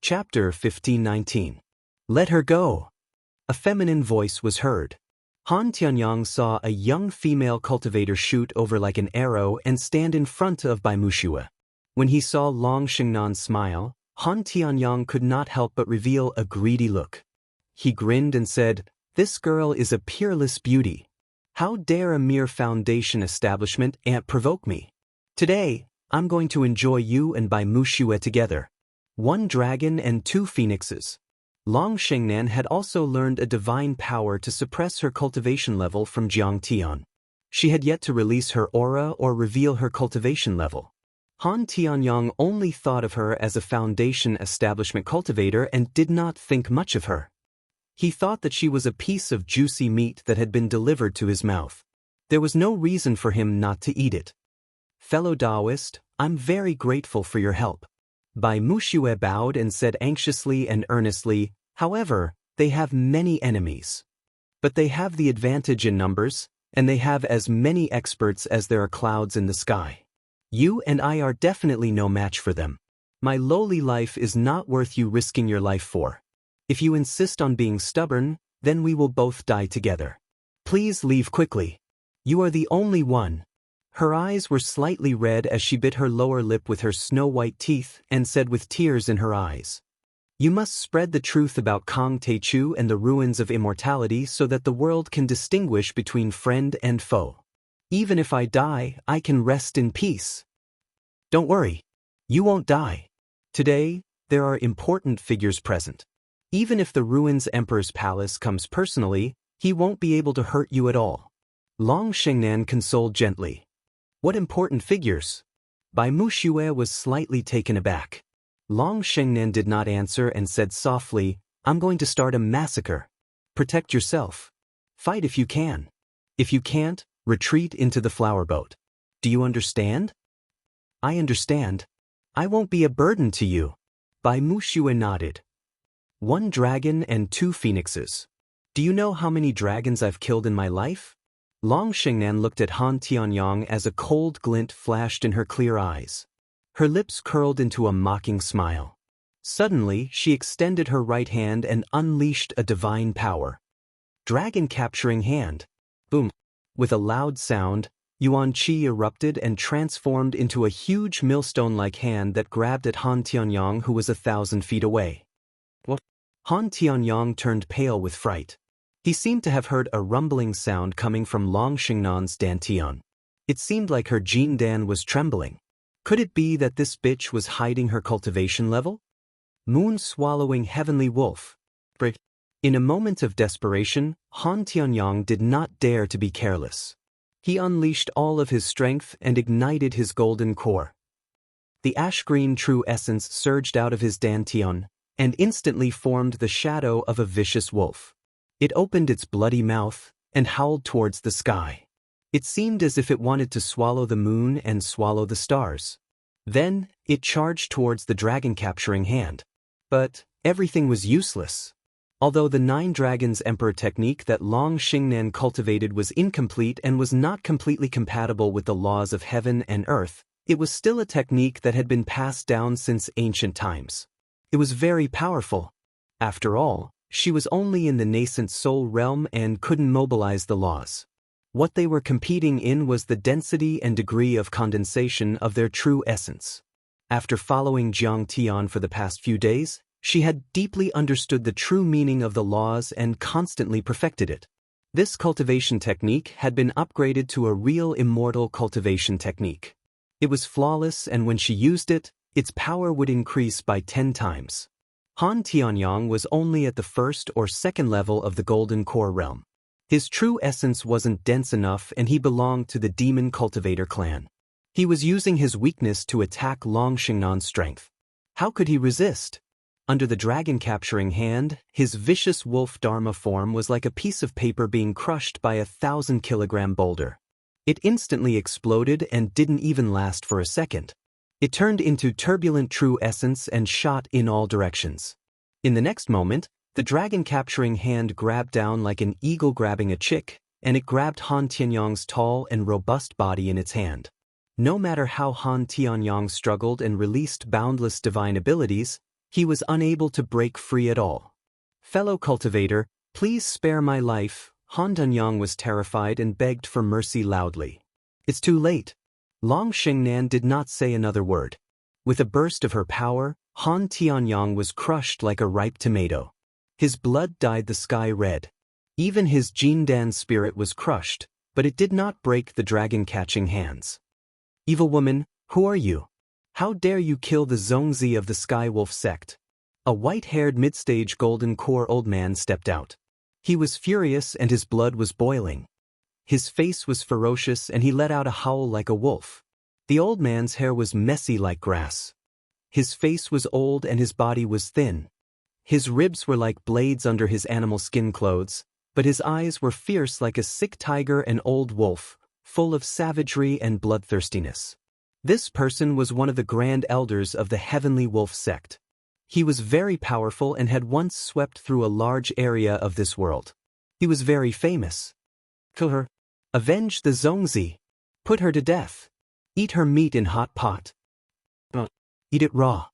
Chapter 1519. Let her go. A feminine voice was heard. Han Tianyang saw a young female cultivator shoot over like an arrow and stand in front of Bai Muxue. When he saw Long Xingnan smile, Han Tianyang could not help but reveal a greedy look. He grinned and said, "This girl is a peerless beauty. How dare a mere foundation establishment provoke me? Today, I'm going to enjoy you and Bai Muxue together. One dragon and two phoenixes." Long Xingnan had also learned a divine power to suppress her cultivation level from Jiang Tian. She had yet to release her aura or reveal her cultivation level. Han Tianyang only thought of her as a foundation establishment cultivator and did not think much of her. He thought that she was a piece of juicy meat that had been delivered to his mouth. There was no reason for him not to eat it. "Fellow Taoist, I'm very grateful for your help." Bai Muxue bowed and said anxiously and earnestly, "However, they have many enemies. But they have the advantage in numbers, and they have as many experts as there are clouds in the sky. You and I are definitely no match for them. My lowly life is not worth you risking your life for. If you insist on being stubborn, then we will both die together. Please leave quickly. You are the only one." Her eyes were slightly red as she bit her lower lip with her snow-white teeth and said with tears in her eyes, "You must spread the truth about Kong Teichu and the ruins of immortality so that the world can distinguish between friend and foe. Even if I die, I can rest in peace." "Don't worry. You won't die. Today, there are important figures present. Even if the Ruins Emperor's palace comes personally, he won't be able to hurt you at all." Long Xingnan consoled gently. "What important figures?" Bai Muxue was slightly taken aback. Long Xingnan did not answer and said softly, "I'm going to start a massacre. Protect yourself. Fight if you can. If you can't, retreat into the flower boat. Do you understand?" "I understand. I won't be a burden to you." Bai Muxue nodded. "One dragon and two phoenixes. Do you know how many dragons I've killed in my life?" Long Xingnan looked at Han Tianyang as a cold glint flashed in her clear eyes. Her lips curled into a mocking smile. Suddenly, she extended her right hand and unleashed a divine power. Dragon capturing hand. Boom. With a loud sound, Yuan Qi erupted and transformed into a huge millstone-like hand that grabbed at Han Tianyang, who was 1,000 feet away. What? Han Tianyang turned pale with fright. He seemed to have heard a rumbling sound coming from Long Xingnan's dantian. It seemed like her Jin Dan was trembling. Could it be that this bitch was hiding her cultivation level? Moon-swallowing heavenly wolf. In a moment of desperation, Han Tianyang did not dare to be careless. He unleashed all of his strength and ignited his golden core. The ash-green true essence surged out of his dantian and instantly formed the shadow of a vicious wolf. It opened its bloody mouth and howled towards the sky. It seemed as if it wanted to swallow the moon and swallow the stars. Then, it charged towards the dragon-capturing hand. But everything was useless. Although the 9 Dragons Emperor technique that Long Xingnan cultivated was incomplete and was not completely compatible with the laws of heaven and earth, it was still a technique that had been passed down since ancient times. It was very powerful. After all, she was only in the nascent soul realm and couldn't mobilize the laws. What they were competing in was the density and degree of condensation of their true essence. After following Jiang Tian for the past few days, she had deeply understood the true meaning of the laws and constantly perfected it. This cultivation technique had been upgraded to a real immortal cultivation technique. It was flawless, and when she used it, its power would increase by 10 times. Han Tianyang was only at the first or second level of the Golden Core realm. His true essence wasn't dense enough, and he belonged to the Demon Cultivator clan. He was using his weakness to attack Long Xingnan's strength. How could he resist? Under the dragon-capturing hand, his vicious wolf Dharma form was like a piece of paper being crushed by a 1,000-kilogram boulder. It instantly exploded and didn't even last for a second. It turned into turbulent true essence and shot in all directions. In the next moment, the dragon-capturing hand grabbed down like an eagle grabbing a chick, and it grabbed Han Tianyang's tall and robust body in its hand. No matter how Han Tianyang struggled and released boundless divine abilities, He was unable to break free at all. Fellow cultivator, please spare my life. Han Dunyang was terrified and begged for mercy loudly. It's too late. Long Xingnan did not say another word. With a burst of her power, Han Tianyang was crushed like a ripe tomato. His blood dyed the sky red. Even his Jindan spirit was crushed, but it did not break the dragon-catching hands. Evil woman, who are you? How dare you kill the Zongzi of the Sky Wolf sect? A white-haired mid-stage golden core old man stepped out. He was furious and his blood was boiling. His face was ferocious and he let out a howl like a wolf. The old man's hair was messy like grass. His face was old and his body was thin. His ribs were like blades under his animal skin clothes, but his eyes were fierce like a sick tiger and old wolf, full of savagery and bloodthirstiness. This person was one of the grand elders of the Heavenly Wolf sect. He was very powerful and had once swept through a large area of this world. He was very famous. Kill her. Avenge the Zongzi. Put her to death. Eat her meat in hot pot. Eat it raw.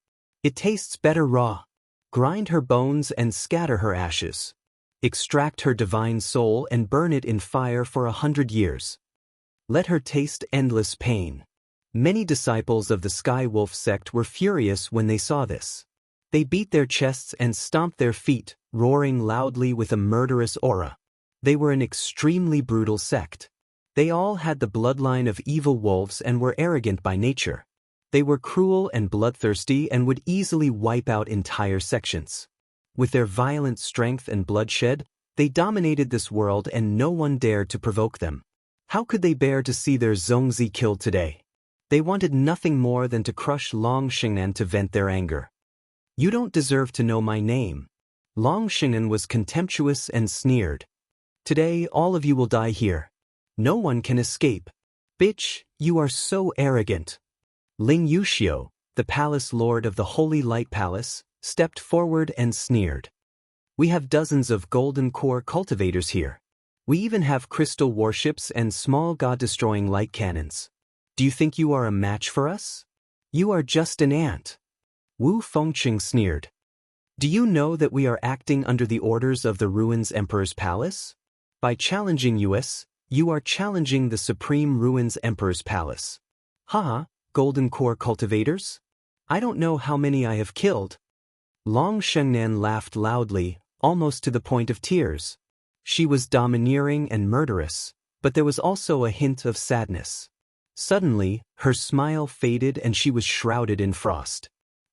It tastes better raw. Grind her bones and scatter her ashes. Extract her divine soul and burn it in fire for 100 years. Let her taste endless pain. Many disciples of the Sky Wolf sect were furious when they saw this. They beat their chests and stomped their feet, roaring loudly with a murderous aura. They were an extremely brutal sect. They all had the bloodline of evil wolves and were arrogant by nature. They were cruel and bloodthirsty and would easily wipe out entire sections. With their violent strength and bloodshed, they dominated this world and no one dared to provoke them. How could they bear to see their Zongzi killed today? They wanted nothing more than to crush Long Xingnan to vent their anger. You don't deserve to know my name. Long Xingnan was contemptuous and sneered. Today all of you will die here. No one can escape. Bitch, you are so arrogant. Ling Yuxiu, the palace lord of the Holy Light Palace, stepped forward and sneered. We have dozens of golden core cultivators here. We even have crystal warships and small god-destroying light cannons. Do you think you are a match for us? You are just an ant. Wu Fengqing sneered. Do you know that we are acting under the orders of the Ruins Emperor's Palace? By challenging us, you are challenging the Supreme Ruins Emperor's Palace. Haha, golden core cultivators? I don't know how many I have killed. Long Shengnan laughed loudly, almost to the point of tears. She was domineering and murderous, but there was also a hint of sadness. Suddenly, her smile faded and she was shrouded in frost.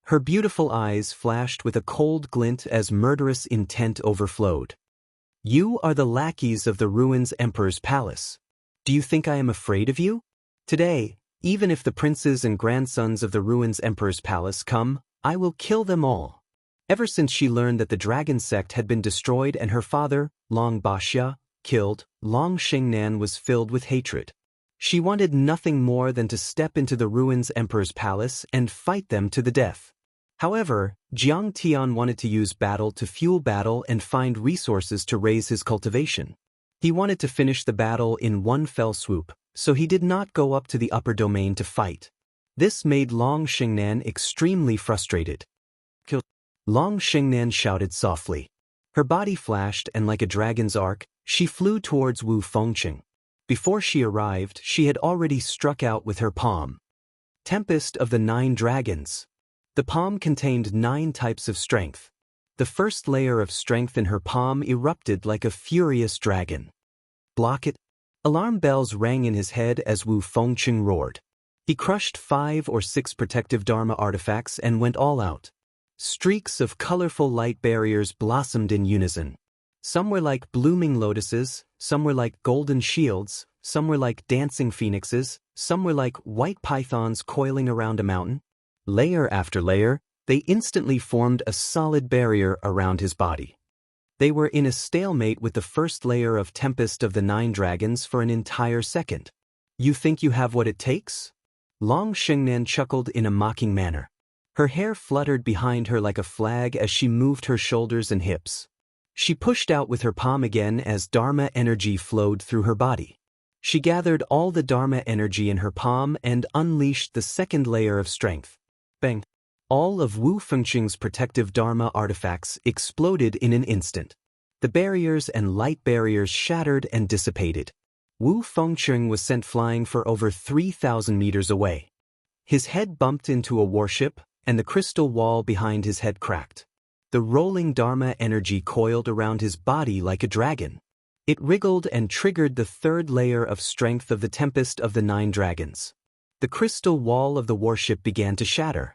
Her beautiful eyes flashed with a cold glint as murderous intent overflowed. You are the lackeys of the Ruins Emperor's Palace. Do you think I am afraid of you? Today, even if the princes and grandsons of the Ruins Emperor's Palace come, I will kill them all. Ever since she learned that the dragon sect had been destroyed and her father, Long Baxia, killed, Long Xingnan was filled with hatred. She wanted nothing more than to step into the Ruins Emperor's Palace and fight them to the death. However, Jiang Tian wanted to use battle to fuel battle and find resources to raise his cultivation. He wanted to finish the battle in one fell swoop, so he did not go up to the upper domain to fight. This made Long Xingnan extremely frustrated. Kill! Long Xingnan shouted softly. Her body flashed and like a dragon's arc, she flew towards Wu Fengqing. Before she arrived, she had already struck out with her palm. Tempest of the 9 Dragons. The palm contained 9 types of strength. The first layer of strength in her palm erupted like a furious dragon. Block it. Alarm bells rang in his head as Wu Fengqing roared. He crushed 5 or 6 protective Dharma artifacts and went all out. Streaks of colorful light barriers blossomed in unison. Some were like blooming lotuses, some were like golden shields, some were like dancing phoenixes, some were like white pythons coiling around a mountain. Layer after layer, they instantly formed a solid barrier around his body. They were in a stalemate with the first layer of Tempest of the 9 Dragons for an entire second. You think you have what it takes? Long Xingnan chuckled in a mocking manner. Her hair fluttered behind her like a flag as she moved her shoulders and hips. She pushed out with her palm again as Dharma energy flowed through her body. She gathered all the Dharma energy in her palm and unleashed the second layer of strength. Bang! All of Wu Fengqing's protective Dharma artifacts exploded in an instant. The barriers and light barriers shattered and dissipated. Wu Fengqing was sent flying for over 3,000 meters away. His head bumped into a warship, and the crystal wall behind his head cracked. The rolling Dharma energy coiled around his body like a dragon. It wriggled and triggered the third layer of strength of the Tempest of the Nine Dragons. The crystal wall of the warship began to shatter.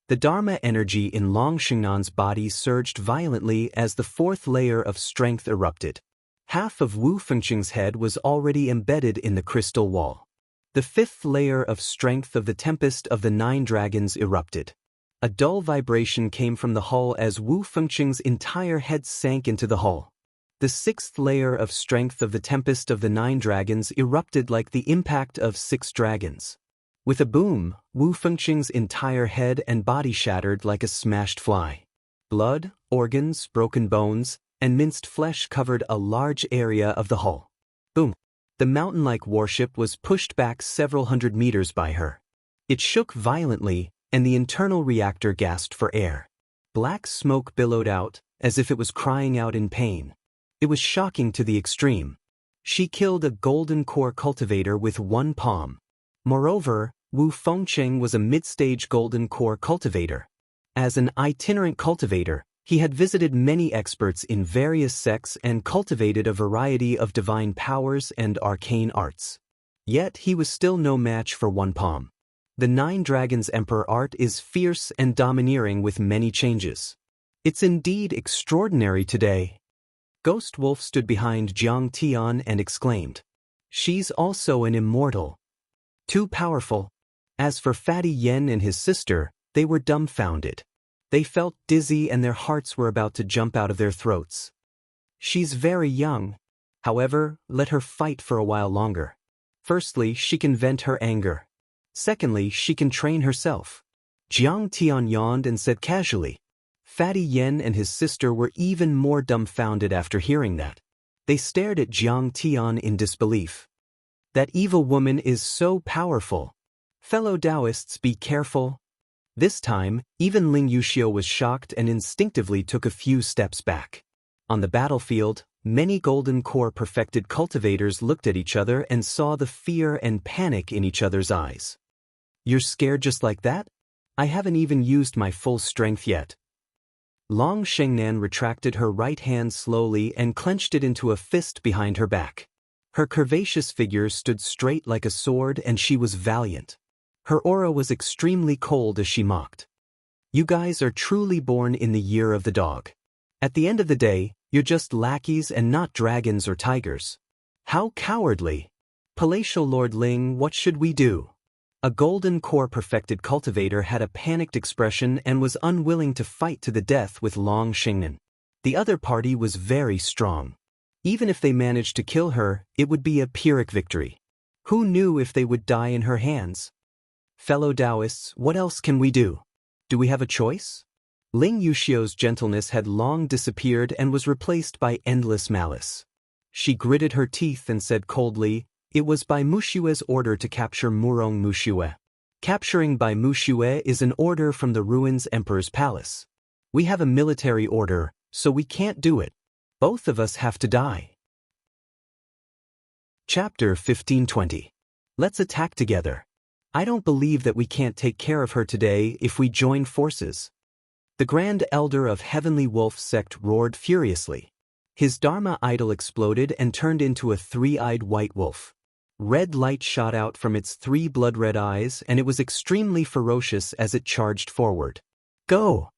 The Dharma energy in Longxingnan's body surged violently as the fourth layer of strength erupted. Half of Wu Fengqing's head was already embedded in the crystal wall. The fifth layer of strength of the Tempest of the Nine Dragons erupted. A dull vibration came from the hull as Wu Fengqing's entire head sank into the hull. The sixth layer of strength of the Tempest of the Nine Dragons erupted like the impact of 6 dragons. With a boom, Wu Fengqing's entire head and body shattered like a smashed fly. Blood, organs, broken bones, and minced flesh covered a large area of the hull. Boom! The mountain-like warship was pushed back several hundred meters by her. It shook violently, and the internal reactor gasped for air. Black smoke billowed out, as if it was crying out in pain. It was shocking to the extreme. She killed a golden core cultivator with one palm. Moreover, Wu Fengqing was a mid-stage golden core cultivator. As an itinerant cultivator, he had visited many experts in various sects and cultivated a variety of divine powers and arcane arts. Yet he was still no match for one palm. The Nine Dragons Emperor art is fierce and domineering with many changes. It's indeed extraordinary today. Ghost Wolf stood behind Jiang Tian and exclaimed, "She's also an immortal. Too powerful." As for Fatty Yen and his sister, they were dumbfounded. They felt dizzy and their hearts were about to jump out of their throats. She's very young. However, let her fight for a while longer. Firstly, she can vent her anger. Secondly, she can train herself. Jiang Tian yawned and said casually. Fatty Yen and his sister were even more dumbfounded after hearing that. They stared at Jiang Tian in disbelief. That evil woman is so powerful. Fellow Taoists, be careful. This time, even Ling Yuxiu was shocked and instinctively took a few steps back. On the battlefield, many golden core perfected cultivators looked at each other and saw the fear and panic in each other's eyes. You're scared just like that? I haven't even used my full strength yet. Long Shengnan retracted her right hand slowly and clenched it into a fist behind her back. Her curvaceous figure stood straight like a sword and she was valiant. Her aura was extremely cold as she mocked. You guys are truly born in the year of the dog. At the end of the day, you're just lackeys and not dragons or tigers. How cowardly! Palatial Lord Ling, what should we do? A golden core perfected cultivator had a panicked expression and was unwilling to fight to the death with Long Shengnan. The other party was very strong. Even if they managed to kill her, it would be a Pyrrhic victory. Who knew if they would die in her hands? Fellow Taoists, what else can we do? Do we have a choice? Ling Yuxiu's gentleness had long disappeared and was replaced by endless malice. She gritted her teeth and said coldly, "It was by Mushue's order to capture Murong Mushue. Capturing by Mushue is an order from the Ruins Emperor's palace. We have a military order, so we can't do it. Both of us have to die." Chapter 1520. Let's attack together. I don't believe that we can't take care of her today if we join forces. The Grand Elder of Heavenly Wolf sect roared furiously. His Dharma idol exploded and turned into a three-eyed white wolf. Red light shot out from its 3 blood-red eyes and it was extremely ferocious as it charged forward. Go!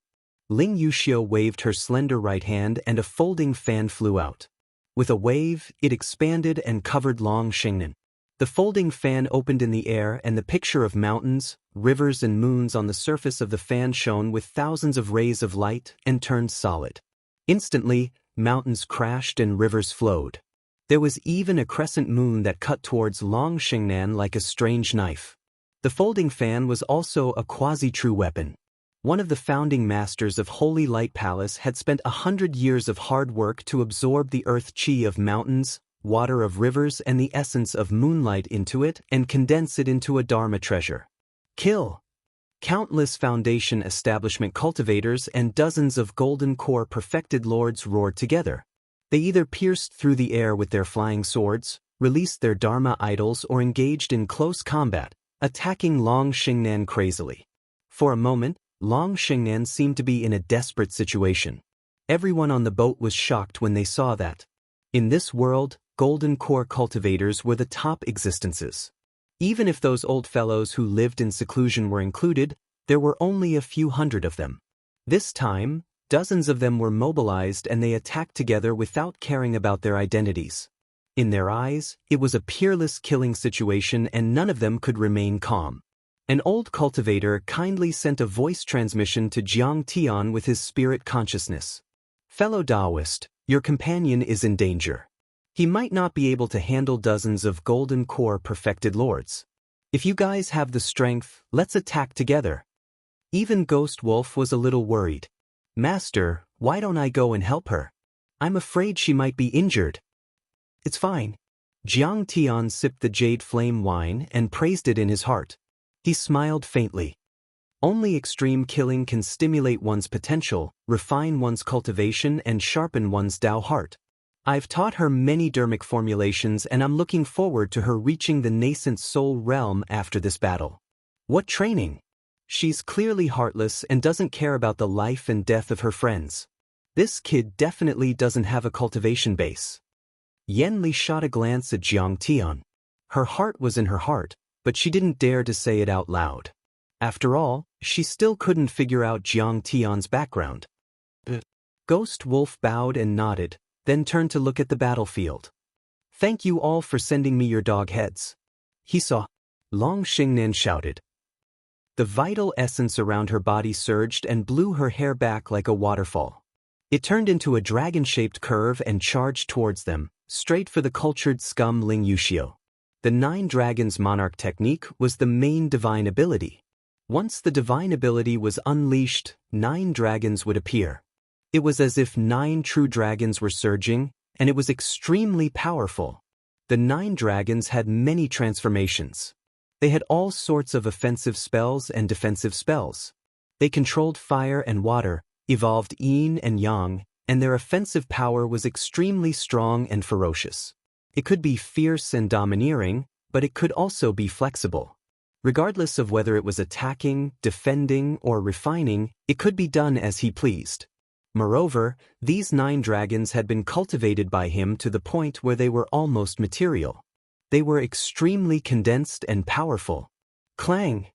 Ling Yuxiu waved her slender right hand and a folding fan flew out. With a wave, it expanded and covered Long Shengnan. The folding fan opened in the air and the picture of mountains, rivers and moons on the surface of the fan shone with thousands of rays of light and turned solid. Instantly, mountains crashed and rivers flowed. There was even a crescent moon that cut towards Long Shengnan like a strange knife. The folding fan was also a quasi-true weapon. One of the founding masters of Holy Light Palace had spent 100 years of hard work to absorb the earth chi of mountains, water of rivers and the essence of moonlight into it and condense it into a Dharma treasure. Kill! Countless Foundation establishment cultivators and dozens of golden core perfected lords roared together. They either pierced through the air with their flying swords, released their Dharma idols, or engaged in close combat, attacking Long Xingnan crazily. For a moment, Long Xingnan seemed to be in a desperate situation. Everyone on the boat was shocked when they saw that. In this world, golden core cultivators were the top existences. Even if those old fellows who lived in seclusion were included, there were only a few hundred of them. This time, dozens of them were mobilized and they attacked together without caring about their identities. In their eyes, it was a peerless killing situation and none of them could remain calm. An old cultivator kindly sent a voice transmission to Jiang Tian with his spirit consciousness. "Fellow Taoist, your companion is in danger. He might not be able to handle dozens of golden core perfected lords. If you guys have the strength, let's attack together." Even Ghost Wolf was a little worried. "Master, why don't I go and help her? I'm afraid she might be injured." "It's fine." Jiang Tian sipped the jade flame wine and praised it in his heart. He smiled faintly. Only extreme killing can stimulate one's potential, refine one's cultivation, and sharpen one's Tao heart. I've taught her many dermic formulations and I'm looking forward to her reaching the nascent soul realm after this battle. What training? She's clearly heartless and doesn't care about the life and death of her friends. This kid definitely doesn't have a cultivation base. Yan Li shot a glance at Jiang Tian. Her heart was in her heart, but she didn't dare to say it out loud. After all, she still couldn't figure out Jiang Tian's background. Ghost Wolf bowed and nodded, then turned to look at the battlefield. "Thank you all for sending me your dog heads." He saw. Long Xingnan shouted. The vital essence around her body surged and blew her hair back like a waterfall. It turned into a dragon-shaped curve and charged towards them, straight for the cultured scum Ling Yuxiu. The 9 Dragons Monarch technique was the main divine ability. Once the divine ability was unleashed, 9 dragons would appear. It was as if 9 true dragons were surging, and it was extremely powerful. The 9 dragons had many transformations. They had all sorts of offensive spells and defensive spells. They controlled fire and water, evolved yin and yang, and their offensive power was extremely strong and ferocious. It could be fierce and domineering, but it could also be flexible. Regardless of whether it was attacking, defending, or refining, it could be done as he pleased. Moreover, these 9 dragons had been cultivated by him to the point where they were almost material. They were extremely condensed and powerful. Clang!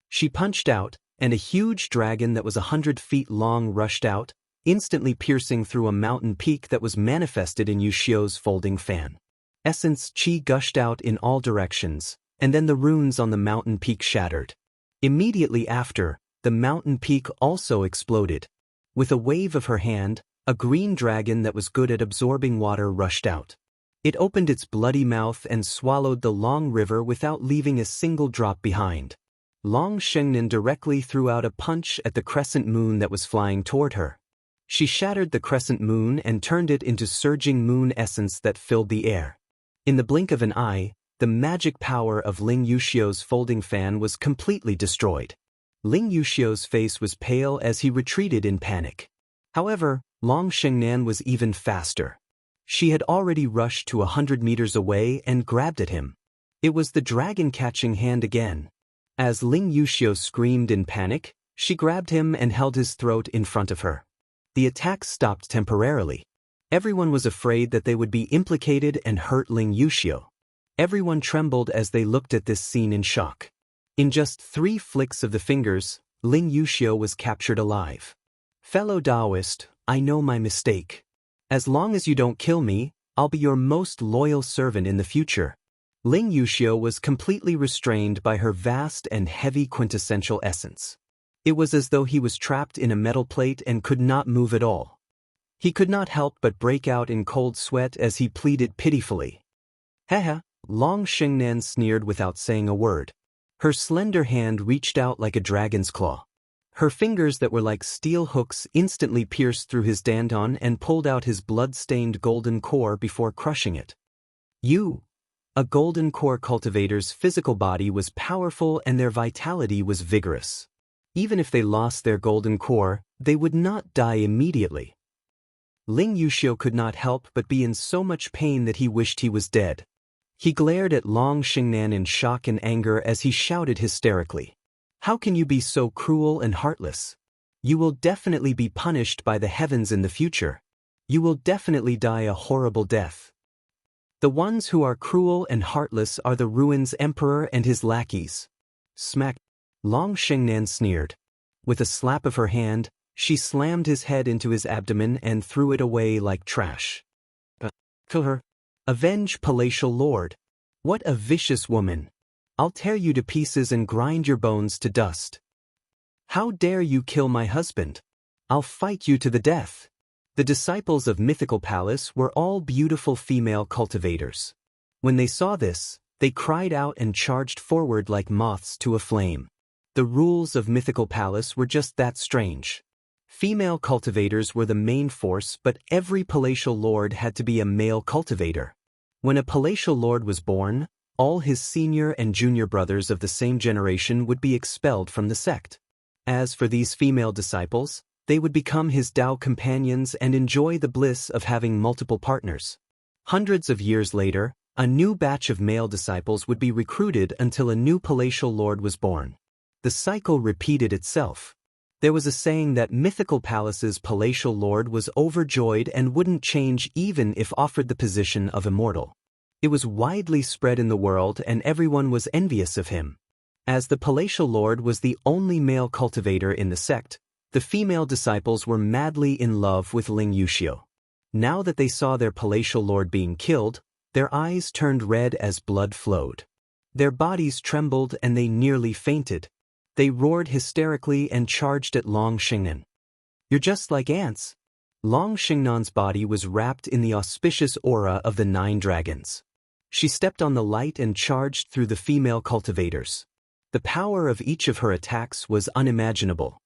She punched out, and a huge dragon that was 100 feet long rushed out, instantly piercing through a mountain peak that was manifested in Yuxiu's folding fan. Essence chi gushed out in all directions, and then the runes on the mountain peak shattered. Immediately after, the mountain peak also exploded. With a wave of her hand, a green dragon that was good at absorbing water rushed out. It opened its bloody mouth and swallowed the long river without leaving a single drop behind. Long Shengnan directly threw out a punch at the crescent moon that was flying toward her. She shattered the crescent moon and turned it into surging moon essence that filled the air. In the blink of an eye, the magic power of Ling Yuxiu's folding fan was completely destroyed. Ling Yuxiu's face was pale as he retreated in panic. However, Long Shengnan was even faster. She had already rushed to 100 meters away and grabbed at him. It was the dragon-catching hand again. As Ling Yuxiu screamed in panic, she grabbed him and held his throat in front of her. The attack stopped temporarily. Everyone was afraid that they would be implicated and hurt Ling Yuxiu. Everyone trembled as they looked at this scene in shock. In just 3 flicks of the fingers, Ling Yuxiu was captured alive. "Fellow Taoist, I know my mistake. As long as you don't kill me, I'll be your most loyal servant in the future." Ling Yuxiu was completely restrained by her vast and heavy quintessential essence. It was as though he was trapped in a metal plate and could not move at all. He could not help but break out in cold sweat as he pleaded pitifully. "Haha," Long Shengnan sneered without saying a word. Her slender hand reached out like a dragon's claw. Her fingers that were like steel hooks instantly pierced through his danton and pulled out his blood-stained golden core before crushing it. A golden core cultivator's physical body was powerful and their vitality was vigorous. Even if they lost their golden core, they would not die immediately. Ling Yuxiu could not help but be in so much pain that he wished he was dead. He glared at Long Xingnan in shock and anger as he shouted hysterically. How can you be so cruel and heartless? You will definitely be punished by the heavens in the future. You will definitely die a horrible death. The ones who are cruel and heartless are the ruins emperor and his lackeys. Smack! Long Xingnan sneered. With a slap of her hand, she slammed his head into his abdomen and threw it away like trash. Kill her. Avenge, palatial lord. What a vicious woman. I'll tear you to pieces and grind your bones to dust. How dare you kill my husband? I'll fight you to the death. The disciples of Mythical Palace were all beautiful female cultivators. When they saw this, they cried out and charged forward like moths to a flame. The rules of Mythical Palace were just that strange. Female cultivators were the main force, but every palatial lord had to be a male cultivator. When a palatial lord was born, all his senior and junior brothers of the same generation would be expelled from the sect. As for these female disciples, they would become his Tao companions and enjoy the bliss of having multiple partners. Hundreds of years later, a new batch of male disciples would be recruited until a new palatial lord was born. The cycle repeated itself. There was a saying that Mythical Palace's palatial lord was overjoyed and wouldn't change even if offered the position of immortal. It was widely spread in the world and everyone was envious of him. As the palatial lord was the only male cultivator in the sect, the female disciples were madly in love with Ling Yuxiu. Now that they saw their palatial lord being killed, their eyes turned red as blood flowed. Their bodies trembled and they nearly fainted. They roared hysterically and charged at Long Xingnan. You're just like ants. Long Xingnan's body was wrapped in the auspicious aura of the 9 dragons. She stepped on the light and charged through the female cultivators. The power of each of her attacks was unimaginable.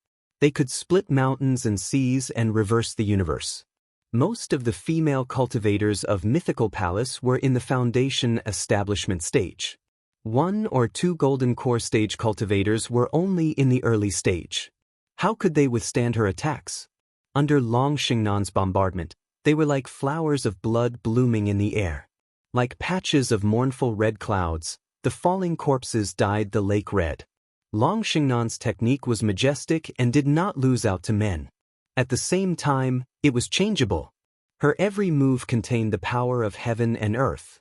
They could split mountains and seas and reverse the universe. Most of the female cultivators of Mythical Palace were in the foundation establishment stage. 1 or 2 golden core stage cultivators were only in the early stage. How could they withstand her attacks? Under Long Xingnan's bombardment, they were like flowers of blood blooming in the air. Like patches of mournful red clouds, the falling corpses dyed the lake red. Long Xingnan's technique was majestic and did not lose out to men. At the same time, it was changeable. Her every move contained the power of heaven and earth.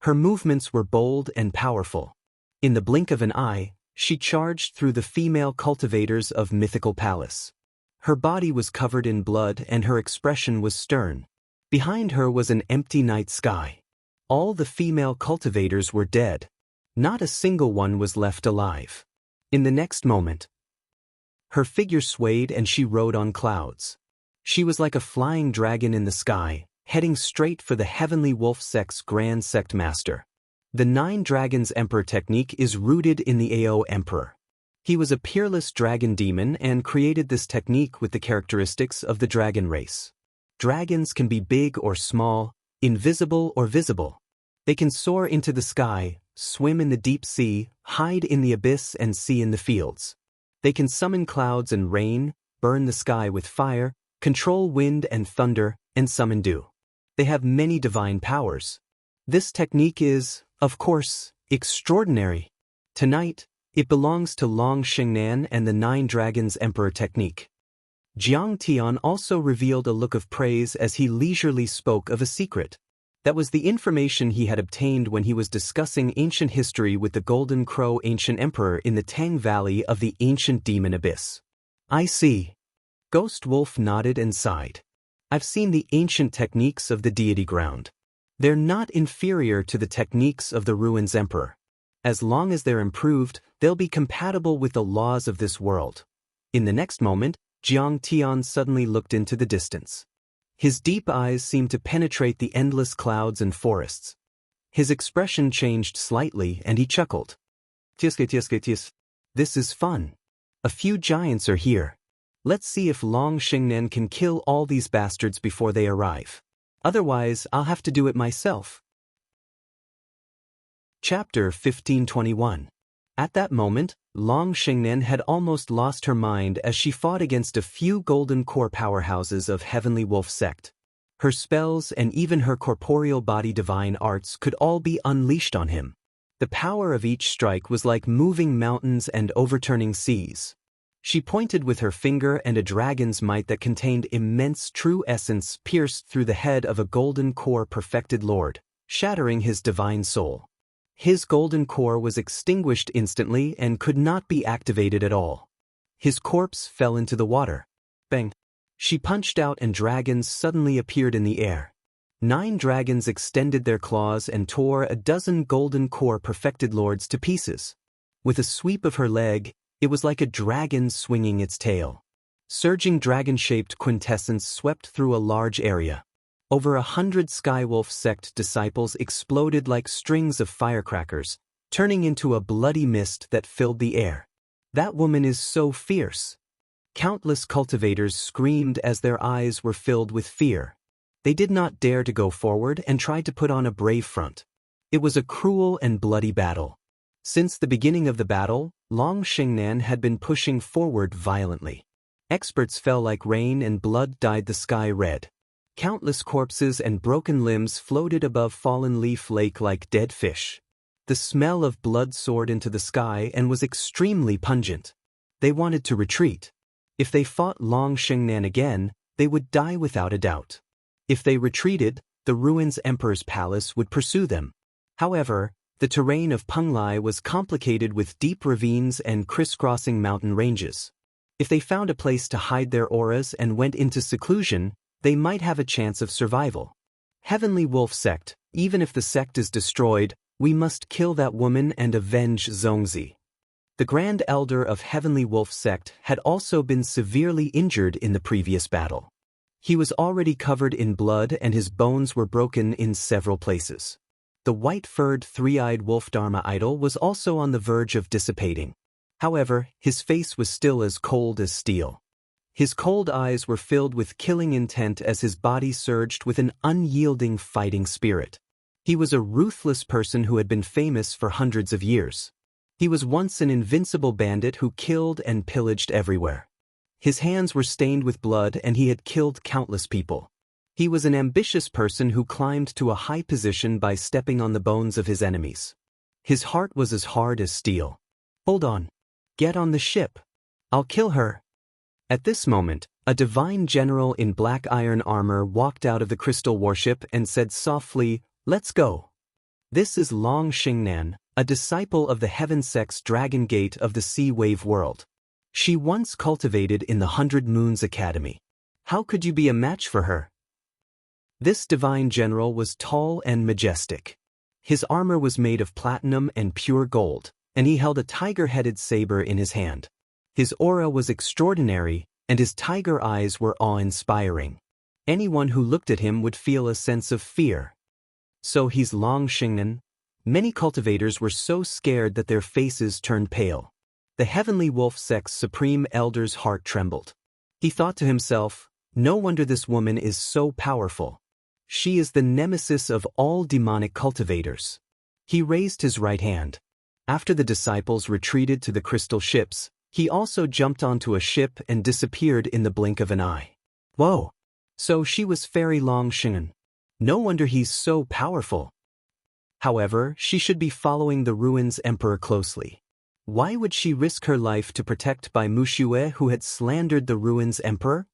Her movements were bold and powerful. In the blink of an eye, she charged through the female cultivators of Mythical Palace. Her body was covered in blood and her expression was stern. Behind her was an empty night sky. All the female cultivators were dead. Not a single one was left alive. In the next moment, her figure swayed and she rode on clouds. She was like a flying dragon in the sky, heading straight for the heavenly wolf sect's grand sect master. The 9 dragons emperor technique is rooted in the Ao emperor. He was a peerless dragon demon and created this technique with the characteristics of the dragon race. Dragons can be big or small, invisible or visible. They can soar into the sky, swim in the deep sea, hide in the abyss and see in the fields. They can summon clouds and rain, burn the sky with fire, control wind and thunder, and summon dew. They have many divine powers. This technique is, of course, extraordinary. Tonight, it belongs to Long Xingnan and the 9 Dragons Emperor technique. Jiang Tian also revealed a look of praise as he leisurely spoke of a secret. That was the information he had obtained when he was discussing ancient history with the Golden Crow Ancient Emperor in the Tang Valley of the Ancient Demon Abyss. I see. Ghost Wolf nodded and sighed. I've seen the ancient techniques of the deity ground. They're not inferior to the techniques of the Ruins Emperor. As long as they're improved, they'll be compatible with the laws of this world. In the next moment, Jiang Tian suddenly looked into the distance. His deep eyes seemed to penetrate the endless clouds and forests. His expression changed slightly and he chuckled. Tis. This is fun. A few giants are here. Let's see if Long Xingnan can kill all these bastards before they arrive. Otherwise, I'll have to do it myself. Chapter 1521. At that moment, Long Xingnan had almost lost her mind as she fought against a few golden core powerhouses of Heavenly Wolf sect. Her spells and even her corporeal body divine arts could all be unleashed on him. The power of each strike was like moving mountains and overturning seas. She pointed with her finger, and a dragon's might that contained immense true essence pierced through the head of a golden core perfected lord, shattering his divine soul. His golden core was extinguished instantly and could not be activated at all. His corpse fell into the water. Bang! She punched out and dragons suddenly appeared in the air. 9 dragons extended their claws and tore a dozen golden core perfected lords to pieces. With a sweep of her leg, it was like a dragon swinging its tail. Surging dragon-shaped quintessence swept through a large area. Over 100 Skywolf sect disciples exploded like strings of firecrackers, turning into a bloody mist that filled the air. That woman is so fierce. Countless cultivators screamed as their eyes were filled with fear. They did not dare to go forward and tried to put on a brave front. It was a cruel and bloody battle. Since the beginning of the battle, Long Xingnan had been pushing forward violently. Experts fell like rain and blood dyed the sky red. Countless corpses and broken limbs floated above Fallen Leaf Lake like dead fish. The smell of blood soared into the sky and was extremely pungent. They wanted to retreat. If they fought Long Xingnan again, they would die without a doubt. If they retreated, the Ruins Emperor's palace would pursue them. However, the terrain of Penglai was complicated with deep ravines and crisscrossing mountain ranges. If they found a place to hide their auras and went into seclusion, they might have a chance of survival. Heavenly Wolf sect, even if the sect is destroyed, we must kill that woman and avenge Zhongzi. The Grand Elder of Heavenly Wolf sect had also been severely injured in the previous battle. He was already covered in blood and his bones were broken in several places. The white-furred three-eyed wolf Dharma idol was also on the verge of dissipating. However, his face was still as cold as steel. His cold eyes were filled with killing intent as his body surged with an unyielding fighting spirit. He was a ruthless person who had been famous for hundreds of years. He was once an invincible bandit who killed and pillaged everywhere. His hands were stained with blood and he had killed countless people. He was an ambitious person who climbed to a high position by stepping on the bones of his enemies. His heart was as hard as steel. "Hold on. Get on the ship. I'll kill her." At this moment, a divine general in black iron armor walked out of the crystal warship and said softly, "Let's go." This is Long Xingnan, a disciple of the Heaven Sect's Dragon Gate of the Sea Wave world. She once cultivated in the 100 Moons Academy. How could you be a match for her? This divine general was tall and majestic. His armor was made of platinum and pure gold, and he held a tiger-headed saber in his hand. His aura was extraordinary, and his tiger eyes were awe-inspiring. Anyone who looked at him would feel a sense of fear. So he's Long Xingnan? Many cultivators were so scared that their faces turned pale. The Heavenly Wolf sect's supreme elder's heart trembled. He thought to himself, "No wonder this woman is so powerful. She is the nemesis of all demonic cultivators." He raised his right hand. After the disciples retreated to the crystal ships, he also jumped onto a ship and disappeared in the blink of an eye. Whoa! So she was Fairy Long Xingnan. No wonder he's so powerful. However, she should be following the Ruins Emperor closely. Why would she risk her life to protect Bai Muxue who had slandered the Ruins Emperor?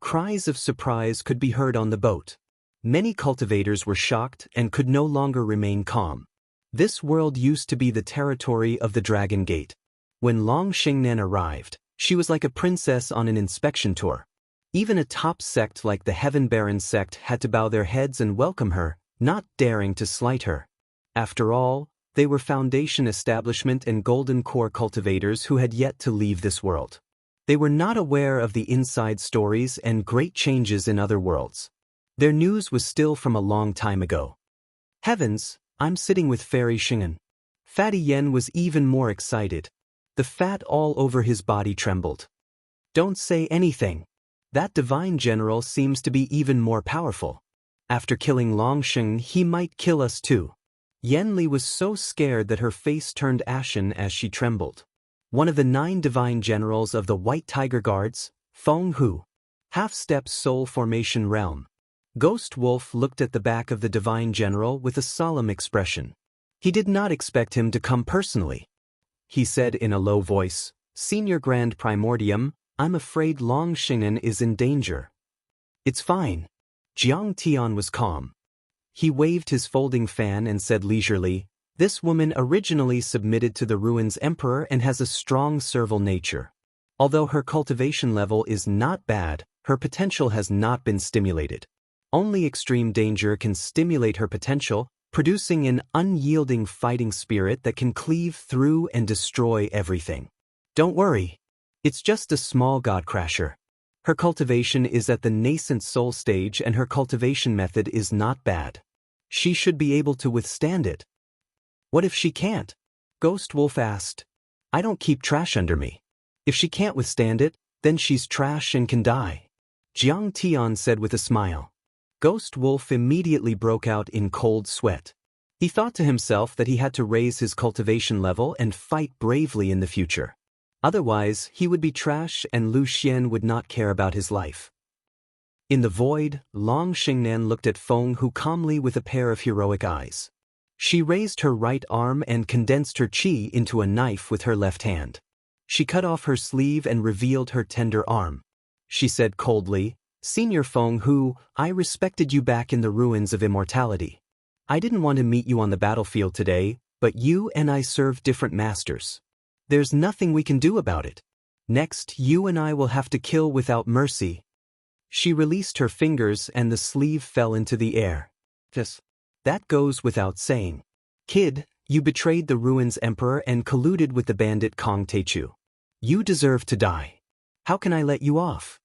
Cries of surprise could be heard on the boat. Many cultivators were shocked and could no longer remain calm. This world used to be the territory of the Dragon Gate. When Long Xingnan arrived, she was like a princess on an inspection tour. Even a top sect like the Heaven Baron sect had to bow their heads and welcome her, not daring to slight her. After all, they were Foundation Establishment and Golden Core cultivators who had yet to leave this world. They were not aware of the inside stories and great changes in other worlds. Their news was still from a long time ago. Heavens, I'm sitting with Fairy Xingnan. Fatty Yen was even more excited. The fat all over his body trembled. Don't say anything. That divine general seems to be even more powerful. After killing Long Xingnan, he might kill us too. Yen Li was so scared that her face turned ashen as she trembled. one of the 9 divine generals of the White Tiger Guards, Feng Hu. Half-step soul formation realm. Ghost Wolf looked at the back of the divine general with a solemn expression. He did not expect him to come personally. He said in a low voice, "Senior Grand Primordium, I'm afraid Long Xingnan is in danger." "It's fine." Jiang Tian was calm. He waved his folding fan and said leisurely, "This woman originally submitted to the Ruins Emperor and has a strong servile nature. Although her cultivation level is not bad, her potential has not been stimulated. Only extreme danger can stimulate her potential, producing an unyielding fighting spirit that can cleave through and destroy everything. Don't worry. It's just a small godcrasher. Her cultivation is at the nascent soul stage and her cultivation method is not bad. She should be able to withstand it." "What if she can't?" Ghost Wolf asked. "I don't keep trash under me. If she can't withstand it, then she's trash and can die," Jiang Tian said with a smile. Ghost Wolf immediately broke out in cold sweat. He thought to himself that he had to raise his cultivation level and fight bravely in the future. Otherwise, he would be trash and Lu Xian would not care about his life. In the void, Long Xingnan looked at Feng Hu calmly with a pair of heroic eyes. She raised her right arm and condensed her qi into a knife with her left hand. She cut off her sleeve and revealed her tender arm. She said coldly, "Senior Feng Hu, I respected you back in the ruins of immortality. I didn't want to meet you on the battlefield today, but you and I serve different masters. There's nothing we can do about it. Next, you and I will have to kill without mercy." She released her fingers and the sleeve fell into the air. "That goes without saying. Kid, you betrayed the Ruins Emperor and colluded with the bandit Kong Techu. You deserve to die. How can I let you off?"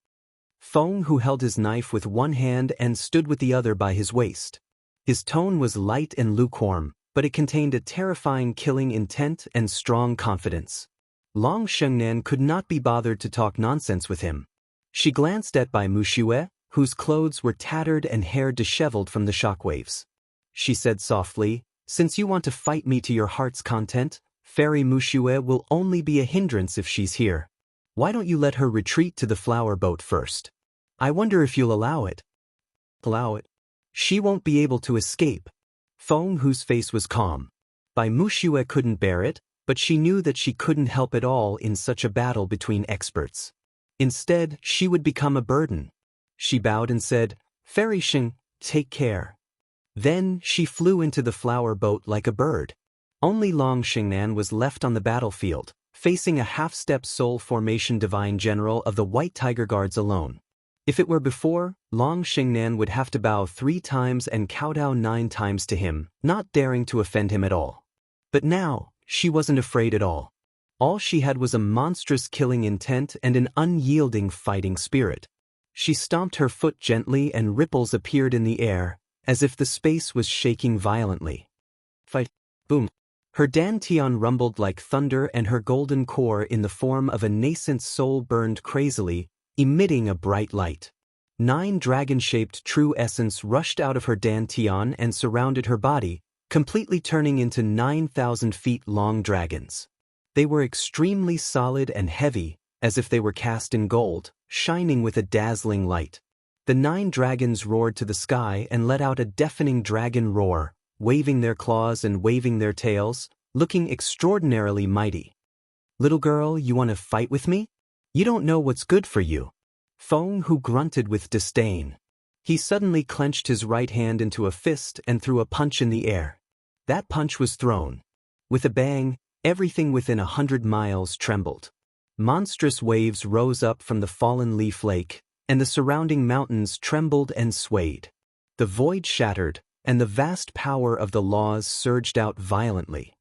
Feng Hu held his knife with one hand and stood with the other by his waist. His tone was light and lukewarm, but it contained a terrifying killing intent and strong confidence. Long Xingnan could not be bothered to talk nonsense with him. She glanced at Bai Muxue, whose clothes were tattered and hair disheveled from the shockwaves. She said softly, "Since you want to fight me to your heart's content, Fairy Muxue will only be a hindrance if she's here. Why don't you let her retreat to the flower boat first? I wonder if you'll allow it." "Allow it? She won't be able to escape." Feng Hu's face was calm. Bai Muxue couldn't bear it, but she knew that she couldn't help at all in such a battle between experts. Instead, she would become a burden. She bowed and said, "Fairy Xing, take care." Then she flew into the flower boat like a bird. Only Long Xingnan was left on the battlefield, facing a half-step soul formation divine general of the White Tiger Guards alone. If it were before, Long Xingnan would have to bow 3 times and kowtow 9 times to him, not daring to offend him at all. But now, she wasn't afraid at all. All she had was a monstrous killing intent and an unyielding fighting spirit. She stomped her foot gently and ripples appeared in the air, as if the space was shaking violently. Fight! Boom! Her dantian rumbled like thunder and her golden core in the form of a nascent soul burned crazily, emitting a bright light. 9 dragon-shaped true essence rushed out of her dantian and surrounded her body, completely turning into 9,000 feet long dragons. They were extremely solid and heavy, as if they were cast in gold, shining with a dazzling light. The 9 dragons roared to the sky and let out a deafening dragon roar, waving their claws and waving their tails, looking extraordinarily mighty. "Little girl, you want to fight with me? You don't know what's good for you." Feng Hu grunted with disdain. He suddenly clenched his right hand into a fist and threw a punch in the air. That punch was thrown. With a bang, everything within 100 miles trembled. Monstrous waves rose up from the fallen leaf lake, and the surrounding mountains trembled and swayed. The void shattered, and the vast power of the laws surged out violently.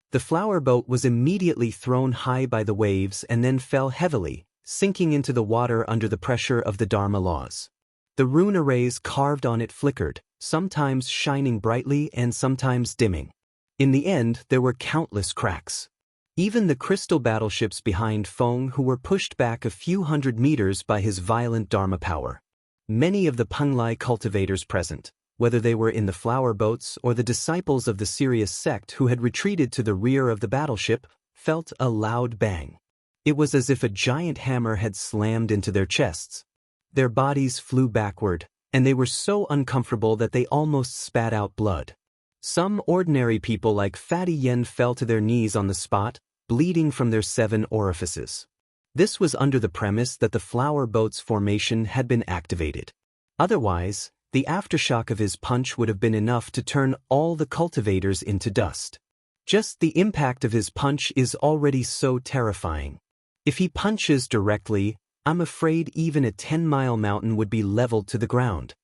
The flower boat was immediately thrown high by the waves and then fell heavily, sinking into the water under the pressure of the Dharma laws. The rune arrays carved on it flickered, sometimes shining brightly and sometimes dimming. In the end, there were countless cracks. Even the crystal battleships behind Feng Hu were pushed back a few hundred meters by his violent Dharma power. Many of the Penglai cultivators present, whether they were in the flower boats or the disciples of the Sirius sect who had retreated to the rear of the battleship, felt a loud bang. It was as if a giant hammer had slammed into their chests. Their bodies flew backward, and they were so uncomfortable that they almost spat out blood. Some ordinary people like Fatty Yen fell to their knees on the spot, bleeding from their 7 orifices. This was under the premise that the flower boat's formation had been activated. Otherwise, the aftershock of his punch would have been enough to turn all the cultivators into dust. Just the impact of his punch is already so terrifying. If he punches directly, I'm afraid even a 10-mile mountain would be leveled to the ground.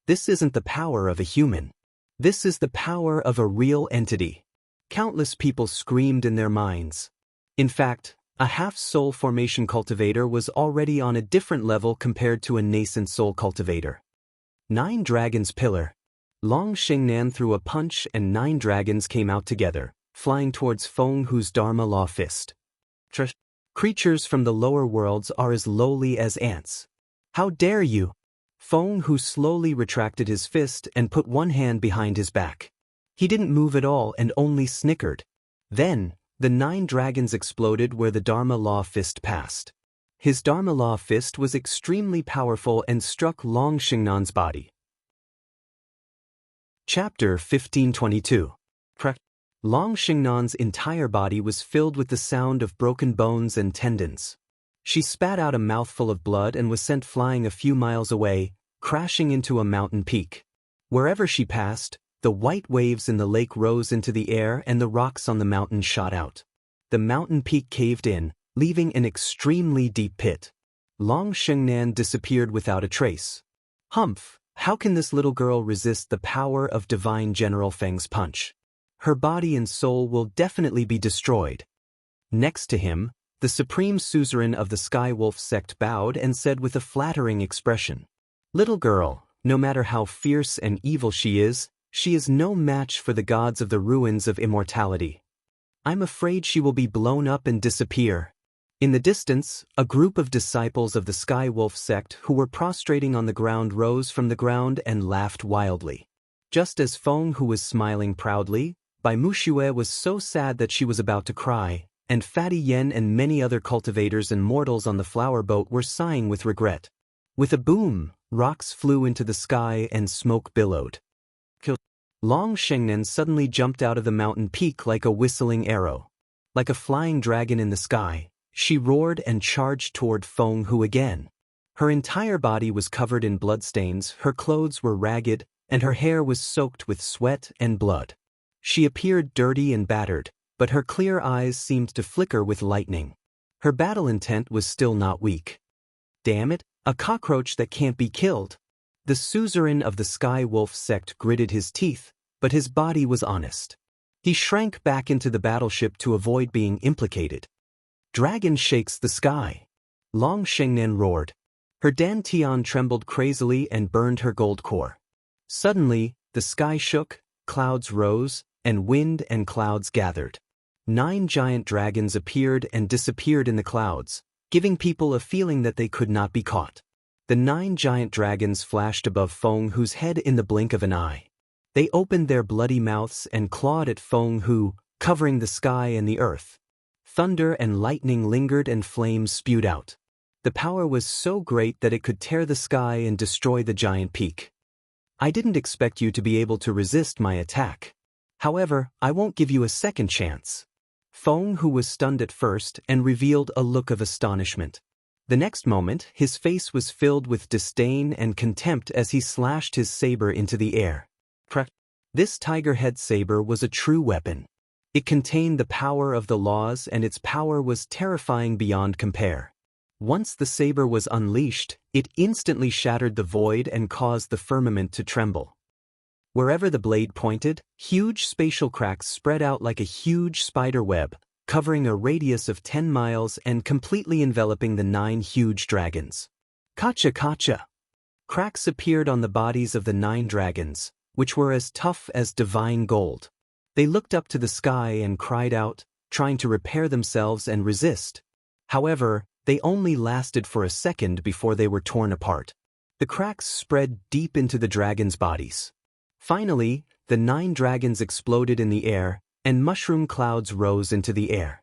This isn't the power of a human. This is the power of a real entity. Countless people screamed in their minds. In fact, a half-soul formation cultivator was already on a different level compared to a nascent soul cultivator. 9 Dragons Pillar. Long Xingnan threw a punch and 9 dragons came out together, flying towards Feng Hu's Dharma Law Fist. Creatures from the lower worlds are as lowly as ants. How dare you? Feng Hu slowly retracted his fist and put one hand behind his back. He didn't move at all and only snickered. Then, the 9 dragons exploded where the Dharma Law Fist passed. His Dharma Law Fist was extremely powerful and struck Long Xingnan's body. Chapter 1522. Long Xingnan's entire body was filled with the sound of broken bones and tendons. She spat out a mouthful of blood and was sent flying a few miles away, crashing into a mountain peak. Wherever she passed, the white waves in the lake rose into the air and the rocks on the mountain shot out. The mountain peak caved in, leaving an extremely deep pit. Long Xingnan disappeared without a trace. Humph, how can this little girl resist the power of Divine General Feng's punch? Her body and soul will definitely be destroyed. Next to him, the supreme suzerain of the Sky Wolf sect bowed and said with a flattering expression, "Little girl, no matter how fierce and evil she is no match for the gods of the ruins of immortality. I'm afraid she will be blown up and disappear." In the distance, a group of disciples of the Sky Wolf sect who were prostrating on the ground rose from the ground and laughed wildly. Just as Feng Hu was smiling proudly, Bai Muxue was so sad that she was about to cry, and Fatty Yen and many other cultivators and mortals on the flower boat were sighing with regret. With a boom, rocks flew into the sky and smoke billowed. Long Xingnan suddenly jumped out of the mountain peak like a whistling arrow. Like a flying dragon in the sky, she roared and charged toward Feng Hu again. Her entire body was covered in bloodstains, her clothes were ragged, and her hair was soaked with sweat and blood. She appeared dirty and battered, but her clear eyes seemed to flicker with lightning. Her battle intent was still not weak. Damn it, a cockroach that can't be killed. The suzerain of the Sky Wolf sect gritted his teeth, but his body was honest. He shrank back into the battleship to avoid being implicated. Dragon shakes the sky. Long Xingnan roared. Her dantian trembled crazily and burned her gold core. Suddenly, the sky shook, clouds rose, and wind and clouds gathered. 9 giant dragons appeared and disappeared in the clouds, giving people a feeling that they could not be caught. The 9 giant dragons flashed above Feng Hu's head in the blink of an eye. They opened their bloody mouths and clawed at Feng Hu, covering the sky and the earth. Thunder and lightning lingered and flames spewed out. The power was so great that it could tear the sky and destroy the giant peak. I didn't expect you to be able to resist my attack. However, I won't give you a second chance. Feng Hu was stunned at first and revealed a look of astonishment. The next moment, his face was filled with disdain and contempt as he slashed his saber into the air. This tiger-head saber was a true weapon. It contained the power of the laws and its power was terrifying beyond compare. Once the saber was unleashed, it instantly shattered the void and caused the firmament to tremble. Wherever the blade pointed, huge spatial cracks spread out like a huge spider web, covering a radius of 10 miles and completely enveloping the 9 huge dragons. Kacha kacha! Cracks appeared on the bodies of the 9 dragons, which were as tough as divine gold. They looked up to the sky and cried out, trying to repair themselves and resist. However, they only lasted for a second before they were torn apart. The cracks spread deep into the dragons' bodies. Finally, the 9 dragons exploded in the air, and mushroom clouds rose into the air.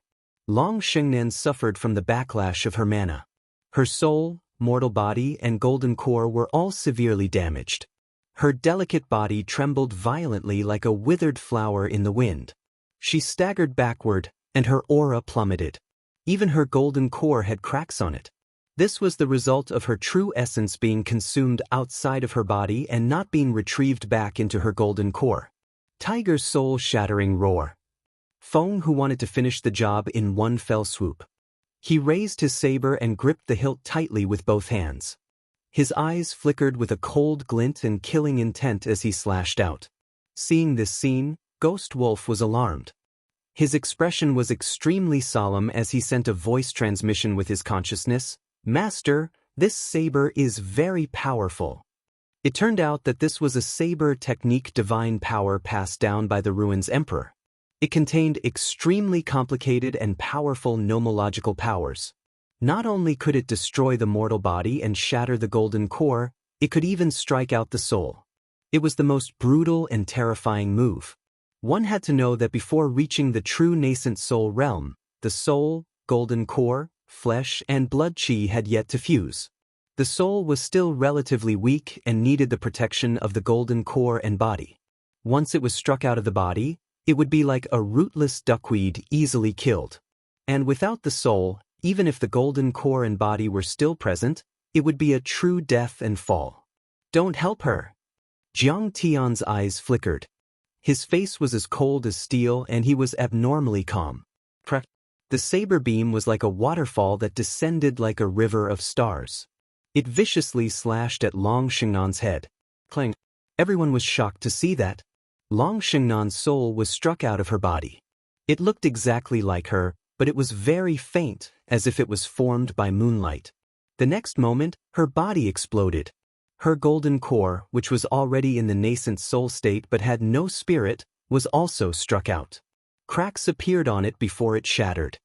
Long Xianxia suffered from the backlash of her mana. Her soul, mortal body, and golden core were all severely damaged. Her delicate body trembled violently like a withered flower in the wind. She staggered backward, and her aura plummeted. Even her golden core had cracks on it. This was the result of her true essence being consumed outside of her body and not being retrieved back into her golden core. Tiger's soul-shattering roar. Feng, who wanted to finish the job in one fell swoop. He raised his saber and gripped the hilt tightly with both hands. His eyes flickered with a cold glint and killing intent as he slashed out. Seeing this scene, Ghost Wolf was alarmed. His expression was extremely solemn as he sent a voice transmission with his consciousness. "Master, this saber is very powerful." It turned out that this was a saber technique divine power passed down by the Ruins Emperor. It contained extremely complicated and powerful nomological powers. Not only could it destroy the mortal body and shatter the golden core, it could even strike out the soul. It was the most brutal and terrifying move. One had to know that before reaching the true nascent soul realm, the soul, golden core, flesh, and blood chi had yet to fuse. The soul was still relatively weak and needed the protection of the golden core and body. Once it was struck out of the body, it would be like a rootless duckweed easily killed. And without the soul, even if the golden core and body were still present, it would be a true death and fall. "Don't help her." Jiang Tian's eyes flickered. His face was as cold as steel and he was abnormally calm. The saber beam was like a waterfall that descended like a river of stars. It viciously slashed at Long Xianxia's head. Clang. Everyone was shocked to see that. Long Xianxia's soul was struck out of her body. It looked exactly like her, but it was very faint, as if it was formed by moonlight. The next moment, her body exploded. Her golden core, which was already in the nascent soul state but had no spirit, was also struck out. Cracks appeared on it before it shattered.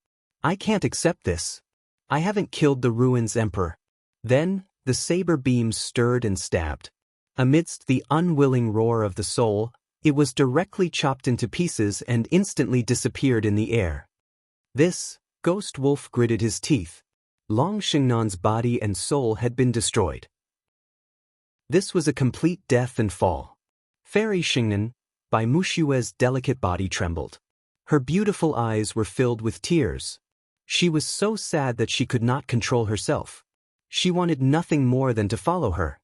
"I can't accept this. I haven't killed the Ruins Emperor." Then, the saber beams stirred and stabbed. Amidst the unwilling roar of the soul, it was directly chopped into pieces and instantly disappeared in the air. This, Ghost Wolf gritted his teeth. Long Xianxia's body and soul had been destroyed. This was a complete death and fall. Fairy Xianxia, by Mushue's delicate body trembled. Her beautiful eyes were filled with tears. She was so sad that she could not control herself. She wanted nothing more than to follow her.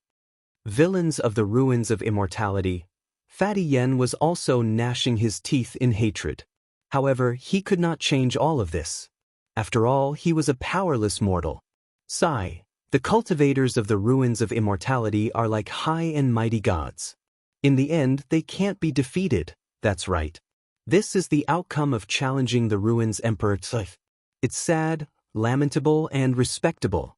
Villains of the Ruins of Immortality, Fatty Yen was also gnashing his teeth in hatred. However, he could not change all of this. After all, he was a powerless mortal. Sigh. The cultivators of the Ruins of Immortality are like high and mighty gods. In the end, they can't be defeated. That's right. This is the outcome of challenging the Ruins Emperor. It's sad, lamentable, and respectable.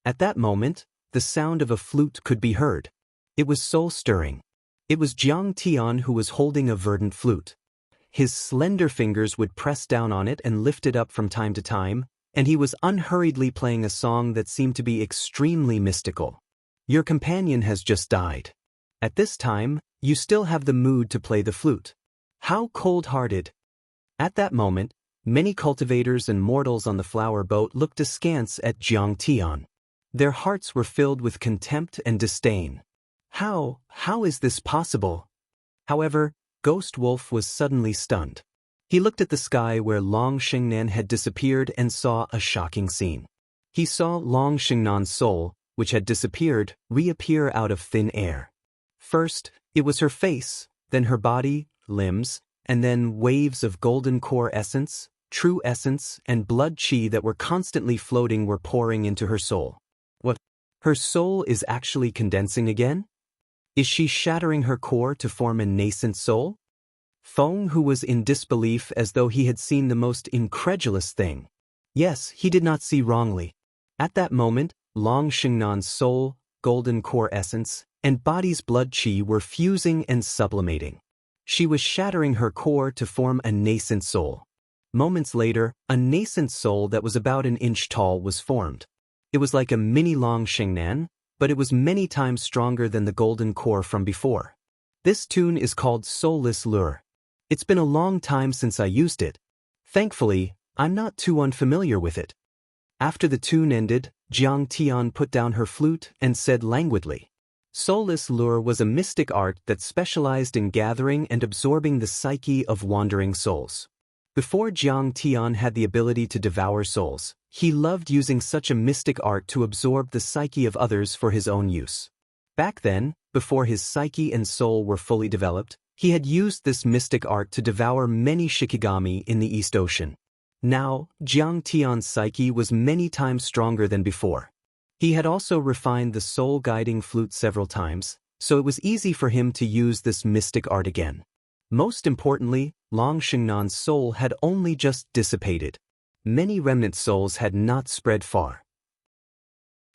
At that moment, the sound of a flute could be heard. It was soul-stirring. It was Jiang Tian who was holding a verdant flute. His slender fingers would press down on it and lift it up from time to time, and he was unhurriedly playing a song that seemed to be extremely mystical. Your companion has just died. At this time, you still have the mood to play the flute. How cold-hearted. At that moment, many cultivators and mortals on the flower boat looked askance at Jiang Tian. Their hearts were filled with contempt and disdain. How is this possible? However, Ghost Wolf was suddenly stunned. He looked at the sky where Long Xianxia had disappeared and saw a shocking scene. He saw Long Xianxia's soul, which had disappeared, reappear out of thin air. First, it was her face, then her body, limbs, and then waves of golden core essence, true essence, and blood chi that were constantly floating were pouring into her soul. What? Her soul is actually condensing again? Is she shattering her core to form a nascent soul? Feng, who was in disbelief as though he had seen the most incredulous thing. Yes, he did not see wrongly. At that moment, Long Xianxia's soul, golden core essence, and body's blood chi were fusing and sublimating. She was shattering her core to form a nascent soul. Moments later, a nascent soul that was about an inch tall was formed. It was like a mini Long Xianxia, but it was many times stronger than the golden core from before. This tune is called Soulless Lure. It's been a long time since I used it. Thankfully, I'm not too unfamiliar with it. After the tune ended, Jiang Tian put down her flute and said languidly, Soulless lure was a mystic art that specialized in gathering and absorbing the psyche of wandering souls. Before Jiang Tian had the ability to devour souls, he loved using such a mystic art to absorb the psyche of others for his own use. Back then, before his psyche and soul were fully developed, he had used this mystic art to devour many shikigami in the East Ocean. Now, Jiang Tian's psyche was many times stronger than before. He had also refined the soul-guiding flute several times, so it was easy for him to use this mystic art again. Most importantly, Long Xingnan's soul had only just dissipated. Many remnant souls had not spread far.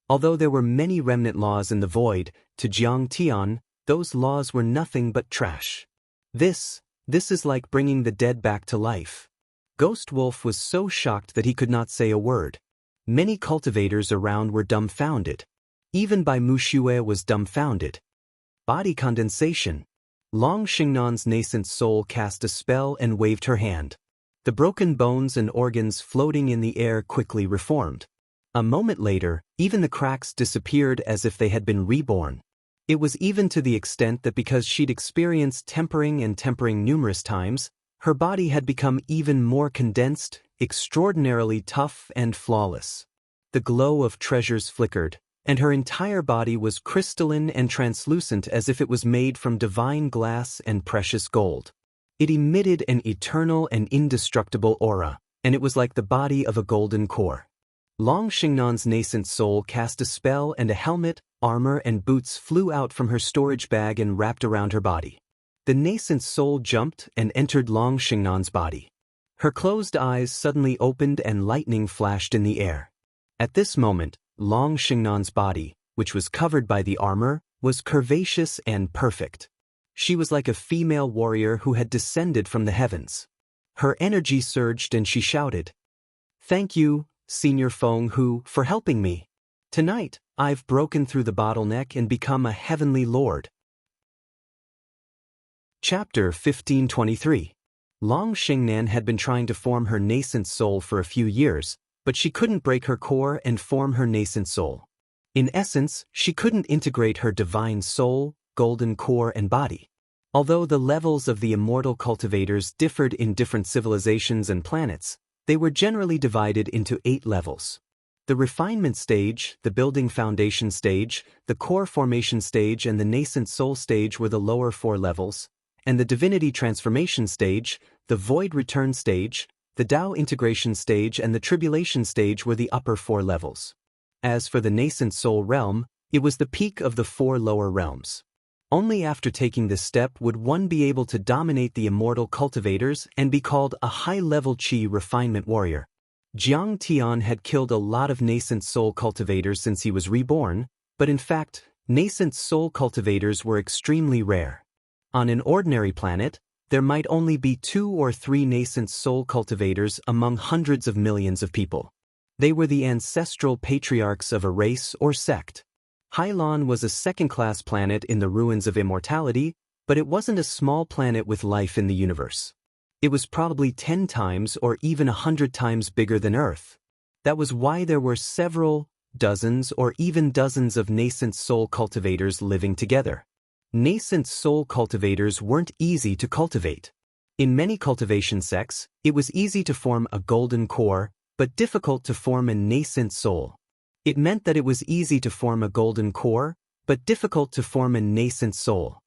Although there were many remnant laws in the void, to Jiang Tian, those laws were nothing but trash. This is like bringing the dead back to life. Ghost Wolf was so shocked that he could not say a word. Many cultivators around were dumbfounded. Even Bai Muxue was dumbfounded. Body condensation. Long Xingnan's nascent soul cast a spell and waved her hand. The broken bones and organs floating in the air quickly reformed. A moment later, even the cracks disappeared as if they had been reborn. It was even to the extent that because she'd experienced tempering numerous times, her body had become even more condensed, extraordinarily tough and flawless. The glow of treasures flickered, and her entire body was crystalline and translucent as if it was made from divine glass and precious gold. It emitted an eternal and indestructible aura, and it was like the body of a golden core. Long Xingnan's nascent soul cast a spell and a helmet, armor and boots flew out from her storage bag and wrapped around her body. The nascent soul jumped and entered Long Xingnan's body. Her closed eyes suddenly opened and lightning flashed in the air. At this moment, Long Xingnan's body, which was covered by the armor, was curvaceous and perfect. She was like a female warrior who had descended from the heavens. Her energy surged and she shouted, "Thank you, Senior Feng Hu, for helping me. Tonight, I've broken through the bottleneck and become a heavenly lord." Chapter 1523. Long Xingnan had been trying to form her nascent soul for a few years, but she couldn't break her core and form her nascent soul. In essence, she couldn't integrate her divine soul, golden core and body. Although the levels of the immortal cultivators differed in different civilizations and planets, they were generally divided into 8 levels. The refinement stage, the building foundation stage, the core formation stage and the nascent soul stage were the lower 4 levels, and the divinity transformation stage, the void return stage, the Tao integration stage and the tribulation stage were the upper 4 levels. As for the nascent soul realm, it was the peak of the 4 lower realms. Only after taking this step would one be able to dominate the immortal cultivators and be called a high-level Qi refinement warrior. Jiang Tian had killed a lot of nascent soul cultivators since he was reborn, but in fact, nascent soul cultivators were extremely rare. On an ordinary planet, there might only be 2 or 3 nascent soul cultivators among hundreds of millions of people. They were the ancestral patriarchs of a race or sect. Hylon was a second-class planet in the ruins of immortality, but it wasn't a small planet with life in the universe. It was probably 10 times or even 100 times bigger than Earth. That was why there were several, dozens or even dozens of nascent soul cultivators living together. Nascent soul cultivators weren't easy to cultivate. In many cultivation sects, it was easy to form a golden core, but difficult to form a nascent soul. It meant that it was easy to form a golden core, but difficult to form a nascent soul.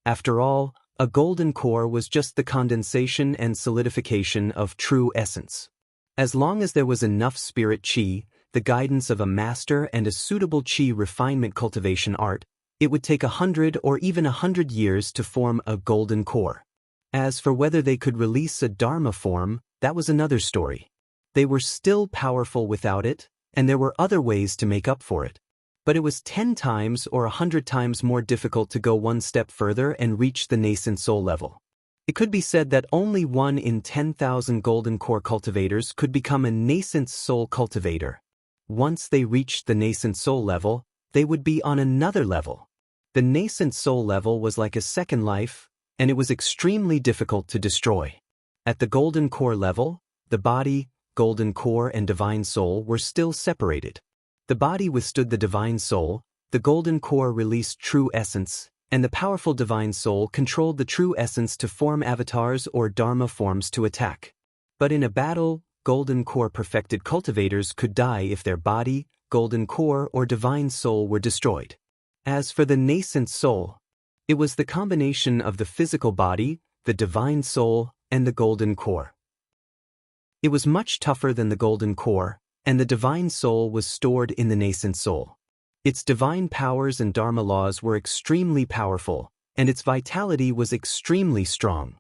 After all, a golden core was just the condensation and solidification of true essence. As long as there was enough spirit qi, the guidance of a master and a suitable qi refinement cultivation art, it would take 100 or even 100 years to form a golden core. As for whether they could release a dharma form, that was another story. They were still powerful without it, and there were other ways to make up for it. But it was 10 times or 100 times more difficult to go one step further and reach the nascent soul level. It could be said that only 1 in 10,000 golden core cultivators could become a nascent soul cultivator. Once they reached the nascent soul level, they would be on another level. The nascent soul level was like a second life, and it was extremely difficult to destroy. At the golden core level, the body, golden core and divine soul were still separated. The body withstood the divine soul, the golden core released true essence, and the powerful divine soul controlled the true essence to form avatars or dharma forms to attack. But in a battle, golden core perfected cultivators could die if their body, golden core or divine soul were destroyed. As for the nascent soul, it was the combination of the physical body, the divine soul, and the golden core. It was much tougher than the golden core, and the divine soul was stored in the nascent soul. Its divine powers and dharma laws were extremely powerful, and its vitality was extremely strong.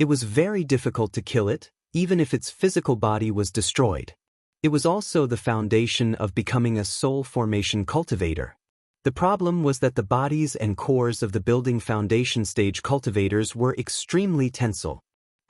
It was very difficult to kill it, even if its physical body was destroyed. It was also the foundation of becoming a soul formation cultivator. The problem was that the bodies and cores of the building foundation stage cultivators were extremely tensile.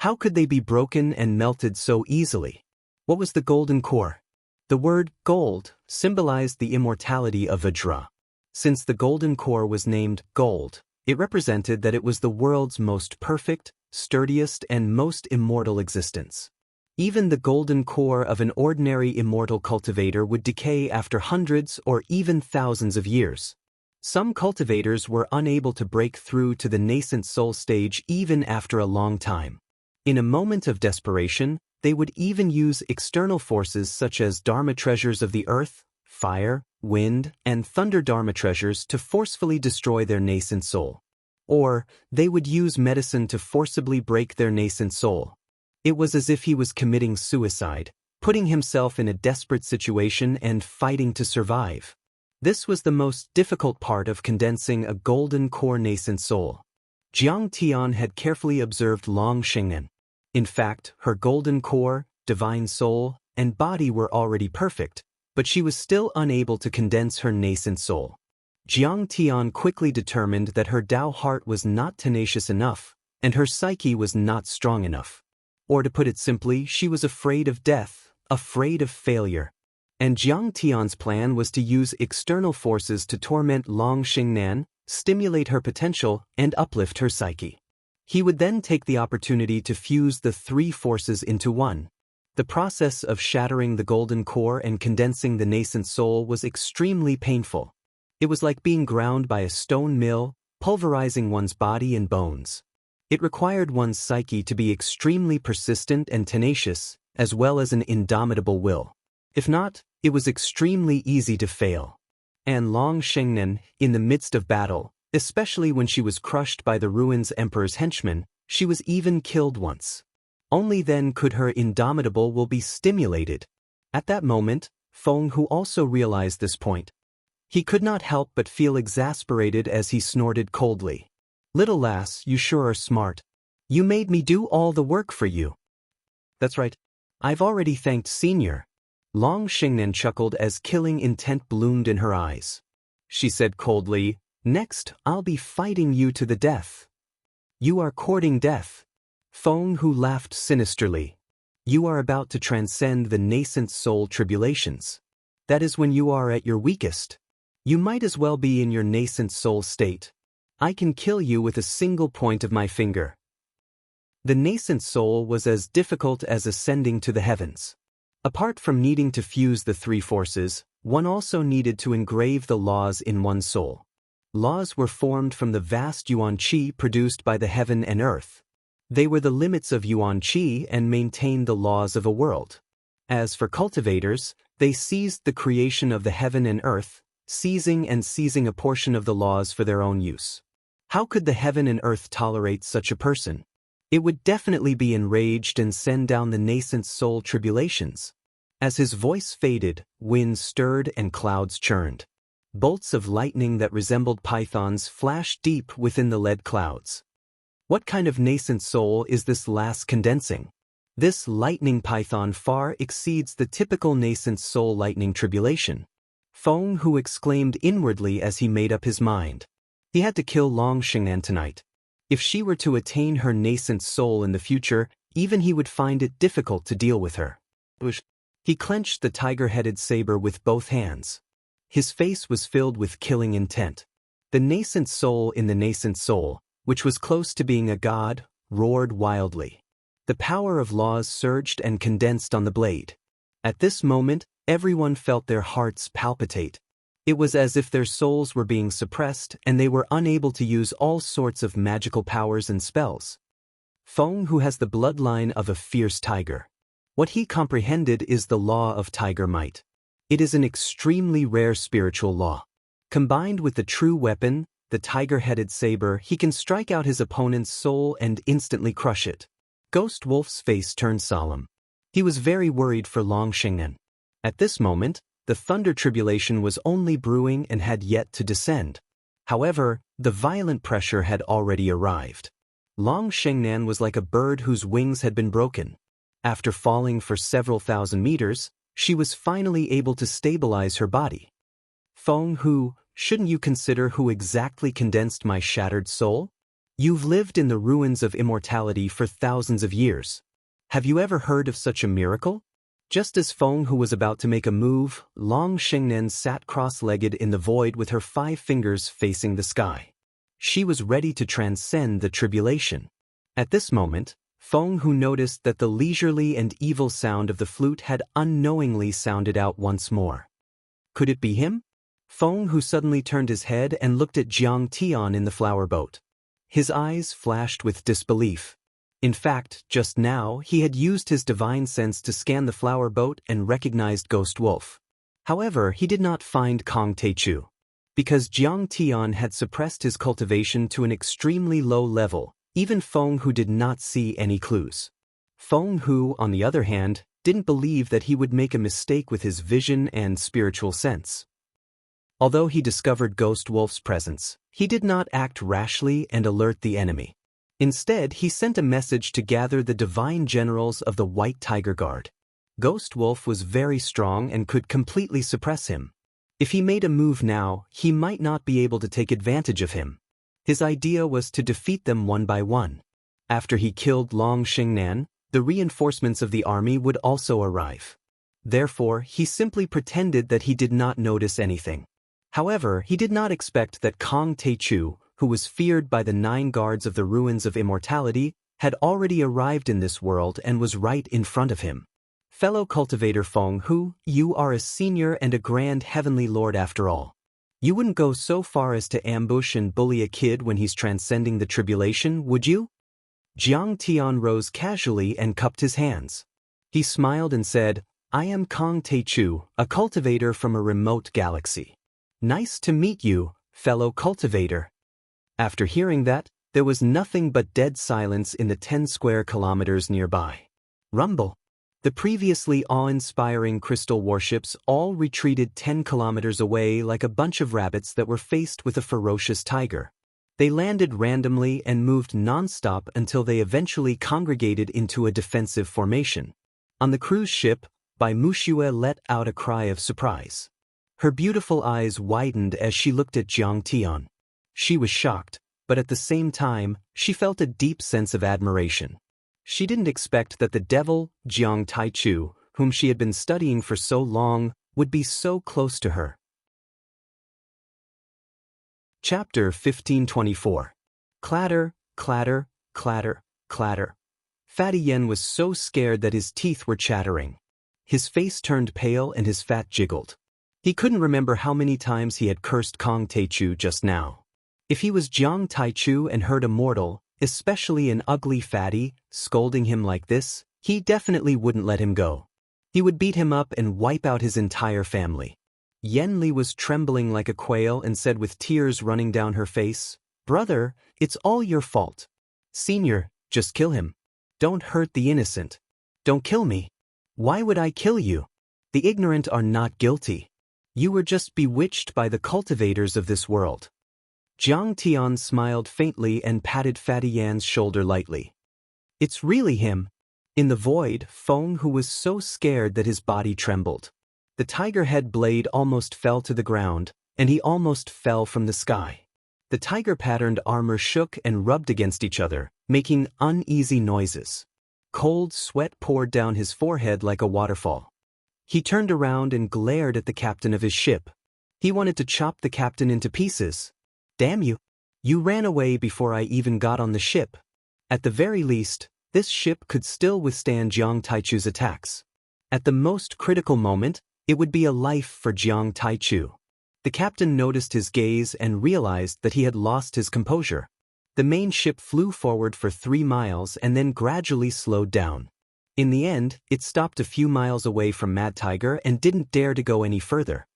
How could they be broken and melted so easily? What was the golden core? The word gold symbolized the immortality of Vajra. Since the golden core was named gold, it represented that it was the world's most perfect, sturdiest, and most immortal existence. Even the golden core of an ordinary immortal cultivator would decay after hundreds or even thousands of years. Some cultivators were unable to break through to the nascent soul stage even after a long time. In a moment of desperation, they would even use external forces such as dharma treasures of the earth, fire, wind, and thunder dharma treasures to forcefully destroy their nascent soul. Or, they would use medicine to forcibly break their nascent soul. It was as if he was committing suicide, putting himself in a desperate situation and fighting to survive. This was the most difficult part of condensing a golden core nascent soul. Jiang Tian had carefully observed Long Shengnen. In fact, her golden core, divine soul, and body were already perfect, but she was still unable to condense her nascent soul. Jiang Tian quickly determined that her Tao heart was not tenacious enough, and her psyche was not strong enough. Or to put it simply, she was afraid of death, afraid of failure. And Jiang Tian's plan was to use external forces to torment Long Shengnan, stimulate her potential, and uplift her psyche. He would then take the opportunity to fuse the three forces into one. The process of shattering the golden core and condensing the nascent soul was extremely painful. It was like being ground by a stone mill, pulverizing one's body and bones. It required one's psyche to be extremely persistent and tenacious, as well as an indomitable will. If not, it was extremely easy to fail. And Long Shengnen, in the midst of battle, especially when she was crushed by the ruins emperor's henchmen, she was even killed once. Only then could her indomitable will be stimulated. At that moment, Feng Hu also realized this point. He could not help but feel exasperated as he snorted coldly. "Little lass, you sure are smart. You made me do all the work for you." "That's right. I've already thanked Senior." Long Shengnen chuckled as killing intent bloomed in her eyes. She said coldly, "Next, I'll be fighting you to the death." "You are courting death." Feng Hu laughed sinisterly. "You are about to transcend the nascent soul tribulations. That is when you are at your weakest. You might as well be in your nascent soul state. I can kill you with a single point of my finger." The nascent soul was as difficult as ascending to the heavens. Apart from needing to fuse the three forces, one also needed to engrave the laws in one's soul. Laws were formed from the vast yuan qi produced by the heaven and earth. They were the limits of yuan qi and maintained the laws of a world. As for cultivators, they seized the creation of the heaven and earth, seizing a portion of the laws for their own use. How could the heaven and earth tolerate such a person? It would definitely be enraged and send down the nascent soul tribulations. As his voice faded, winds stirred and clouds churned. Bolts of lightning that resembled pythons flashed deep within the lead clouds. What kind of nascent soul is this last condensing? This lightning python far exceeds the typical nascent soul lightning tribulation. Feng Hu exclaimed inwardly as he made up his mind. He had to kill Long Shengnan tonight. If she were to attain her nascent soul in the future, even he would find it difficult to deal with her. He clenched the tiger-headed saber with both hands. His face was filled with killing intent. The nascent soul in the nascent soul, which was close to being a god, roared wildly. The power of laws surged and condensed on the blade. At this moment, everyone felt their hearts palpitate. It was as if their souls were being suppressed and they were unable to use all sorts of magical powers and spells. Feng, who has the bloodline of a fierce tiger. What he comprehended is the law of tiger might. It is an extremely rare spiritual law. Combined with the true weapon, the tiger-headed saber, he can strike out his opponent's soul and instantly crush it. Ghost Wolf's face turned solemn. He was very worried for Long Shengnan. At this moment, the thunder tribulation was only brewing and had yet to descend. However, the violent pressure had already arrived. Long Shengnan was like a bird whose wings had been broken. After falling for several thousand meters, she was finally able to stabilize her body. Feng, who, shouldn't you consider who exactly condensed my shattered soul? You've lived in the ruins of immortality for thousands of years. Have you ever heard of such a miracle? Just as Feng, who was about to make a move, Long Shengnan sat cross-legged in the void with her 5 fingers facing the sky. She was ready to transcend the tribulation. At this moment, Feng, who noticed that the leisurely and evil sound of the flute had unknowingly sounded out once more. Could it be him? Feng, who suddenly turned his head and looked at Jiang Tian in the flower boat. His eyes flashed with disbelief. In fact, just now, he had used his divine sense to scan the flower boat and recognized Ghost Wolf. However, he did not find Kong Teichu. Because Jiang Tian had suppressed his cultivation to an extremely low level, even Feng, who did not see any clues. Feng, who, on the other hand, didn't believe that he would make a mistake with his vision and spiritual sense. Although he discovered Ghost Wolf's presence, he did not act rashly and alert the enemy. Instead, he sent a message to gather the divine generals of the White Tiger Guard. Ghost Wolf was very strong and could completely suppress him. If he made a move now, he might not be able to take advantage of him. His idea was to defeat them one by one. After he killed Long Shengnan, the reinforcements of the army would also arrive. Therefore, he simply pretended that he did not notice anything. However, he did not expect that Kong Teichu, who was feared by the 9 guards of the ruins of immortality, had already arrived in this world and was right in front of him. Fellow cultivator Feng, who, you are a senior and a grand heavenly lord after all. You wouldn't go so far as to ambush and bully a kid when he's transcending the tribulation, would you? Jiang Tian rose casually and cupped his hands. He smiled and said, I am Kong Teichu, a cultivator from a remote galaxy. Nice to meet you, fellow cultivator. After hearing that, there was nothing but dead silence in the 10 square kilometers nearby. Rumble. The previously awe-inspiring crystal warships all retreated 10 kilometers away like a bunch of rabbits that were faced with a ferocious tiger. They landed randomly and moved non-stop until they eventually congregated into a defensive formation. On the cruise ship, Bai Muxue let out a cry of surprise. Her beautiful eyes widened as she looked at Jiang Tian. She was shocked, but at the same time, she felt a deep sense of admiration. She didn't expect that the devil, Jiang Taichu, whom she had been studying for so long, would be so close to her. Chapter 1524. Clatter, clatter, clatter, clatter. Fatty Yen was so scared that his teeth were chattering. His face turned pale and his fat jiggled. He couldn't remember how many times he had cursed Kong Teichu just now. If he was Jiang Taichu and heard a mortal, especially an ugly fatty, scolding him like this, he definitely wouldn't let him go. He would beat him up and wipe out his entire family. Yen Li was trembling like a quail and said with tears running down her face, Brother, it's all your fault. Senior, just kill him. Don't hurt the innocent. Don't kill me. Why would I kill you? The ignorant are not guilty. You were just bewitched by the cultivators of this world. Jiang Tian smiled faintly and patted Fatty Yan's shoulder lightly. It's really him. In the void, Feng, who was so scared that his body trembled. The tiger head blade almost fell to the ground, and he almost fell from the sky. The tiger-patterned armor shook and rubbed against each other, making uneasy noises. Cold sweat poured down his forehead like a waterfall. He turned around and glared at the captain of his ship. He wanted to chop the captain into pieces. Damn you! You ran away before I even got on the ship. At the very least, this ship could still withstand Jiang Taichu's attacks. At the most critical moment, it would be a life for Jiang Taichu. The captain noticed his gaze and realized that he had lost his composure. The main ship flew forward for 3 miles and then gradually slowed down. In the end, it stopped a few miles away from Mad Tiger and didn't dare to go any further.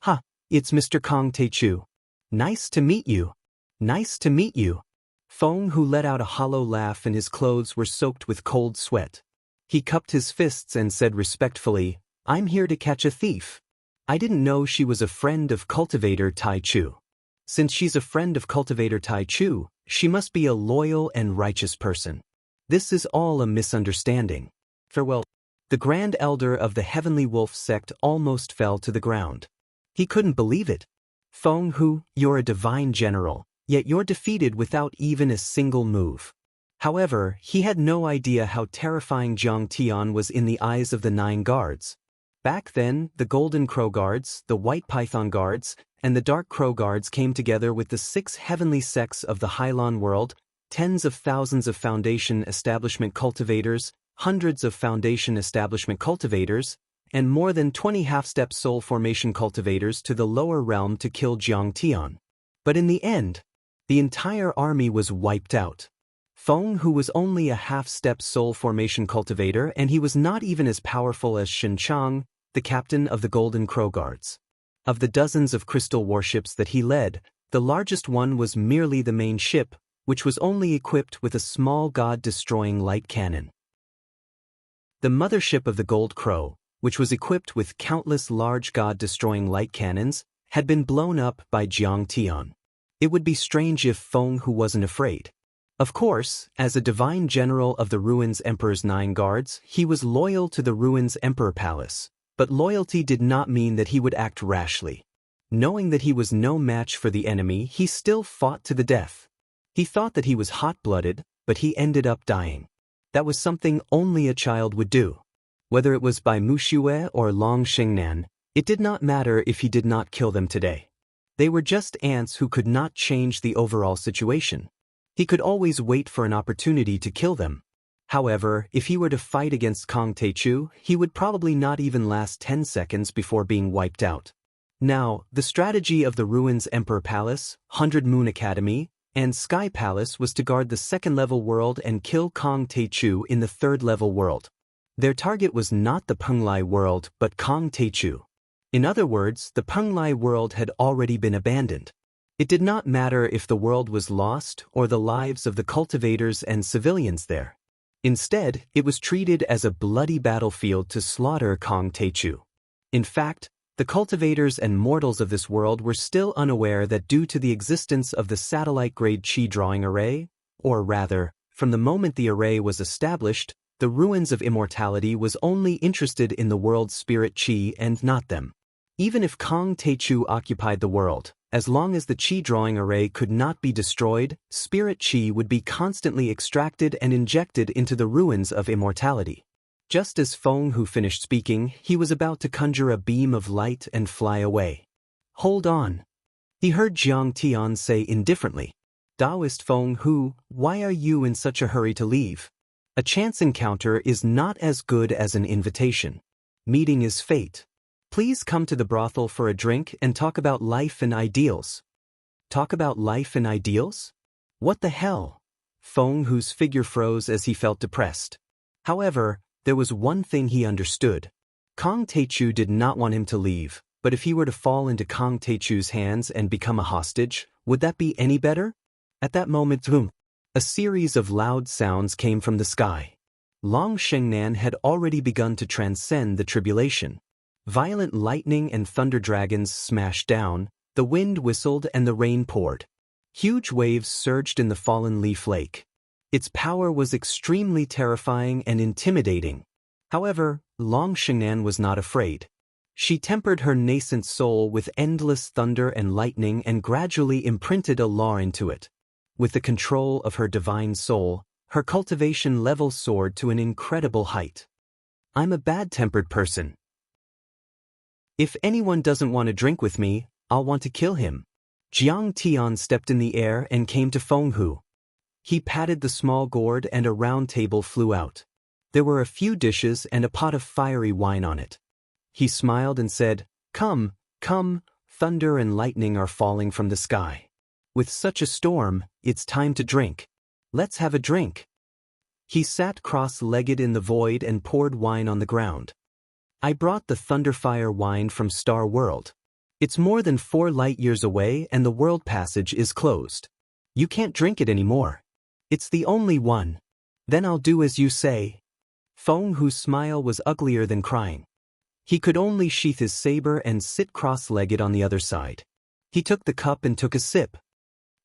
"Ha, it's Mr. Kong Taichu. Nice to meet you. Nice to meet you." Feng Hu let out a hollow laugh and his clothes were soaked with cold sweat. He cupped his fists and said respectfully, "I'm here to catch a thief. I didn't know she was a friend of Cultivator Taichu. Since she's a friend of Cultivator Taichu, she must be a loyal and righteous person. This is all a misunderstanding. Farewell." The Grand Elder of the Heavenly Wolf sect almost fell to the ground. He couldn't believe it. "Feng Hu, you're a divine general, yet you're defeated without even a single move." However, he had no idea how terrifying Jiang Tian was in the eyes of the 9 guards. Back then, the Golden Crow Guards, the White Python Guards, and the Dark Crow Guards came together with the 6 heavenly sects of the Hylon world, tens of thousands of Foundation Establishment Cultivators, hundreds of Foundation Establishment Cultivators, and more than 20 half-step soul formation cultivators to the lower realm to kill Jiang Tian. But in the end, the entire army was wiped out. Feng Hu was only a half-step soul formation cultivator and he was not even as powerful as Shen Chang, the captain of the Golden Crow Guards. Of the dozens of crystal warships that he led, the largest one was merely the main ship, which was only equipped with a small god-destroying light cannon. The mothership of the Gold Crow, which was equipped with countless large god-destroying light cannons, had been blown up by Jiang Tian. It would be strange if Feng Hu wasn't afraid. Of course, as a divine general of the Ruins Emperor's 9 guards, he was loyal to the Ruins Emperor Palace, but loyalty did not mean that he would act rashly. Knowing that he was no match for the enemy, he still fought to the death. He thought that he was hot-blooded, but he ended up dying. That was something only a child would do. Whether it was by Muxue or Long Shengnan, it did not matter if he did not kill them today. They were just ants who could not change the overall situation. He could always wait for an opportunity to kill them. However, if he were to fight against Kong Taichu, he would probably not even last 10 seconds before being wiped out. Now, the strategy of the Ruins Emperor Palace, 100 Moon Academy, and Sky Palace was to guard the 2nd-level world and kill Kong Taichu in the 3rd-level world. Their target was not the Penglai world but Kong Taichu. In other words, the Penglai world had already been abandoned. It did not matter if the world was lost or the lives of the cultivators and civilians there. Instead, it was treated as a bloody battlefield to slaughter Kong Taichu. In fact, the cultivators and mortals of this world were still unaware that due to the existence of the satellite-grade Qi drawing array, or rather, from the moment the array was established, the Ruins of Immortality was only interested in the world's spirit Qi and not them. Even if Kong Taichu occupied the world, as long as the Qi drawing array could not be destroyed, spirit Qi would be constantly extracted and injected into the Ruins of Immortality. Just as Feng Hu finished speaking, he was about to conjure a beam of light and fly away. "Hold on," he heard Jiang Tian say indifferently. "Taoist Feng Hu, why are you in such a hurry to leave? A chance encounter is not as good as an invitation. Meeting is fate. Please come to the brothel for a drink and talk about life and ideals." Talk about life and ideals? What the hell? Feng Hu's figure froze as he felt depressed. However, there was one thing he understood. Kong Taichu did not want him to leave, but if he were to fall into Kong Taichu's hands and become a hostage, would that be any better? At that moment, boom, a series of loud sounds came from the sky. Long Shengnan had already begun to transcend the tribulation. Violent lightning and thunder dragons smashed down, the wind whistled and the rain poured. Huge waves surged in the fallen leaf lake. Its power was extremely terrifying and intimidating. However, Long Shengnan was not afraid. She tempered her nascent soul with endless thunder and lightning and gradually imprinted a law into it. With the control of her divine soul, her cultivation level soared to an incredible height. "I'm a bad-tempered person. If anyone doesn't want to drink with me, I'll want to kill him." Jiang Tian stepped in the air and came to Feng Hu. He patted the small gourd and a round table flew out. There were a few dishes and a pot of fiery wine on it. He smiled and said, "Come, come, thunder and lightning are falling from the sky. With such a storm, it's time to drink. Let's have a drink." He sat cross-legged in the void and poured wine on the ground. "I brought the Thunderfire wine from Star World. It's more than 4 light years away and the world passage is closed. You can't drink it anymore. It's the only one. Then I'll do as you say." Feng, whose smile was uglier than crying. He could only sheath his saber and sit cross-legged on the other side. He took the cup and took a sip.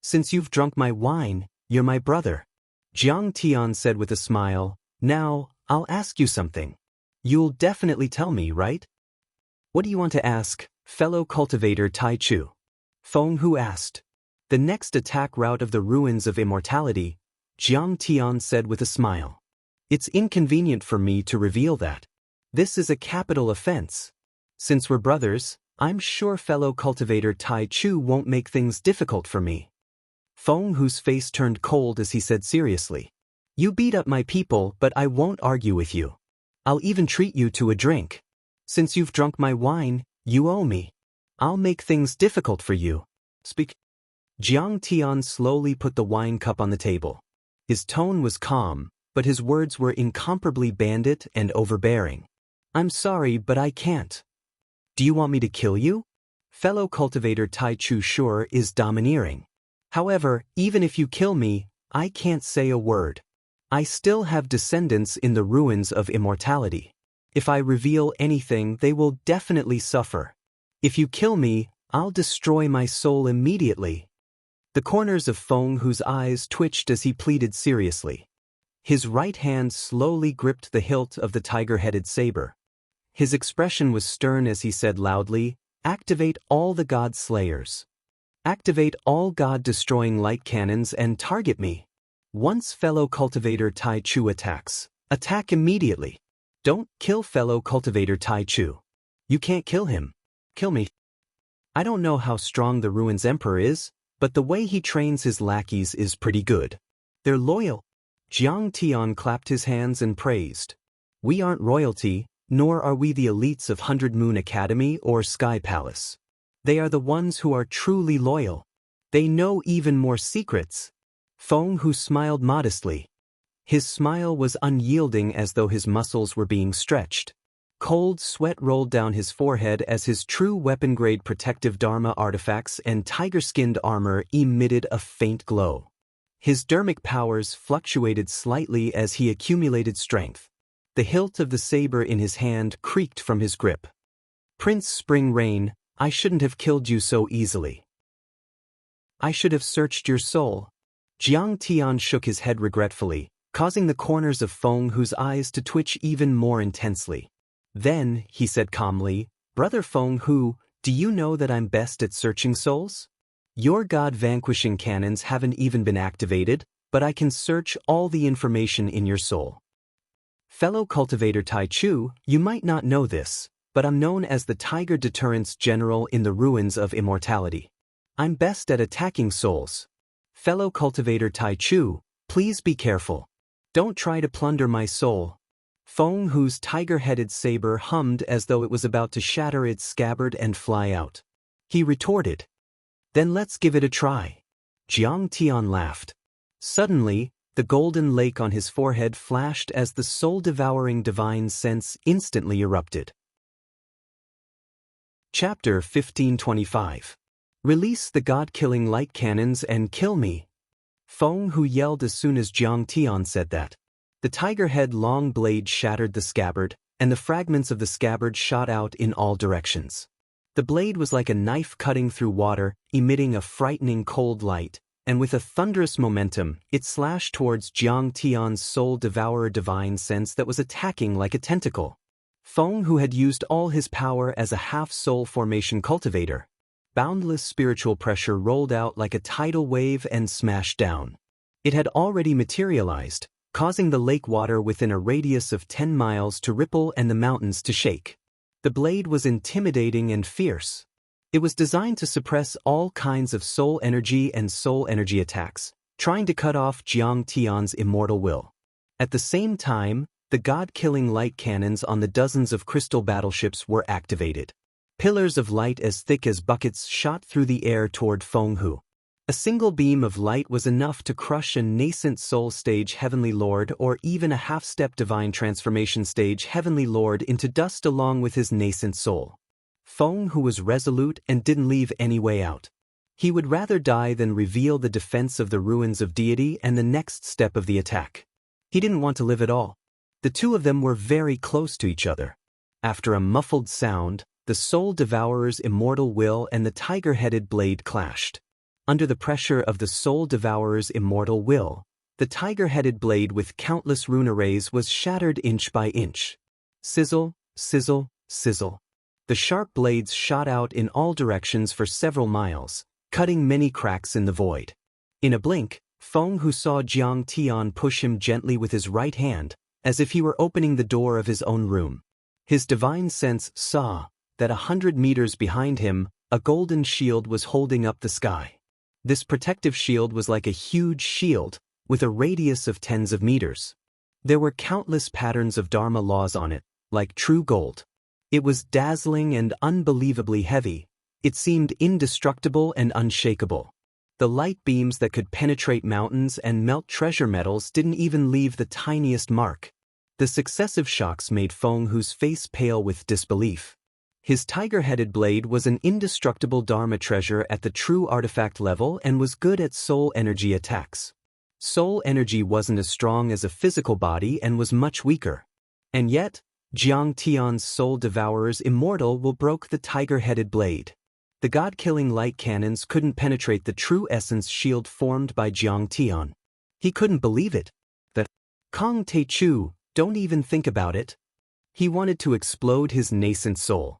"Since you've drunk my wine, you're my brother," Jiang Tian said with a smile. "Now, I'll ask you something. You'll definitely tell me, right?" "What do you want to ask, fellow cultivator Tai Chu?" Feng Hu asked. "The next attack route of the ruins of immortality," Jiang Tian said with a smile. "It's inconvenient for me to reveal that. This is a capital offense. Since we're brothers, I'm sure fellow cultivator Tai Chu won't make things difficult for me." Feng Hu's face turned cold as he said seriously, "You beat up my people, but I won't argue with you. I'll even treat you to a drink. Since you've drunk my wine, you owe me. I'll make things difficult for you. Speak." Jiang Tian slowly put the wine cup on the table. His tone was calm, but his words were incomparably bandit and overbearing. "I'm sorry, but I can't." "Do you want me to kill you?" Fellow cultivator Tai Chu sure is domineering. "However, even if you kill me, I can't say a word. I still have descendants in the ruins of immortality. If I reveal anything, they will definitely suffer. If you kill me, I'll destroy my soul immediately." The corners of Feng Hu's eyes twitched as he pleaded seriously. His right hand slowly gripped the hilt of the tiger-headed saber. His expression was stern as he said loudly, "Activate all the God Slayers. Activate all God-destroying light cannons and target me. Once fellow cultivator Tai Chu attacks, attack immediately. Don't kill fellow cultivator Tai Chu. You can't kill him. Kill me." I don't know how strong the Ruins Emperor is, but the way he trains his lackeys is pretty good. They're loyal. Jiang Tian clapped his hands and praised. "We aren't royalty, nor are we the elites of 100 Moon Academy or Sky Palace. They are the ones who are truly loyal. They know even more secrets." Feng Hu smiled modestly. His smile was unyielding as though his muscles were being stretched. Cold sweat rolled down his forehead as his true weapon-grade protective Dharma artifacts and tiger-skinned armor emitted a faint glow. His dermic powers fluctuated slightly as he accumulated strength. The hilt of the saber in his hand creaked from his grip. "Prince Spring Rain, I shouldn't have killed you so easily. I should have searched your soul." Jiang Tian shook his head regretfully, causing the corners of Feng Hu's eyes to twitch even more intensely. Then, he said calmly, "Brother Feng Hu, do you know that I'm best at searching souls? Your God-vanquishing cannons haven't even been activated, but I can search all the information in your soul. Fellow cultivator Tai Chu, you might not know this, but I'm known as the Tiger Deterrence General in the Ruins of Immortality. I'm best at attacking souls. Fellow cultivator Tai Chu, please be careful. Don't try to plunder my soul." Feng Hu's tiger-headed saber hummed as though it was about to shatter its scabbard and fly out. He retorted, "Then let's give it a try." Jiang Tian laughed. Suddenly, the golden lake on his forehead flashed as the soul-devouring divine sense instantly erupted. Chapter 1525. Release the God-killing light cannons and kill me. Feng Hu yelled as soon as Jiang Tian said that. The tiger-head long blade shattered the scabbard, and the fragments of the scabbard shot out in all directions. The blade was like a knife cutting through water, emitting a frightening cold light, and with a thunderous momentum, it slashed towards Jiang Tian's soul-devourer divine sense that was attacking like a tentacle. Feng Hu had used all his power as a half-soul formation cultivator. Boundless spiritual pressure rolled out like a tidal wave and smashed down. It had already materialized, causing the lake water within a radius of 10 miles to ripple and the mountains to shake. The blade was intimidating and fierce. It was designed to suppress all kinds of soul energy and soul energy attacks, trying to cut off Jiang Tian's immortal will. At the same time, the god-killing light cannons on the dozens of crystal battleships were activated. Pillars of light as thick as buckets shot through the air toward Fenghu. A single beam of light was enough to crush a nascent soul stage Heavenly Lord or even a half-step divine transformation stage Heavenly Lord into dust along with his nascent soul. Fenghu was resolute and didn't leave any way out. He would rather die than reveal the defense of the ruins of deity and the next step of the attack. He didn't want to live at all. The two of them were very close to each other. After a muffled sound, the Soul Devourer's immortal will and the tiger-headed blade clashed. Under the pressure of the Soul Devourer's immortal will, the tiger-headed blade with countless rune arrays was shattered inch by inch. Sizzle, sizzle, sizzle. The sharp blades shot out in all directions for several miles, cutting many cracks in the void. In a blink, Fenghu saw Jiang Tian push him gently with his right hand, as if he were opening the door of his own room. His divine sense saw that 100 meters behind him, a golden shield was holding up the sky. This protective shield was like a huge shield, with a radius of tens of meters. There were countless patterns of Dharma laws on it, like true gold. It was dazzling and unbelievably heavy. It seemed indestructible and unshakable. The light beams that could penetrate mountains and melt treasure metals didn't even leave the tiniest mark. The successive shocks made Fenghu's face pale with disbelief. His tiger-headed blade was an indestructible Dharma treasure at the true artifact level and was good at soul energy attacks. Soul energy wasn't as strong as a physical body and was much weaker. And yet, Jiang Tian's Soul Devourer's immortal will broke the tiger-headed blade. The god-killing light cannons couldn't penetrate the true essence shield formed by Jiang Tian. He couldn't believe it. The Kong Te Chu, don't even think about it. He wanted to explode his nascent soul.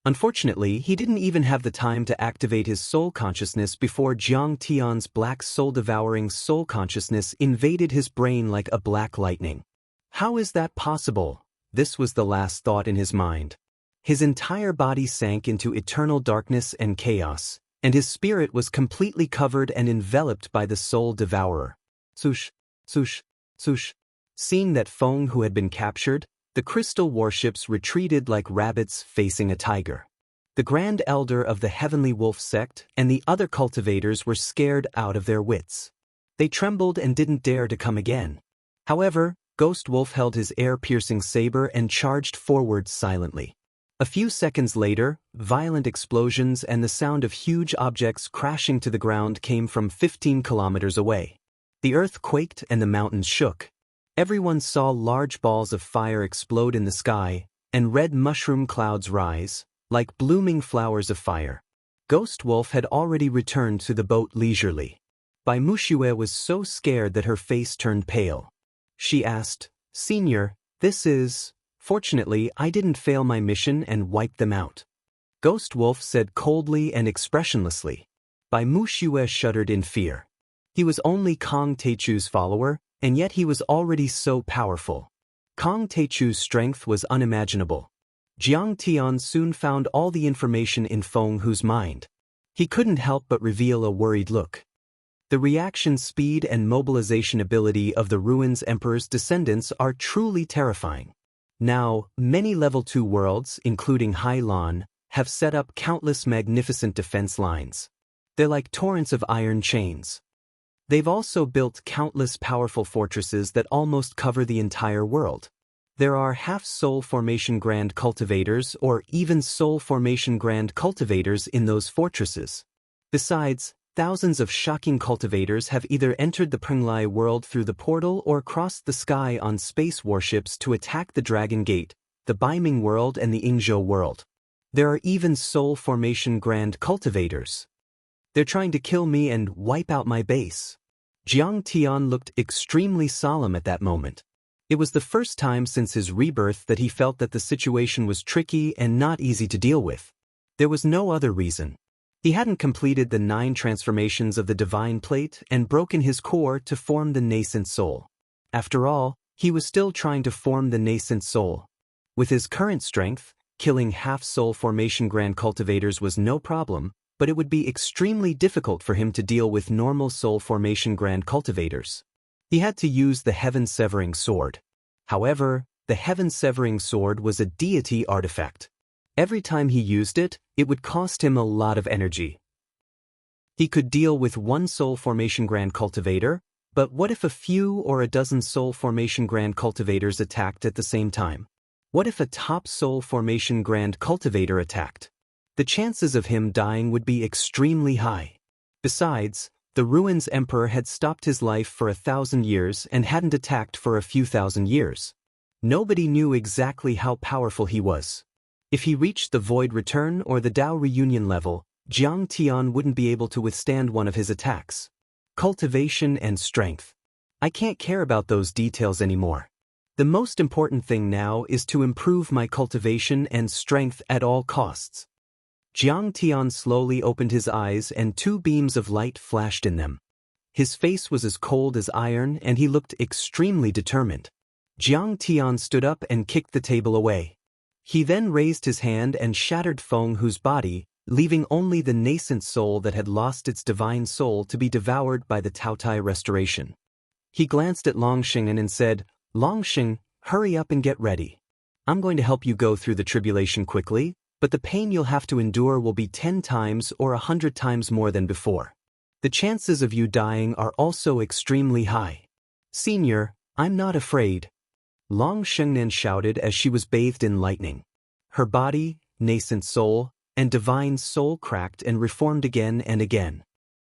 Unfortunately, he didn't even have the time to activate his soul consciousness before Jiang Tian's black soul-devouring soul consciousness invaded his brain like a black lightning. How is that possible? This was the last thought in his mind. His entire body sank into eternal darkness and chaos, and his spirit was completely covered and enveloped by the soul devourer. Swoosh, swoosh, swoosh. Seeing that Fenghu had been captured, the crystal warships retreated like rabbits facing a tiger. The Grand Elder of the Heavenly Wolf sect and the other cultivators were scared out of their wits. They trembled and didn't dare to come again. However, Ghost Wolf held his air-piercing saber and charged forward silently. A few seconds later, violent explosions and the sound of huge objects crashing to the ground came from 15 kilometers away. The earth quaked and the mountains shook. Everyone saw large balls of fire explode in the sky, and red mushroom clouds rise, like blooming flowers of fire. Ghost Wolf had already returned to the boat leisurely. Bai Muxue was so scared that her face turned pale. She asked, "Senior, this is..." "Fortunately, I didn't fail my mission and wipe them out," Ghost Wolf said coldly and expressionlessly. Bai Muxue shuddered in fear. He was only Kong Techu's follower, and yet he was already so powerful. Kong Techu's strength was unimaginable. Jiang Tian soon found all the information in Fenghu's mind. He couldn't help but reveal a worried look. The reaction speed and mobilization ability of the Ruins Emperor's descendants are truly terrifying. Now, many Level 2 worlds, including Hailan, have set up countless magnificent defense lines. They're like torrents of iron chains. They've also built countless powerful fortresses that almost cover the entire world. There are half-soul formation grand cultivators or even soul formation grand cultivators in those fortresses. Besides, thousands of shocking cultivators have either entered the Prenglai world through the portal or crossed the sky on space warships to attack the Dragon Gate, the Baiming world and the Ingzhou world. There are even soul formation grand cultivators. They're trying to kill me and wipe out my base. Jiang Tian looked extremely solemn at that moment. It was the first time since his rebirth that he felt that the situation was tricky and not easy to deal with. There was no other reason. He hadn't completed the 9 transformations of the Divine Plate and broken his core to form the nascent soul. After all, he was still trying to form the nascent soul. With his current strength, killing half-soul formation grand cultivators was no problem, but it would be extremely difficult for him to deal with normal soul formation grand cultivators. He had to use the heaven-severing sword. However, the heaven-severing sword was a deity artifact. Every time he used it, it would cost him a lot of energy. He could deal with one soul formation Grand Cultivator, but what if a few or a dozen soul formation Grand Cultivators attacked at the same time? What if a top soul formation Grand Cultivator attacked? The chances of him dying would be extremely high. Besides, the Ruins Emperor had stopped his life for 1,000 years and hadn't attacked for a few thousand years. Nobody knew exactly how powerful he was. If he reached the Void Return or the Dao Reunion level, Jiang Tian wouldn't be able to withstand one of his attacks. Cultivation and strength. I can't care about those details anymore. The most important thing now is to improve my cultivation and strength at all costs. Jiang Tian slowly opened his eyes and 2 beams of light flashed in them. His face was as cold as iron and he looked extremely determined. Jiang Tian stood up and kicked the table away. He then raised his hand and shattered Feng Hu's body, leaving only the nascent soul that had lost its divine soul to be devoured by the Taotai restoration. He glanced at Longxing and said, "Longxing, hurry up and get ready. I'm going to help you go through the tribulation quickly, but the pain you'll have to endure will be 10 times or 100 times more than before. The chances of you dying are also extremely high. Senior, I'm not afraid." Longxing shouted as she was bathed in lightning. Her body, nascent soul, and divine soul cracked and reformed again and again.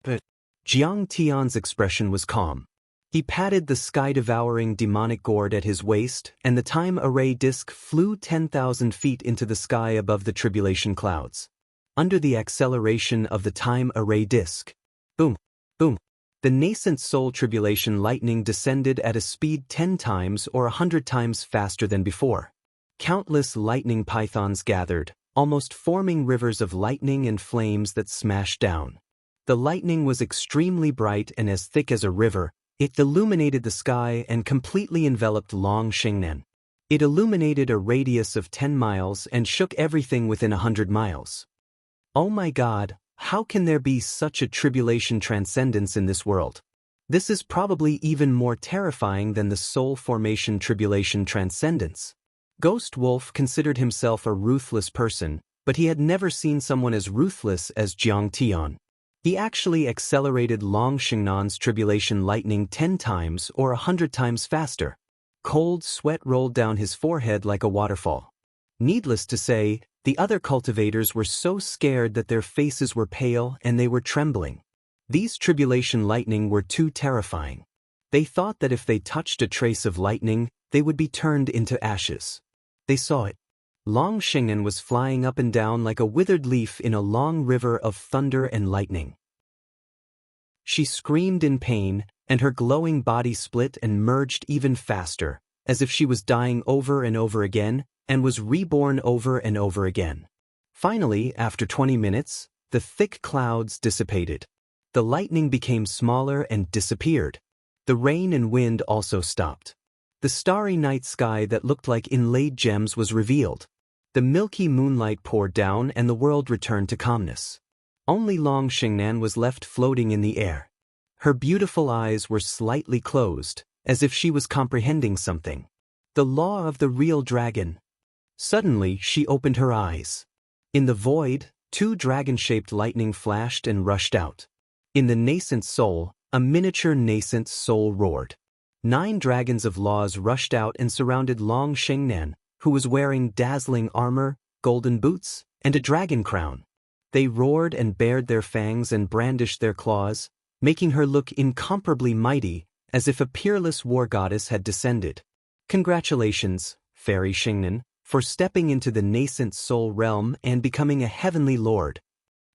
But Jiang Tian's expression was calm. He patted the sky-devouring demonic gourd at his waist, and the time array disc flew 10,000 feet into the sky above the tribulation clouds. Under the acceleration of the time array disc, boom, boom, the nascent soul tribulation lightning descended at a speed 10 times or 100 times faster than before. Countless lightning pythons gathered, almost forming rivers of lightning and flames that smashed down. The lightning was extremely bright and as thick as a river. It illuminated the sky and completely enveloped Longxing. It illuminated a radius of 10 miles and shook everything within 100 miles. Oh my God, how can there be such a tribulation transcendence in this world? This is probably even more terrifying than the soul formation tribulation transcendence. Ghost Wolf considered himself a ruthless person, but he had never seen someone as ruthless as Jiang Tian. He actually accelerated Longxingnan's tribulation lightning 10 times or 100 times faster. Cold sweat rolled down his forehead like a waterfall. Needless to say, the other cultivators were so scared that their faces were pale and they were trembling. These tribulation lightning were too terrifying. They thought that if they touched a trace of lightning, they would be turned into ashes. They saw it. Longxing was flying up and down like a withered leaf in a long river of thunder and lightning. She screamed in pain, and her glowing body split and merged even faster, as if she was dying over and over again, and was reborn over and over again. Finally, after 20 minutes, the thick clouds dissipated. The lightning became smaller and disappeared. The rain and wind also stopped. The starry night sky that looked like inlaid gems was revealed. The milky moonlight poured down and the world returned to calmness. Only Longxing was left floating in the air. Her beautiful eyes were slightly closed, as if she was comprehending something. The law of the real dragon. Suddenly, she opened her eyes. In the void, 2 dragon-shaped lightning flashed and rushed out. In the nascent soul, a miniature nascent soul roared. 9 dragons of laws rushed out and surrounded Longxing, who was wearing dazzling armor, golden boots, and a dragon crown. They roared and bared their fangs and brandished their claws, making her look incomparably mighty, as if a peerless war goddess had descended. Congratulations, Fairy Xingnan, for stepping into the nascent soul realm and becoming a heavenly lord.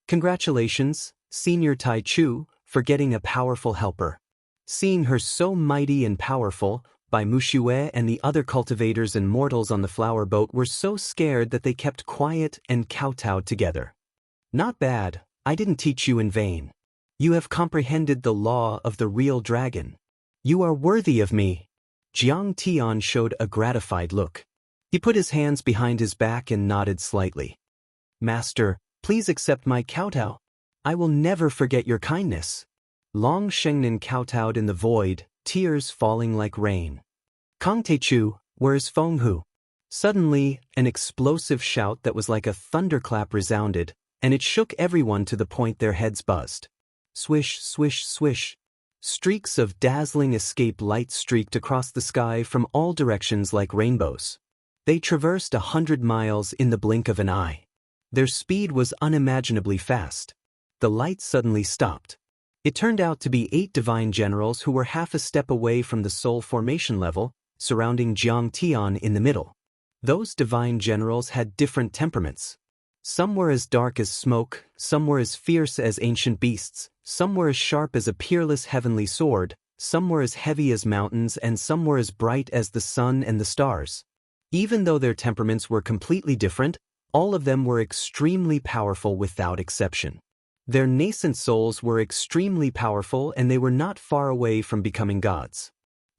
Congratulations, Senior Tai Chu, for getting a powerful helper. Seeing her so mighty and powerful, Bai Muxue and the other cultivators and mortals on the flower boat were so scared that they kept quiet and kowtowed together. Not bad, I didn't teach you in vain. You have comprehended the law of the real dragon. You are worthy of me. Jiang Tian showed a gratified look. He put his hands behind his back and nodded slightly. Master, please accept my kowtow. I will never forget your kindness. Longxing kowtowed in the void, tears falling like rain. Kang Techu, Where is Feng Hu? Suddenly, an explosive shout that was like a thunderclap resounded, and it shook everyone to the point their heads buzzed. Swish, swish, swish. Streaks of dazzling escape light streaked across the sky from all directions like rainbows. They traversed 100 miles in the blink of an eye. Their speed was unimaginably fast. The light suddenly stopped. It turned out to be 8 divine generals who were half a step away from the soul formation level, surrounding Jiang Tian in the middle. Those divine generals had different temperaments. Some were as dark as smoke, some were as fierce as ancient beasts, some were as sharp as a peerless heavenly sword, some were as heavy as mountains, and some were as bright as the sun and the stars. Even though their temperaments were completely different, all of them were extremely powerful without exception. Their nascent souls were extremely powerful, and they were not far away from becoming gods.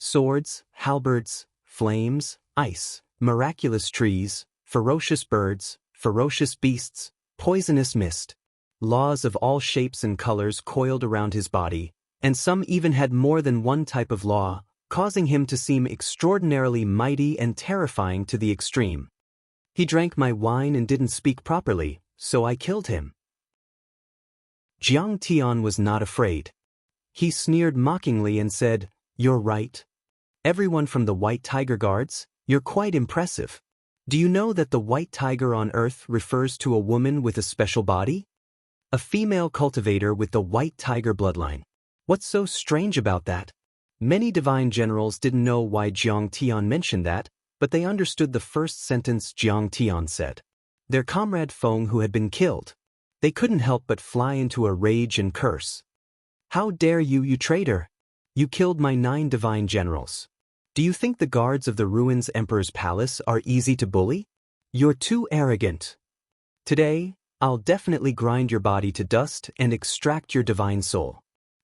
Swords, halberds, flames, ice, miraculous trees, ferocious birds, ferocious beasts, poisonous mist. Laws of all shapes and colors coiled around his body, and some even had more than one type of law, causing him to seem extraordinarily mighty and terrifying to the extreme. He drank my wine and didn't speak properly, so I killed him. Jiang Tian was not afraid. He sneered mockingly and said, "You're right. Everyone from the White Tiger Guards, you're quite impressive. Do you know that the white tiger on Earth refers to a woman with a special body? A female cultivator with the white tiger bloodline. What's so strange about that?" Many divine generals didn't know why Jiang Tian mentioned that, but they understood the first sentence Jiang Tian said. Their comrade Feng Hu had been killed. They couldn't help but fly into a rage and curse. "How dare you, you traitor! You killed my 9 divine generals. Do you think the guards of the Ruins Emperor's palace are easy to bully? You're too arrogant. Today, I'll definitely grind your body to dust and extract your divine soul.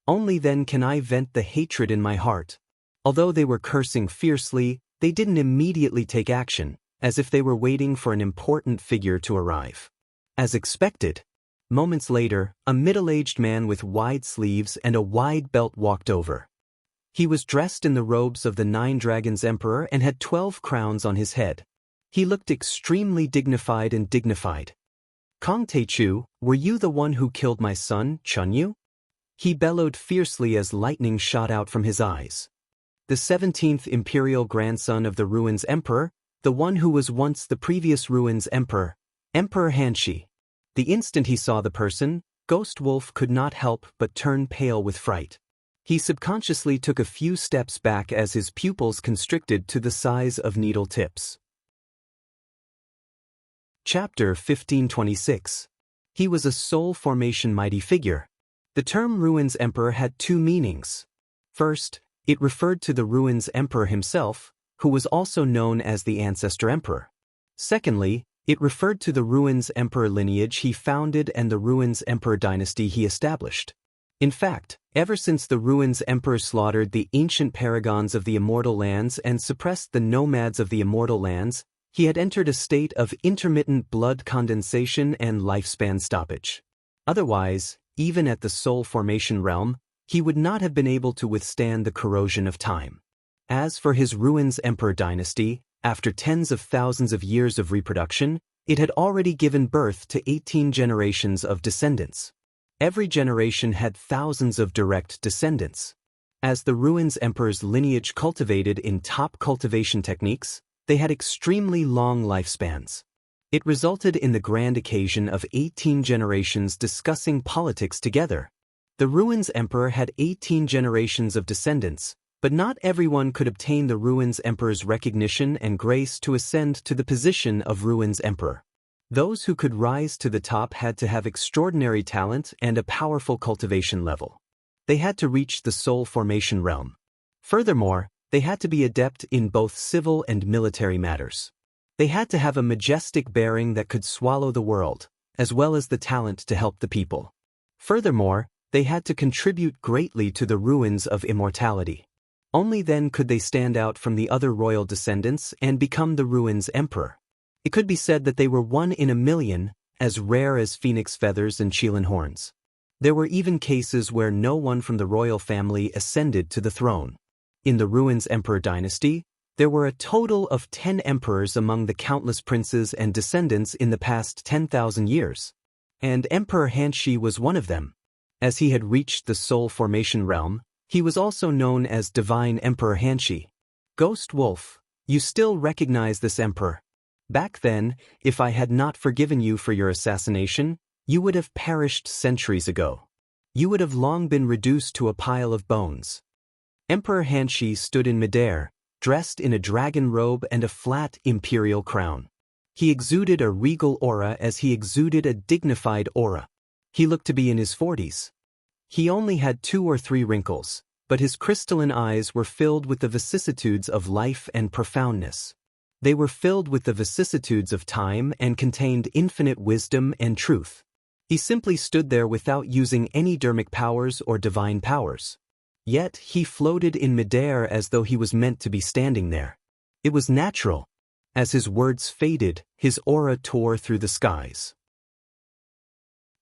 Only then can I vent the hatred in my heart." Although they were cursing fiercely, they didn't immediately take action, as if they were waiting for an important figure to arrive. As expected, moments later, a middle-aged man with wide sleeves and a wide belt walked over. He was dressed in the robes of the 9 Dragons Emperor and had 12 crowns on his head. He looked extremely dignified and dignified. "Kong Teichu, were you the one who killed my son, Chunyu?" He bellowed fiercely as lightning shot out from his eyes. The 17th imperial grandson of the Ruins Emperor, the one who was once the previous Ruins Emperor, Emperor Hanshi. The instant he saw the person, Ghost Wolf could not help but turn pale with fright. He subconsciously took a few steps back as his pupils constricted to the size of needle tips. Chapter 1526. He was a soul formation mighty figure. The term Ruins Emperor had 2 meanings. First, it referred to the Ruins Emperor himself, who was also known as the Ancestor Emperor. Secondly, it referred to the Ruins Emperor lineage he founded and the Ruins Emperor dynasty he established. In fact, ever since the Ruins Emperor slaughtered the ancient paragons of the immortal lands and suppressed the nomads of the immortal lands, he had entered a state of intermittent blood condensation and lifespan stoppage. Otherwise, even at the soul formation realm, he would not have been able to withstand the corrosion of time. As for his Ruins Emperor dynasty, after tens of thousands of years of reproduction, it had already given birth to 18 generations of descendants. Every generation had thousands of direct descendants. As the Ruins Emperor's lineage cultivated in top cultivation techniques, they had extremely long lifespans. It resulted in the grand occasion of 18 generations discussing politics together. The Ruins Emperor had 18 generations of descendants, but not everyone could obtain the Ruins Emperor's recognition and grace to ascend to the position of Ruins Emperor. Those who could rise to the top had to have extraordinary talent and a powerful cultivation level. They had to reach the soul formation realm. Furthermore, they had to be adept in both civil and military matters. They had to have a majestic bearing that could swallow the world, as well as the talent to help the people. Furthermore, they had to contribute greatly to the ruins of immortality. Only then could they stand out from the other royal descendants and become the Ruins Emperor. It could be said that they were 1 in a million, as rare as phoenix feathers and Qilin horns. There were even cases where no one from the royal family ascended to the throne. In the Ruins Emperor dynasty, There were a total of 10 emperors among the countless princes and descendants in the past 10,000 years. And Emperor Hanshi was one of them. As he had reached the soul formation realm, he was also known as Divine Emperor Hanshi. Ghost Wolf, you still recognize this emperor. Back then, if I had not forgiven you for your assassination, you would have perished centuries ago. You would have long been reduced to a pile of bones. Emperor Hanshi stood in midair, dressed in a dragon robe and a flat imperial crown. He exuded a regal aura as he exuded a dignified aura. He looked to be in his 40s. He only had 2 or 3 wrinkles, but his crystalline eyes were filled with the vicissitudes of life and profoundness. They were filled with the vicissitudes of time and contained infinite wisdom and truth. He simply stood there without using any dermic powers or divine powers. Yet he floated in midair as though he was meant to be standing there. It was natural. As his words faded, his aura tore through the skies.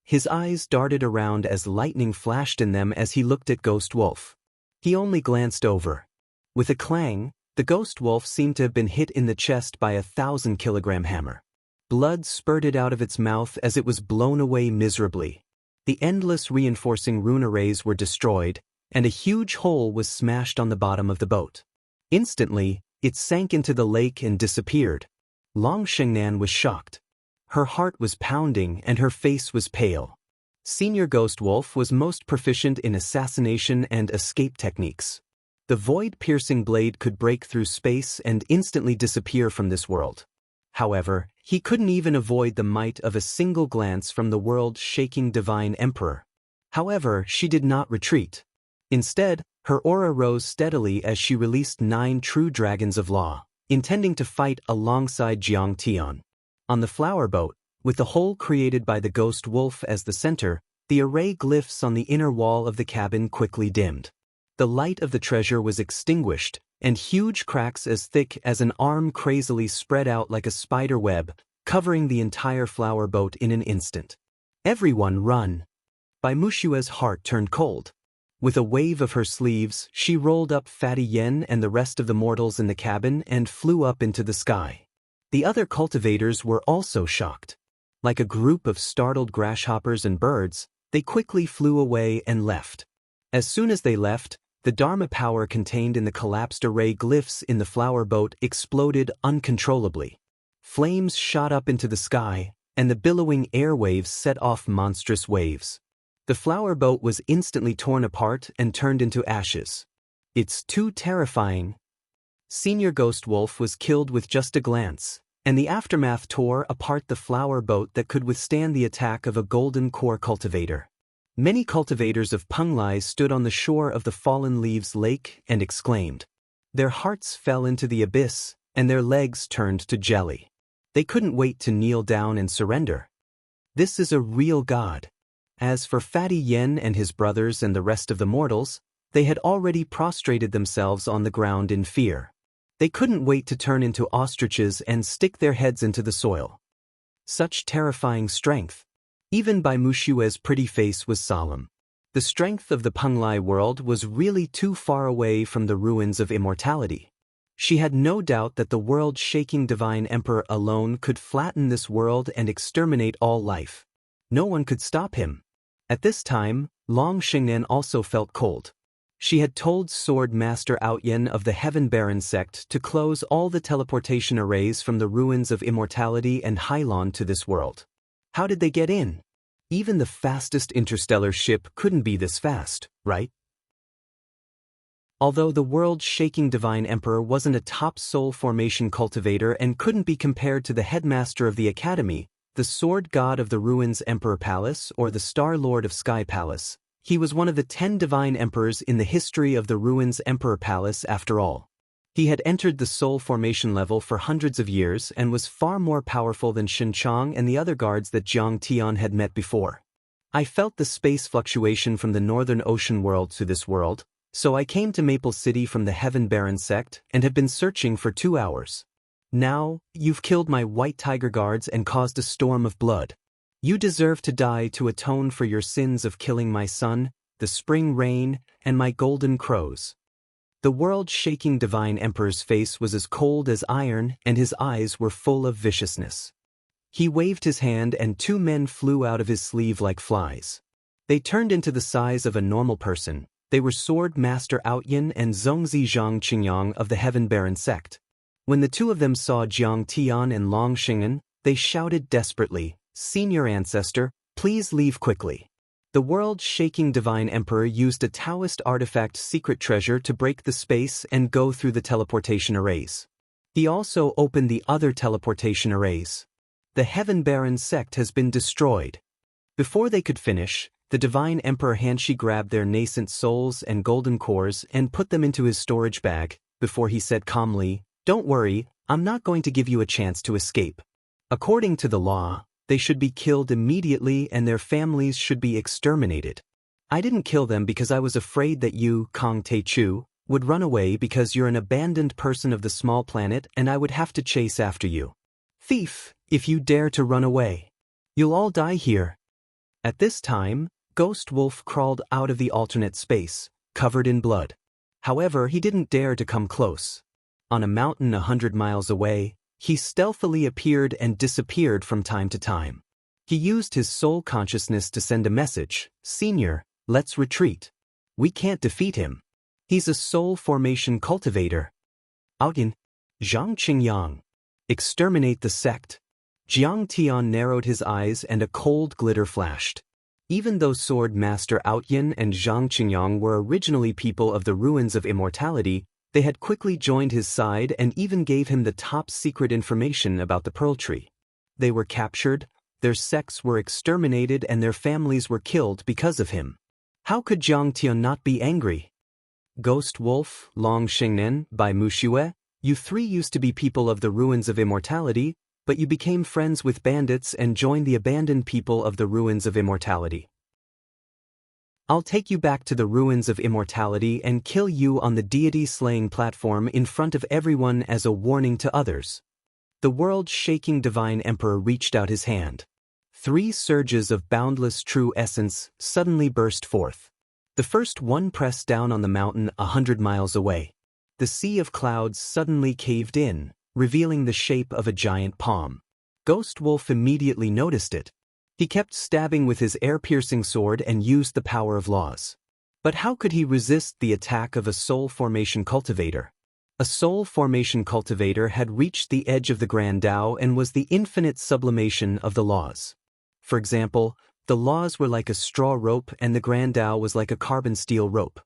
His eyes darted around as lightning flashed in them as he looked at Ghost Wolf. He only glanced over. With a clang, the Ghost Wolf seemed to have been hit in the chest by a 1,000-kilogram hammer. Blood spurted out of its mouth as it was blown away miserably. The endless reinforcing rune arrays were destroyed, and a huge hole was smashed on the bottom of the boat. Instantly, it sank into the lake and disappeared. Xianxia was shocked. Her heart was pounding and her face was pale. Senior Ghost Wolf was most proficient in assassination and escape techniques. The void-piercing blade could break through space and instantly disappear from this world. However, he couldn't even avoid the might of a single glance from the world-shaking Divine Emperor. However, she did not retreat. Instead, her aura rose steadily as she released 9 true dragons of law, intending to fight alongside Jiang Tian. On the flower boat, with the hole created by the Ghost Wolf as the center, the array glyphs on the inner wall of the cabin quickly dimmed. The light of the treasure was extinguished, and huge cracks as thick as an arm crazily spread out like a spider web, covering the entire flower boat in an instant. Everyone run! Bai Mushue's heart turned cold. With a wave of her sleeves, she rolled up Fatty Yen and the rest of the mortals in the cabin and flew up into the sky. The other cultivators were also shocked. Like a group of startled grasshoppers and birds, they quickly flew away and left. As soon as they left, the Dharma power contained in the collapsed array glyphs in the flower boat exploded uncontrollably. Flames shot up into the sky, and the billowing airwaves set off monstrous waves. The flower boat was instantly torn apart and turned into ashes. It's too terrifying. Senior Ghost Wolf was killed with just a glance, and the aftermath tore apart the flower boat that could withstand the attack of a golden core cultivator. Many cultivators of Penglai stood on the shore of the Fallen Leaves Lake and exclaimed. Their hearts fell into the abyss, and their legs turned to jelly. They couldn't wait to kneel down and surrender. This is a real god. As for Fatty Yen and his brothers and the rest of the mortals, they had already prostrated themselves on the ground in fear. They couldn't wait to turn into ostriches and stick their heads into the soil. Such terrifying strength. Even Bai Mushue's pretty face was solemn. The strength of the Penglai world was really too far away from the ruins of immortality. She had no doubt that the world-shaking Divine Emperor alone could flatten this world and exterminate all life. No one could stop him. At this time, Xianxia also felt cold. She had told Sword Master Outyen of the Heaven Baron sect to close all the teleportation arrays from the ruins of immortality and Hylon to this world. How did they get in? Even the fastest interstellar ship couldn't be this fast, right? Although the world-shaking Divine Emperor wasn't a top soul formation cultivator and couldn't be compared to the headmaster of the Academy, the Sword God of the Ruins Emperor Palace or the Star Lord of Sky Palace, he was one of the 10 divine emperors in the history of the Ruins Emperor Palace after all. He had entered the soul formation level for hundreds of years and was far more powerful than Xinchang and the other guards that Jiang Tian had met before. I felt the space fluctuation from the northern ocean world to this world, so I came to Maple City from the Heaven Baron sect and have been searching for 2 hours. Now, you've killed my white tiger guards and caused a storm of blood. You deserve to die to atone for your sins of killing my son, the spring rain, and my golden crows. The world-shaking divine emperor's face was as cold as iron and his eyes were full of viciousness. He waved his hand and 2 men flew out of his sleeve like flies. They turned into the size of a normal person. They were Sword Master Outyin and Zhongzi Zhang Qingyang of the Heaven Baron sect. When the 2 of them saw Jiang Tian and Long Xing'an, they shouted desperately, "Senior Ancestor, please leave quickly." The world-shaking divine emperor used a Taoist artifact secret treasure to break the space and go through the teleportation arrays. He also opened the other teleportation arrays. The Heaven Baron sect has been destroyed. Before they could finish, the divine emperor Hanshi grabbed their nascent souls and golden cores and put them into his storage bag, before he said calmly, "Don't worry, I'm not going to give you a chance to escape. According to the law, they should be killed immediately and their families should be exterminated. I didn't kill them because I was afraid that you, Kong Teichu, would run away because you're an abandoned person of the small planet and I would have to chase after you. Thief, if you dare to run away, you'll all die here." At this time, Ghost Wolf crawled out of the alternate space, covered in blood. However, he didn't dare to come close. On a mountain 100 miles away, he stealthily appeared and disappeared from time to time. He used his soul consciousness to send a message, "Senior, let's retreat. We can't defeat him. He's a soul formation cultivator." Audin, Zhang Qingyang. Exterminate the sect. Jiang Tian narrowed his eyes and a cold glitter flashed. Even though Sword Master Outyin and Zhang Qingyang were originally people of the ruins of immortality, they had quickly joined his side and even gave him the top secret information about the Pearl Tree. They were captured, their sects were exterminated and their families were killed because of him. How could Jiang Tian not be angry? Ghost Wolf, Long Xing'an, Bai Muxue, you 3 used to be people of the ruins of immortality, but you became friends with bandits and joined the abandoned people of the ruins of immortality. I'll take you back to the ruins of immortality and kill you on the deity-slaying platform in front of everyone as a warning to others. The world-shaking divine emperor reached out his hand. 3 surges of boundless true essence suddenly burst forth. The first one pressed down on the mountain 100 miles away. The sea of clouds suddenly caved in, revealing the shape of a giant palm. Ghost Wolf immediately noticed it. He kept stabbing with his air-piercing sword and used the power of laws. But how could he resist the attack of a soul formation cultivator? A soul formation cultivator had reached the edge of the Grand Tao and was the infinite sublimation of the laws. For example, the laws were like a straw rope and the Grand Tao was like a carbon steel rope.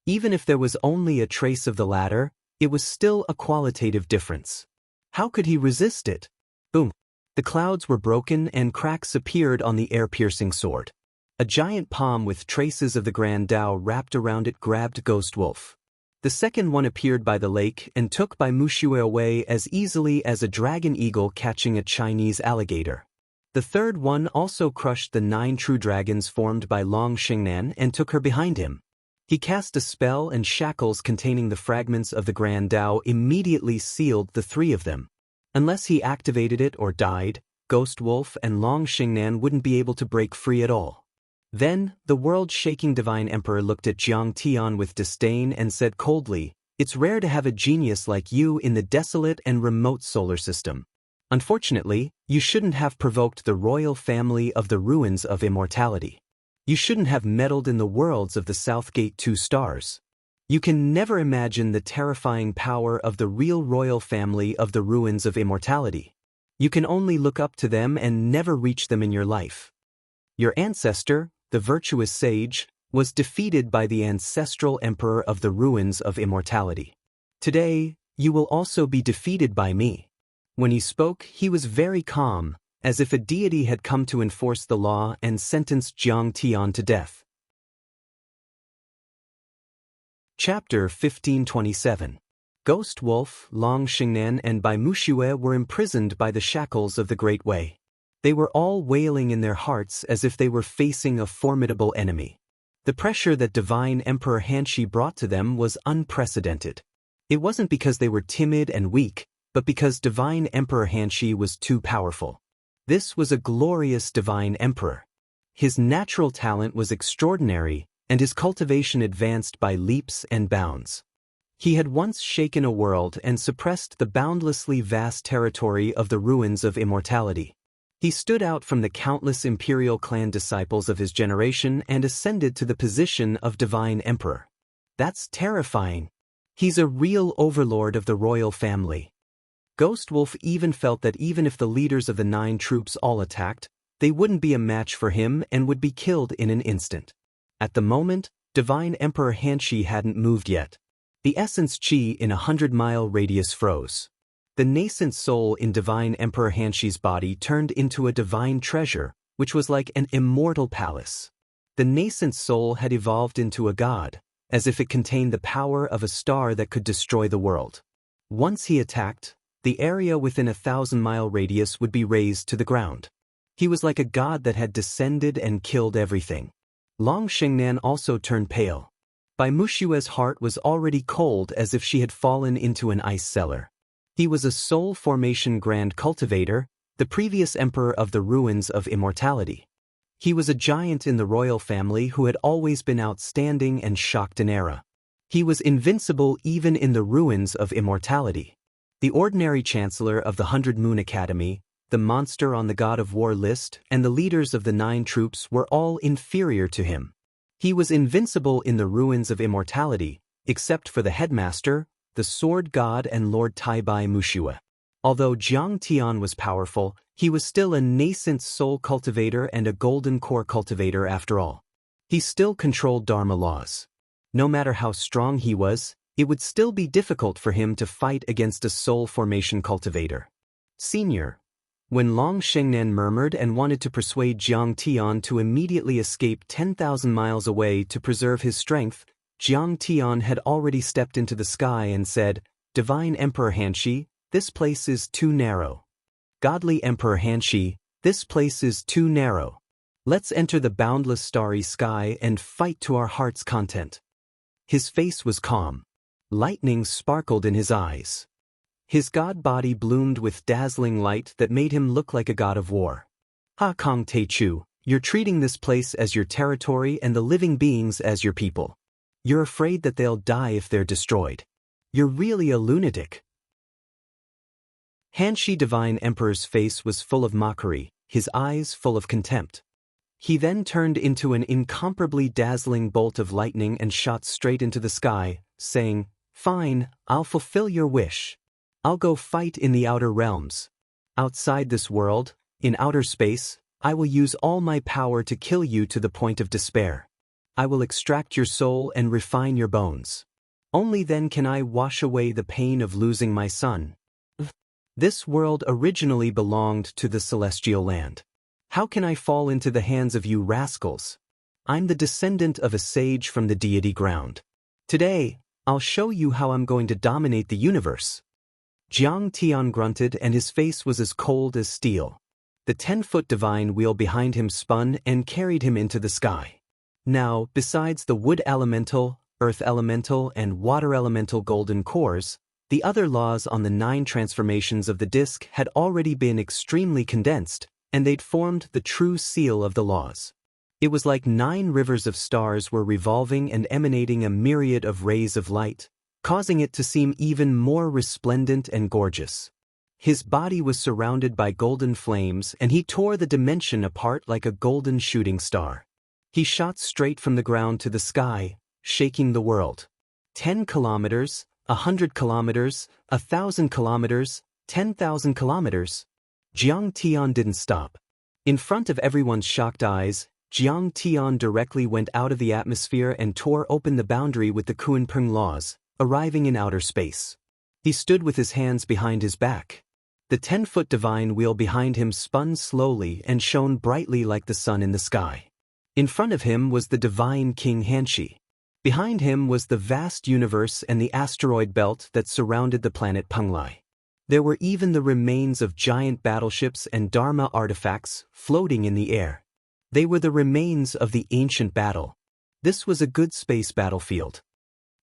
Even if there was only a trace of the latter, it was still a qualitative difference. How could he resist it? Boom. The clouds were broken and cracks appeared on the air-piercing sword. A giant palm with traces of the Grand Tao wrapped around it grabbed Ghost Wolf. The second one appeared by the lake and took Bai Muxue away as easily as a dragon eagle catching a Chinese alligator. The third one also crushed the 9 true dragons formed by Long Xing'an and took her behind him. He cast a spell and shackles containing the fragments of the Grand Tao immediately sealed the 3 of them. Unless he activated it or died, Ghost Wolf and Long Xing'an wouldn't be able to break free at all. Then, the world-shaking divine emperor looked at Jiang Tian with disdain and said coldly, "It's rare to have a genius like you in the desolate and remote solar system. Unfortunately, you shouldn't have provoked the royal family of the ruins of immortality. You shouldn't have meddled in the worlds of the Southgate 2 stars. You can never imagine the terrifying power of the real royal family of the ruins of immortality. You can only look up to them and never reach them in your life. Your ancestor, the virtuous sage, was defeated by the ancestral emperor of the ruins of immortality. Today, you will also be defeated by me." When he spoke, he was very calm, as if a deity had come to enforce the law and sentenced Jiang Tian to death. Chapter 1527. Ghost Wolf, Long Xing'an and Bai Muxue were imprisoned by the shackles of the Great Way. They were all wailing in their hearts as if they were facing a formidable enemy. The pressure that Divine Emperor Hanshi brought to them was unprecedented. It wasn't because they were timid and weak, but because Divine Emperor Hanshi was too powerful. This was a glorious Divine Emperor. His natural talent was extraordinary, and his cultivation advanced by leaps and bounds. He had once shaken a world and suppressed the boundlessly vast territory of the ruins of immortality. He stood out from the countless imperial clan disciples of his generation and ascended to the position of divine emperor. That's terrifying. He's a real overlord of the royal family. Ghost Wolf even felt that even if the leaders of the 9 troops all attacked, they wouldn't be a match for him and would be killed in an instant. At the moment, Divine Emperor Xianxia hadn't moved yet. The essence chi in a 100-mile radius froze. The nascent soul in Divine Emperor Xianxia's body turned into a divine treasure, which was like an immortal palace. The nascent soul had evolved into a god, as if it contained the power of a star that could destroy the world. Once he attacked, the area within a 1,000-mile radius would be razed to the ground. He was like a god that had descended and killed everything. Long Xingnan also turned pale. Bai Mushue's heart was already cold as if she had fallen into an ice cellar. He was a soul formation grand cultivator, the previous emperor of the ruins of immortality. He was a giant in the royal family who had always been outstanding and shocked an era. He was invincible even in the ruins of immortality. The ordinary chancellor of the 100 Moon Academy, the monster on the God of War list, and the leaders of the 9 troops were all inferior to him. He was invincible in the ruins of immortality, except for the headmaster, the sword god and Lord Tai Bai Mushue. Although Jiang Tian was powerful, he was still a nascent soul cultivator and a golden core cultivator after all. He still controlled Dharma laws. No matter how strong he was, it would still be difficult for him to fight against a soul formation cultivator. Senior. When Long Shengnan murmured and wanted to persuade Jiang Tian to immediately escape 10,000 miles away to preserve his strength, Jiang Tian had already stepped into the sky and said, "Divine Emperor Xianxia, this place is too narrow. Godly Emperor Xianxia, this place is too narrow. Let's enter the boundless starry sky and fight to our heart's content." His face was calm. Lightning sparkled in his eyes. His god body bloomed with dazzling light that made him look like a god of war. "Ha Kong Te Chu, you're treating this place as your territory and the living beings as your people. You're afraid that they'll die if they're destroyed. You're really a lunatic." Xianxia Divine Emperor's face was full of mockery, his eyes full of contempt. He then turned into an incomparably dazzling bolt of lightning and shot straight into the sky, saying, "Fine, I'll fulfill your wish. I'll go fight in the outer realms. Outside this world, in outer space, I will use all my power to kill you to the point of despair. I will extract your soul and refine your bones. Only then can I wash away the pain of losing my son. This world originally belonged to the celestial land. How can I fall into the hands of you rascals? I'm the descendant of a sage from the deity ground. Today, I'll show you how I'm going to dominate the universe." Jiang Tian grunted and his face was as cold as steel. The 10-foot divine wheel behind him spun and carried him into the sky. Now, besides the wood elemental, earth elemental, and water elemental golden cores, the other laws on the 9 transformations of the disk had already been extremely condensed, and they'd formed the true seal of the laws. It was like 9 rivers of stars were revolving and emanating a myriad of rays of light, causing it to seem even more resplendent and gorgeous. His body was surrounded by golden flames and he tore the dimension apart like a golden shooting star. He shot straight from the ground to the sky, shaking the world. 10 kilometers, 100 kilometers, 1,000 kilometers, 10,000 kilometers. Jiang Tian didn't stop. In front of everyone's shocked eyes, Jiang Tian directly went out of the atmosphere and tore open the boundary with the Kunpeng laws, arriving in outer space. He stood with his hands behind his back. The 10-foot divine wheel behind him spun slowly and shone brightly like the sun in the sky. In front of him was the divine King Xianxia. Behind him was the vast universe and the asteroid belt that surrounded the planet Penglai. There were even the remains of giant battleships and Dharma artifacts floating in the air. They were the remains of the ancient battle. This was a good space battlefield.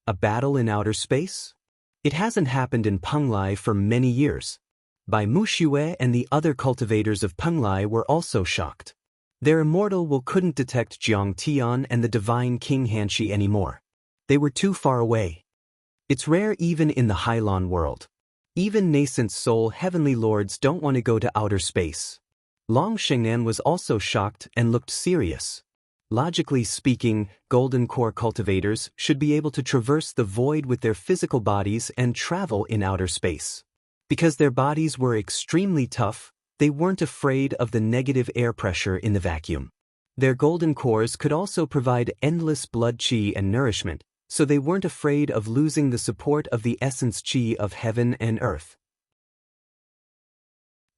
A battle in outer space? It hasn't happened in Penglai for many years. Bai Mushue and the other cultivators of Penglai were also shocked. Their immortal will couldn't detect Jiang Tian and the divine King Xianxia anymore. They were too far away. It's rare even in the Hylon world. Even nascent soul heavenly lords don't want to go to outer space. Long Shengnan was also shocked and looked serious. Logically speaking, golden core cultivators should be able to traverse the void with their physical bodies and travel in outer space. Because their bodies were extremely tough, they weren't afraid of the negative air pressure in the vacuum. Their golden cores could also provide endless blood qi and nourishment, so they weren't afraid of losing the support of the essence qi of heaven and earth.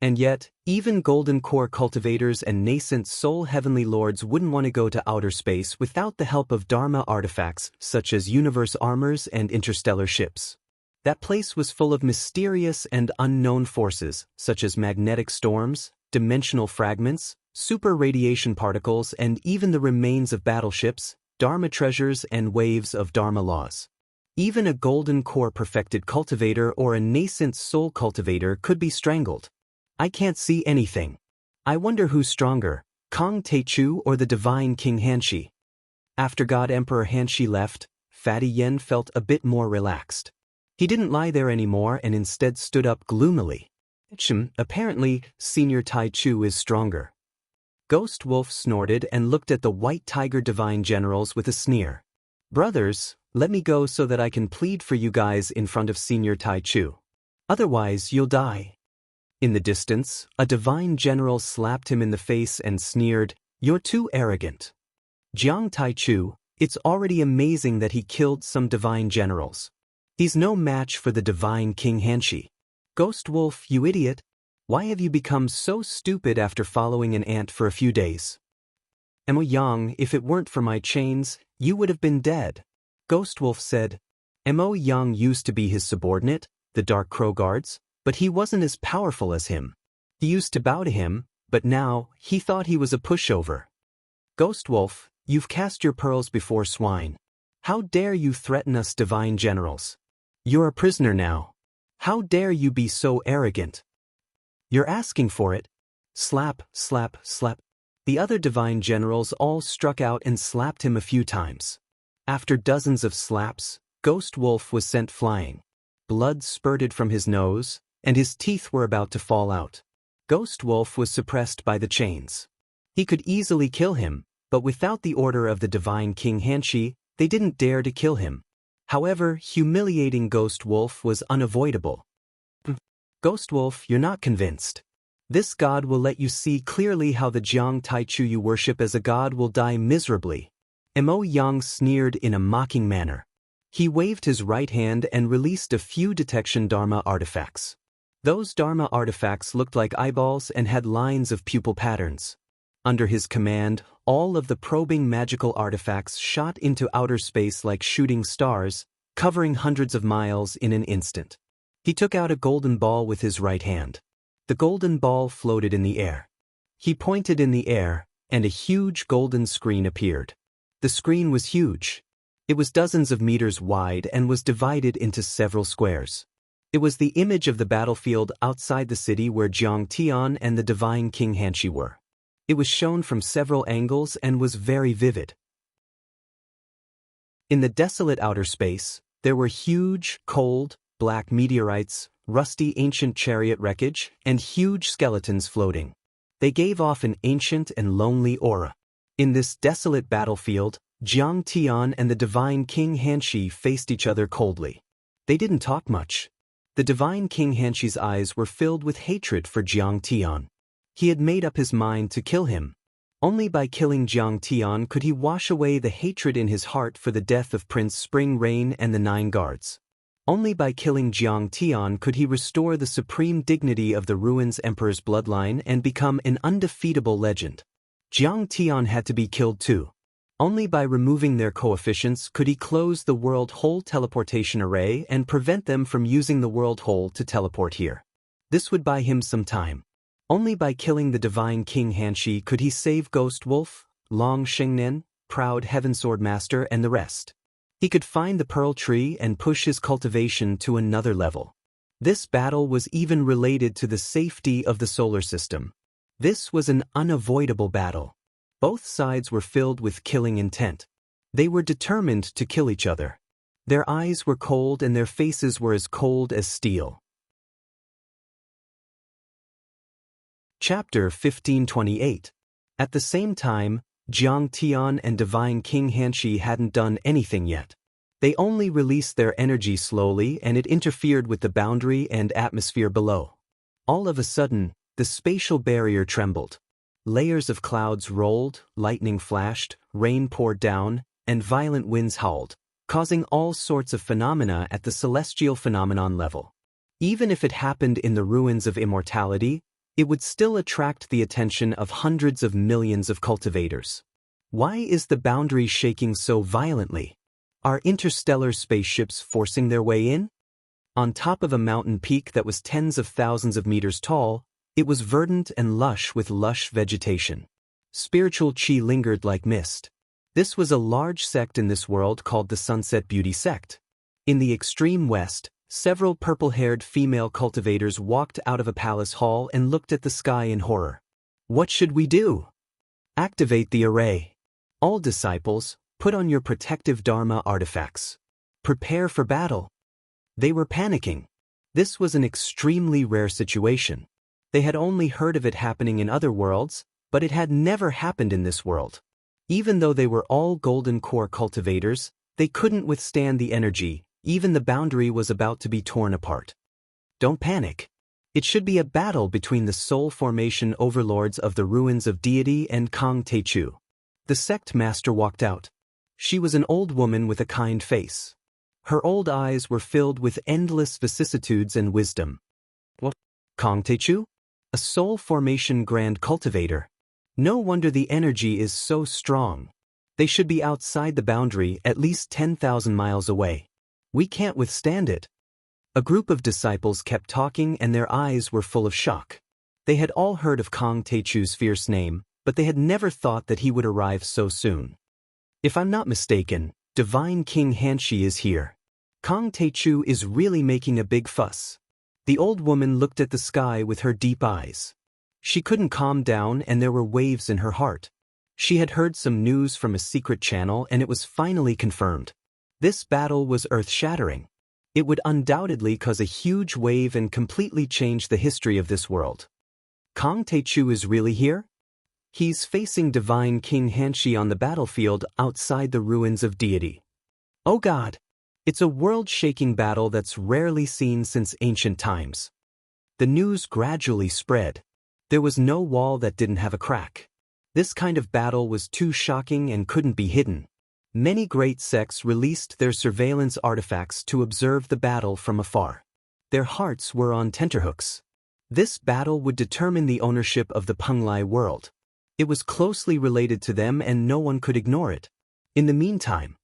And yet, even golden core cultivators and nascent soul heavenly lords wouldn't want to go to outer space without the help of Dharma artifacts such as universe armors and interstellar ships. That place was full of mysterious and unknown forces such as magnetic storms, dimensional fragments, super radiation particles, and even the remains of battleships, Dharma treasures, and waves of Dharma laws. Even a golden core perfected cultivator or a nascent soul cultivator could be strangled. I can't see anything. I wonder who's stronger, Kong Teichu or the divine King Hanshi. After God Emperor Hanshi left, Fatty Yen felt a bit more relaxed. He didn't lie there anymore and instead stood up gloomily. Apparently, Senior Taichu is stronger. Ghost Wolf snorted and looked at the White Tiger Divine Generals with a sneer. Brothers, let me go so that I can plead for you guys in front of Senior Taichu. Otherwise, you'll die. In the distance, a Divine General slapped him in the face and sneered, "You're too arrogant." Jiang Taichu, it's already amazing that he killed some Divine Generals. He's no match for the Divine King Hanshi. Ghost Wolf, you idiot. Why have you become so stupid after following an ant for a few days? Mo Yang, if it weren't for my chains, you would have been dead. Ghost Wolf said. Mo Yang used to be his subordinate, the Dark Crow Guards, but he wasn't as powerful as him. He used to bow to him, but now he thought he was a pushover. Ghost Wolf, you've cast your pearls before swine. How dare you threaten us Divine Generals? You're a prisoner now. How dare you be so arrogant? You're asking for it. Slap, slap, slap. The other Divine Generals all struck out and slapped him a few times. After dozens of slaps, Ghost Wolf was sent flying. Blood spurted from his nose, and his teeth were about to fall out. Ghost Wolf was suppressed by the chains. He could easily kill him, but without the order of the Divine King Hanshi, they didn't dare to kill him. However, humiliating Ghost Wolf was unavoidable. Ghost Wolf, you're not convinced. This god will let you see clearly how the Jiang Taichu you worship as a god will die miserably. Mo Yang sneered in a mocking manner. He waved his right hand and released a few detection Dharma artifacts. Those Dharma artifacts looked like eyeballs and had lines of pupil patterns. Under his command, all of the probing magical artifacts shot into outer space like shooting stars, covering hundreds of miles in an instant. He took out a golden ball with his right hand. The golden ball floated in the air. He pointed in the air, and a huge golden screen appeared. The screen was huge. It was dozens of meters wide and was divided into several squares. It was the image of the battlefield outside the city where Jiang Tian and the Divine King Hanshi were. It was shown from several angles and was very vivid. In the desolate outer space, there were huge, cold, black meteorites, rusty ancient chariot wreckage, and huge skeletons floating. They gave off an ancient and lonely aura. In this desolate battlefield, Jiang Tian and the Divine King Hanshi faced each other coldly. They didn't talk much. The Divine King Hanshi's eyes were filled with hatred for Jiang Tian. He had made up his mind to kill him. Only by killing Jiang Tian could he wash away the hatred in his heart for the death of Prince Spring Rain and the 9 guards. Only by killing Jiang Tian could he restore the supreme dignity of the Ruins Emperor's bloodline and become an undefeatable legend. Jiang Tian had to be killed too. Only by removing their coefficients could he close the World Hole teleportation array and prevent them from using the World Hole to teleport here. This would buy him some time. Only by killing the Divine King Hanshi could he save Ghost Wolf, Long Shengnen, Proud Heaven Sword Master, and the rest. He could find the Pearl Tree and push his cultivation to another level. This battle was even related to the safety of the solar system. This was an unavoidable battle. Both sides were filled with killing intent. They were determined to kill each other. Their eyes were cold and their faces were as cold as steel. Chapter 1528. At the same time, Jiang Tian and Divine King Hanshi hadn't done anything yet. They only released their energy slowly and it interfered with the boundary and atmosphere below. All of a sudden, the spatial barrier trembled. Layers of clouds rolled, lightning flashed, rain poured down, and violent winds howled, causing all sorts of phenomena at the celestial phenomenon level. Even if it happened in the ruins of immortality, it would still attract the attention of hundreds of millions of cultivators. Why is the boundary shaking so violently? Are interstellar spaceships forcing their way in? On top of a mountain peak that was tens of thousands of meters tall, it was verdant and lush with lush vegetation. Spiritual chi lingered like mist. This was a large sect in this world called the Sunset Beauty Sect. In the extreme west, several purple-haired female cultivators walked out of a palace hall and looked at the sky in horror. What should we do? Activate the array. All disciples, put on your protective Dharma artifacts. Prepare for battle. They were panicking. This was an extremely rare situation. They had only heard of it happening in other worlds, but it had never happened in this world. Even though they were all golden core cultivators, they couldn't withstand the energy. Even the boundary was about to be torn apart. Don't panic. It should be a battle between the soul formation overlords of the ruins of deity and Kang Techu. The sect master walked out. She was an old woman with a kind face. Her old eyes were filled with endless vicissitudes and wisdom. What? Kang Techu? A soul formation grand cultivator. No wonder the energy is so strong. They should be outside the boundary, at least 10,000 miles away. We can't withstand it. A group of disciples kept talking and their eyes were full of shock. They had all heard of Kang Techu's fierce name, but they had never thought that he would arrive so soon. If I'm not mistaken, Divine King Hanshi is here. Kang Techu is really making a big fuss. The old woman looked at the sky with her deep eyes. She couldn't calm down and there were waves in her heart. She had heard some news from a secret channel and it was finally confirmed. This battle was earth-shattering. It would undoubtedly cause a huge wave and completely change the history of this world. Kang Techu is really here? He's facing Divine King Hanshi on the battlefield outside the ruins of deity. Oh God! It's a world-shaking battle that's rarely seen since ancient times. The news gradually spread. There was no wall that didn't have a crack. This kind of battle was too shocking and couldn't be hidden. Many great sects released their surveillance artifacts to observe the battle from afar. Their hearts were on tenterhooks. This battle would determine the ownership of the Penglai world. It was closely related to them and no one could ignore it. In the meantime,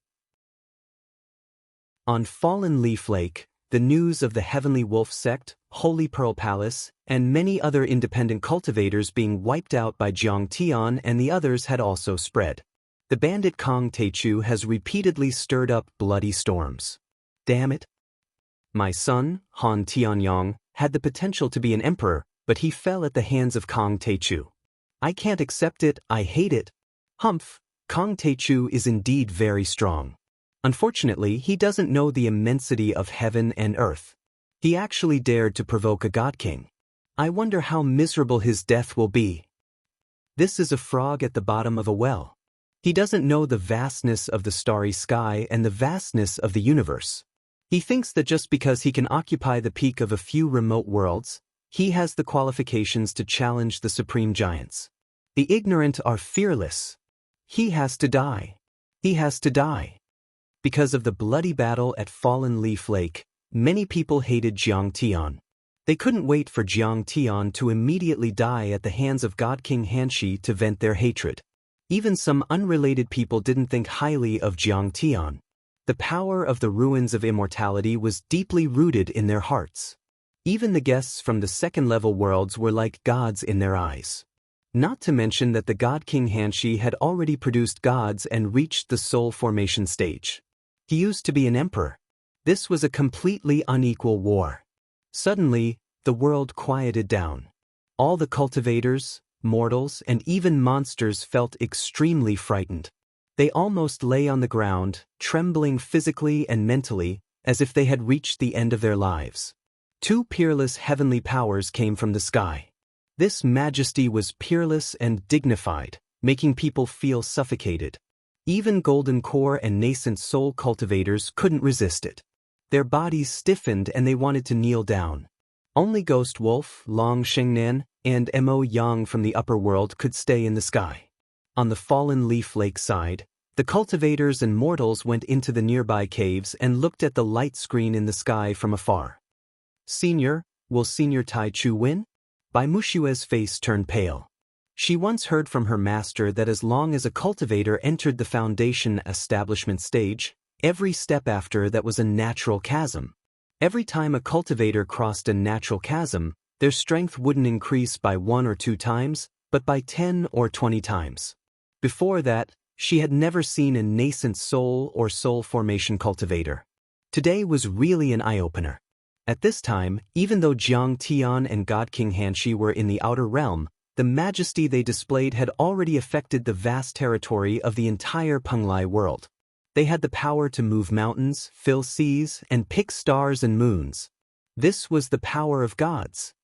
on Fallen Leaf Lake, the news of the Heavenly Wolf sect, Holy Pearl Palace, and many other independent cultivators being wiped out by Jiang Tian and the others had also spread. The bandit Kang Techu has repeatedly stirred up bloody storms. Damn it. My son, Han Tianyong, had the potential to be an emperor, but he fell at the hands of Kang Techu. I can't accept it, I hate it. Humph, Kang Techu is indeed very strong. Unfortunately, he doesn't know the immensity of heaven and earth. He actually dared to provoke a god king. I wonder how miserable his death will be. This is a frog at the bottom of a well. He doesn't know the vastness of the starry sky and the vastness of the universe. He thinks that just because he can occupy the peak of a few remote worlds, he has the qualifications to challenge the supreme giants. The ignorant are fearless. He has to die. He has to die. Because of the bloody battle at Fallen Leaf Lake, many people hated Jiang Tian. They couldn't wait for Jiang Tian to immediately die at the hands of God King Hanshi to vent their hatred. Even some unrelated people didn't think highly of Jiang Tian. The power of the ruins of immortality was deeply rooted in their hearts. Even the guests from the second-level worlds were like gods in their eyes. Not to mention that the God King Hanshi had already produced gods and reached the soul formation stage. He used to be an emperor. This was a completely unequal war. Suddenly, the world quieted down. All the cultivators, mortals, and even monsters felt extremely frightened. They almost lay on the ground, trembling physically and mentally, as if they had reached the end of their lives. Two peerless heavenly powers came from the sky. This majesty was peerless and dignified, making people feel suffocated. Even golden core and nascent soul cultivators couldn't resist it. Their bodies stiffened and they wanted to kneel down. Only Ghost Wolf, Long Shengnan, and Mo Yang from the upper world could stay in the sky. On the fallen leaf lake side, the cultivators and mortals went into the nearby caves and looked at the light screen in the sky from afar. Senior, will Senior Tai Chu win? Bai Mushue's face turned pale. She once heard from her master that as long as a cultivator entered the foundation establishment stage, every step after that was a natural chasm. Every time a cultivator crossed a natural chasm, their strength wouldn't increase by 1 or 2 times, but by 10 or 20 times. Before that, she had never seen a nascent soul or soul formation cultivator. Today was really an eye-opener. At this time, even though Jiang Tian and God King Hanshi were in the outer realm, the majesty they displayed had already affected the vast territory of the entire Penglai world. They had the power to move mountains, fill seas, and pick stars and moons. This was the power of gods.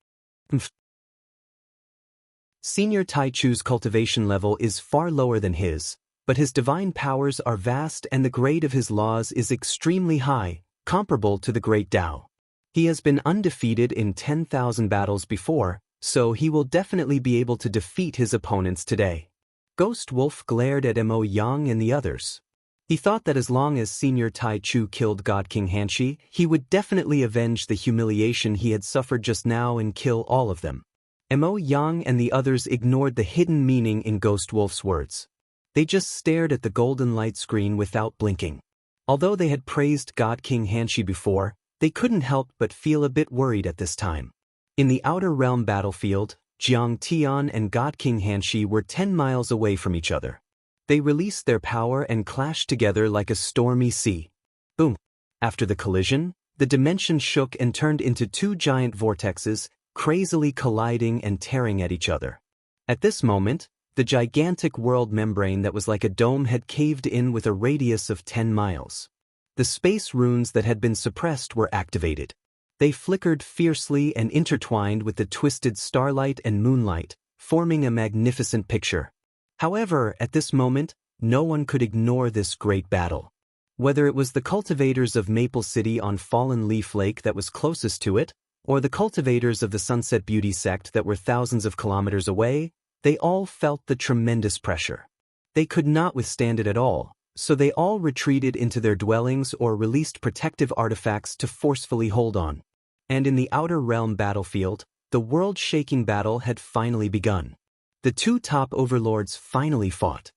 Senior Tai Chu's cultivation level is far lower than his, but his divine powers are vast and the grade of his laws is extremely high, comparable to the Great Tao. He has been undefeated in 10,000 battles before, so he will definitely be able to defeat his opponents today. Ghost Wolf glared at Mo Yang and the others. He thought that as long as Senior Tai Chu killed God King Hanshi, he would definitely avenge the humiliation he had suffered just now and kill all of them. Mo Yang and the others ignored the hidden meaning in Ghost Wolf's words. They just stared at the golden light screen without blinking. Although they had praised God King Hanshi before, they couldn't help but feel a bit worried at this time. In the outer realm battlefield, Jiang Tian and God King Hanshi were 10 miles away from each other. They released their power and clashed together like a stormy sea. Boom! After the collision, the dimension shook and turned into 2 giant vortexes, crazily colliding and tearing at each other. At this moment, the gigantic world membrane that was like a dome had caved in with a radius of 10 miles. The space runes that had been suppressed were activated. They flickered fiercely and intertwined with the twisted starlight and moonlight, forming a magnificent picture. However, at this moment, no one could ignore this great battle. Whether it was the cultivators of Maple City on Fallen Leaf Lake that was closest to it, or the cultivators of the Sunset Beauty sect that were thousands of kilometers away, they all felt the tremendous pressure. They could not withstand it at all, so they all retreated into their dwellings or released protective artifacts to forcefully hold on. And in the outer realm battlefield, the world-shaking battle had finally begun. The 2 top overlords finally fought.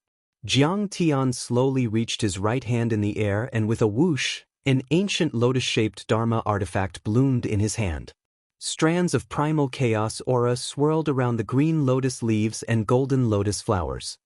Jiang Tian slowly reached his right hand in the air and with a whoosh, an ancient lotus-shaped Dharma artifact bloomed in his hand. Strands of primal chaos aura swirled around the green lotus leaves and golden lotus flowers.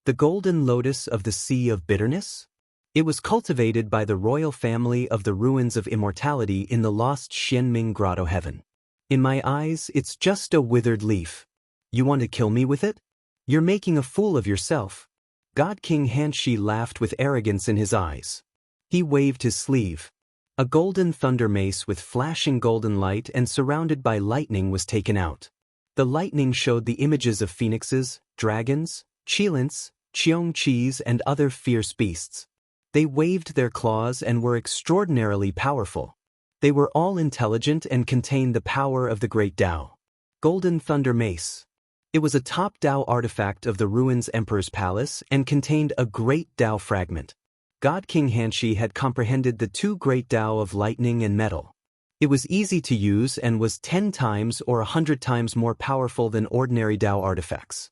The golden lotus of the Sea of Bitterness? It was cultivated by the royal family of the ruins of immortality in the lost Xianming Grotto heaven. In my eyes, it's just a withered leaf. You want to kill me with it? You're making a fool of yourself. God King Hanshi laughed with arrogance in his eyes. He waved his sleeve. A golden thunder mace with flashing golden light and surrounded by lightning was taken out. The lightning showed the images of phoenixes, dragons, chilants, cheongchis, and other fierce beasts. They waved their claws and were extraordinarily powerful. They were all intelligent and contained the power of the Great Tao. Golden Thunder Mace. It was a top Tao artifact of the ruins Emperor's Palace and contained a great Tao fragment. God King Hanshi had comprehended the 2 great Tao of lightning and metal. It was easy to use and was 10 times or 100 times more powerful than ordinary Tao artifacts.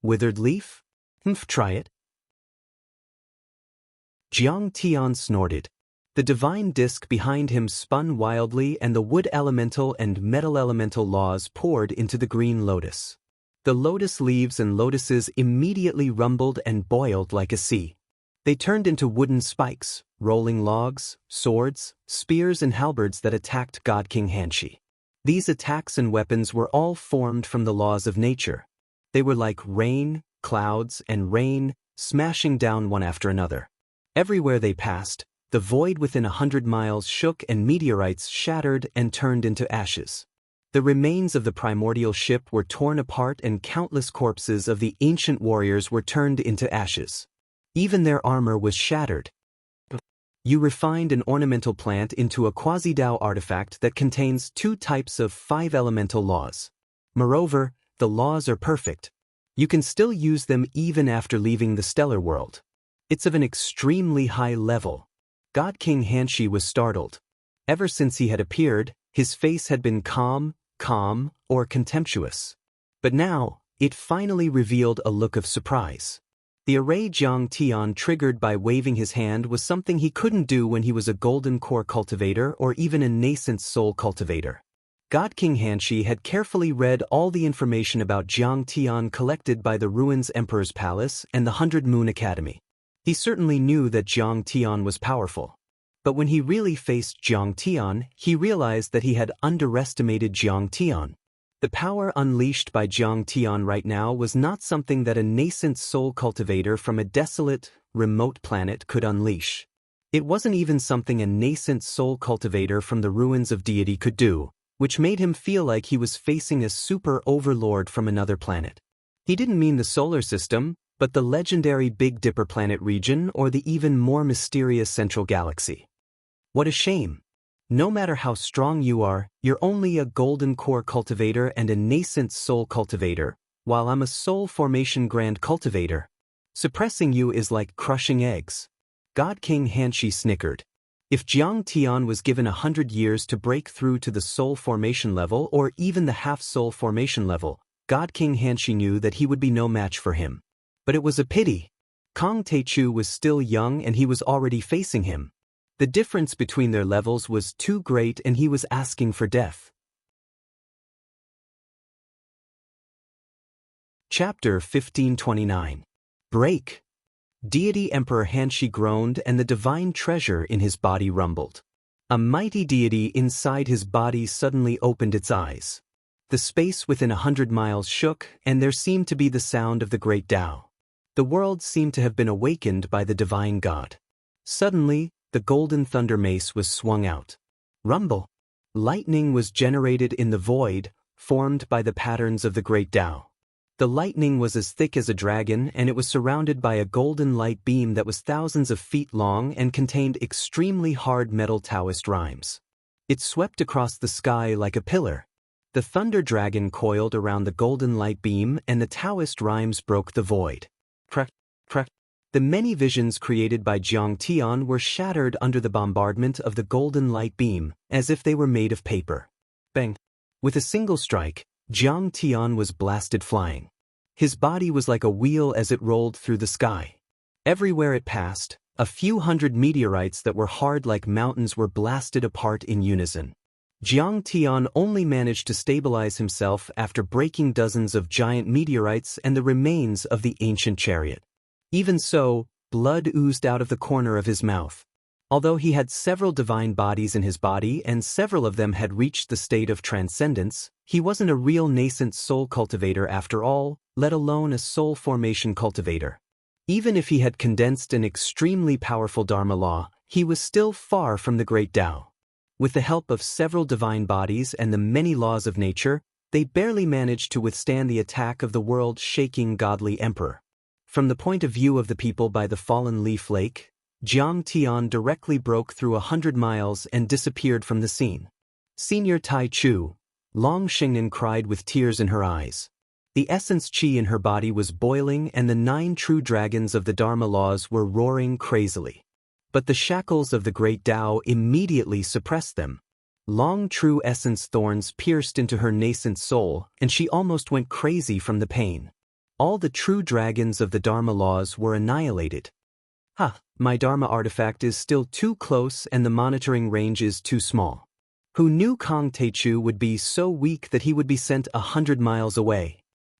Withered leaf? Try it. Jiang Tian snorted. The divine disk behind him spun wildly and the wood elemental and metal elemental laws poured into the green lotus. The lotus leaves and lotuses immediately rumbled and boiled like a sea. They turned into wooden spikes, rolling logs, swords, spears and halberds that attacked God King Hanshi. These attacks and weapons were all formed from the laws of nature. They were like rain, clouds, and rain, smashing down one after another. Everywhere they passed, the void within 100 miles shook and meteorites shattered and turned into ashes. The remains of the primordial ship were torn apart and countless corpses of the ancient warriors were turned into ashes. Even their armor was shattered. You refined an ornamental plant into a quasi-Dao artifact that contains 2 types of 5 elemental laws. Moreover, the laws are perfect. You can still use them even after leaving the stellar world. It's of an extremely high level. God King Xianxia was startled. Ever since he had appeared, his face had been calm, or contemptuous. But now, it finally revealed a look of surprise. The array Jiang Tian triggered by waving his hand was something he couldn't do when he was a golden core cultivator or even a nascent soul cultivator. God King Xianxia had carefully read all the information about Jiang Tian collected by the Ruins Emperor's Palace and the 100 Moon Academy. He certainly knew that Jiang Tian was powerful. But when he really faced Jiang Tian, he realized that he had underestimated Jiang Tian. The power unleashed by Jiang Tian right now was not something that a nascent soul cultivator from a desolate, remote planet could unleash. It wasn't even something a nascent soul cultivator from the ruins of deity could do, which made him feel like he was facing a super overlord from another planet. He didn't mean the solar system, but the legendary Big Dipper planet region or the even more mysterious central galaxy. What a shame. No matter how strong you are, you're only a golden core cultivator and a nascent soul cultivator, while I'm a soul formation grand cultivator. Suppressing you is like crushing eggs. God King Xianxia snickered. If Jiang Tian was given 100 years to break through to the soul formation level or even the half-soul formation level, God King Xianxia knew that he would be no match for him. But it was a pity. Kong Teichu was still young and he was already facing him. The difference between their levels was too great and he was asking for death. Chapter 1529. Break. Deity Emperor Xianxia groaned and the divine treasure in his body rumbled. A mighty deity inside his body suddenly opened its eyes. The space within 100 miles shook and there seemed to be the sound of the great Tao. The world seemed to have been awakened by the divine God. Suddenly, the golden thunder mace was swung out. Rumble. Lightning was generated in the void, formed by the patterns of the great Tao. The lightning was as thick as a dragon and it was surrounded by a golden light beam that was thousands of feet long and contained extremely hard metal Taoist rhymes. It swept across the sky like a pillar. The thunder dragon coiled around the golden light beam and the Taoist rhymes broke the void. Crack, crack. The many visions created by Jiang Tian were shattered under the bombardment of the golden light beam, as if they were made of paper. Bang! With a single strike, Jiang Tian was blasted flying. His body was like a wheel as it rolled through the sky. Everywhere it passed, a few hundred meteorites that were hard like mountains were blasted apart in unison. Jiang Tian only managed to stabilize himself after breaking dozens of giant meteorites and the remains of the ancient chariot. Even so, blood oozed out of the corner of his mouth. Although he had several divine bodies in his body and several of them had reached the state of transcendence, he wasn't a real nascent soul cultivator after all, let alone a soul formation cultivator. Even if he had condensed an extremely powerful Dharma law, he was still far from the great Tao. With the help of several divine bodies and the many laws of nature, they barely managed to withstand the attack of the world-shaking godly emperor. From the point of view of the people by the fallen leaf lake, Jiang Tian directly broke through 100 miles and disappeared from the scene. Senior Tai Chu, Long Xingnan cried with tears in her eyes. The essence qi in her body was boiling and the 9 true dragons of the Dharma laws were roaring crazily. But the shackles of the great Tao immediately suppressed them. Long true essence thorns pierced into her nascent soul and she almost went crazy from the pain. All the true dragons of the Dharma laws were annihilated. My Dharma artifact is still too close and the monitoring range is too small. Who knew Kong Teichu would be so weak that he would be sent 100 miles away?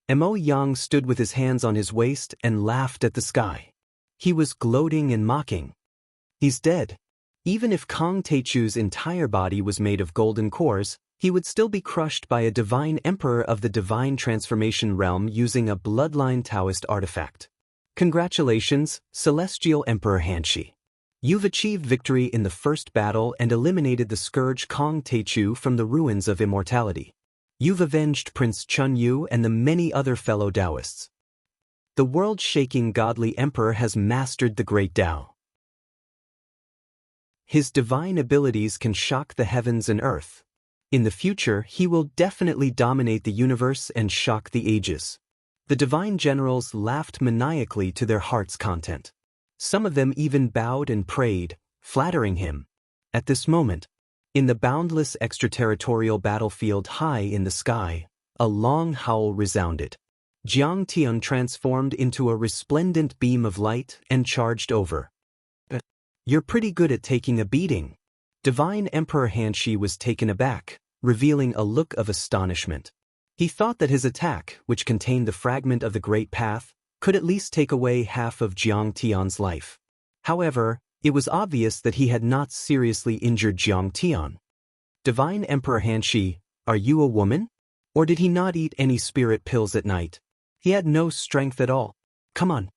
Mo Yang stood with his hands on his waist and laughed at the sky. He was gloating and mocking. He's dead. Even if Kong Teichu's entire body was made of golden cores, he would still be crushed by a divine emperor of the divine transformation realm using a bloodline Taoist artifact. Congratulations, Celestial Emperor Hanshi. You've achieved victory in the first battle and eliminated the scourge Kong Teichu from the ruins of immortality. You've avenged Prince Chun Yu and the many other fellow Taoists. The world-shaking godly emperor has mastered the great Tao. His divine abilities can shock the heavens and earth. In the future, he will definitely dominate the universe and shock the ages. The divine generals laughed maniacally to their heart's content. Some of them even bowed and prayed, flattering him. At this moment, in the boundless extraterritorial battlefield high in the sky, a long howl resounded. Jiang Tian transformed into a resplendent beam of light and charged over. You're pretty good at taking a beating. Divine Emperor Hanshi was taken aback, revealing a look of astonishment. He thought that his attack, which contained the fragment of the Great Path, could at least take away half of Jiang Tian's life. However, it was obvious that he had not seriously injured Jiang Tian. Divine Emperor Hanshi, are you a woman? Or did he not eat any spirit pills at night? He had no strength at all. Come on.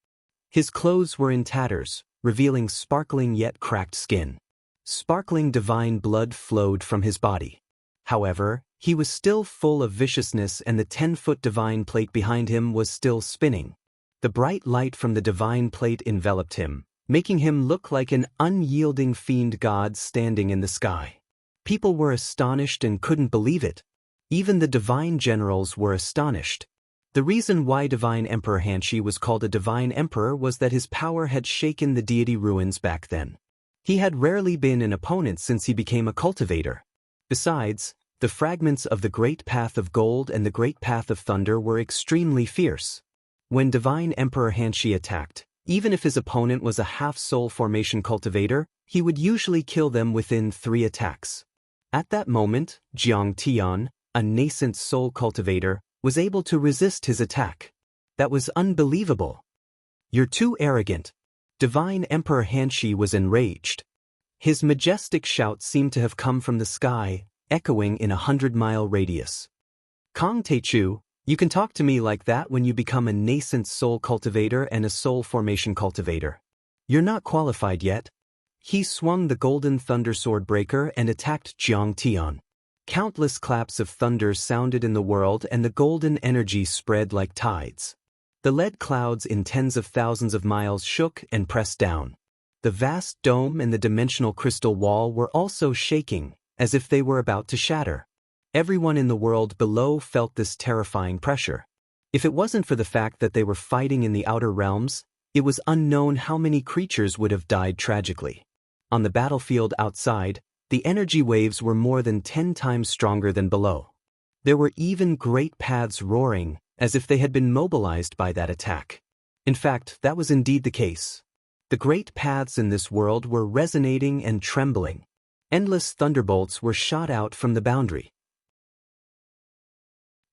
His clothes were in tatters, revealing sparkling yet cracked skin. Sparkling divine blood flowed from his body. However, he was still full of viciousness and the 10-foot divine plate behind him was still spinning. The bright light from the divine plate enveloped him, making him look like an unyielding fiend god standing in the sky. People were astonished and couldn't believe it. Even the divine generals were astonished. The reason why Divine Emperor Hanshi was called a divine emperor was that his power had shaken the deity ruins back then. He had rarely been an opponent since he became a cultivator. Besides, the fragments of the Great Path of Gold and the Great Path of Thunder were extremely fierce. When Divine Emperor Hanshi attacked, even if his opponent was a half-soul formation cultivator, he would usually kill them within 3 attacks. At that moment, Jiang Tian, a nascent soul cultivator, was able to resist his attack. That was unbelievable. You're too arrogant. Divine Emperor Hanshi was enraged. His majestic shout seemed to have come from the sky, echoing in a 100-mile radius. Kong Teichu, you can talk to me like that when you become a nascent soul cultivator and a soul formation cultivator. You're not qualified yet. He swung the golden thunder sword breaker and attacked Jiang Tian. Countless claps of thunder sounded in the world and the golden energy spread like tides. The lead clouds in tens of thousands of miles shook and pressed down. The vast dome and the dimensional crystal wall were also shaking, as if they were about to shatter. Everyone in the world below felt this terrifying pressure. If it wasn't for the fact that they were fighting in the outer realms, it was unknown how many creatures would have died tragically. On the battlefield outside, the energy waves were more than 10 times stronger than below. There were even great paths roaring, as if they had been mobilized by that attack. In fact, that was indeed the case. The great paths in this world were resonating and trembling. Endless thunderbolts were shot out from the boundary.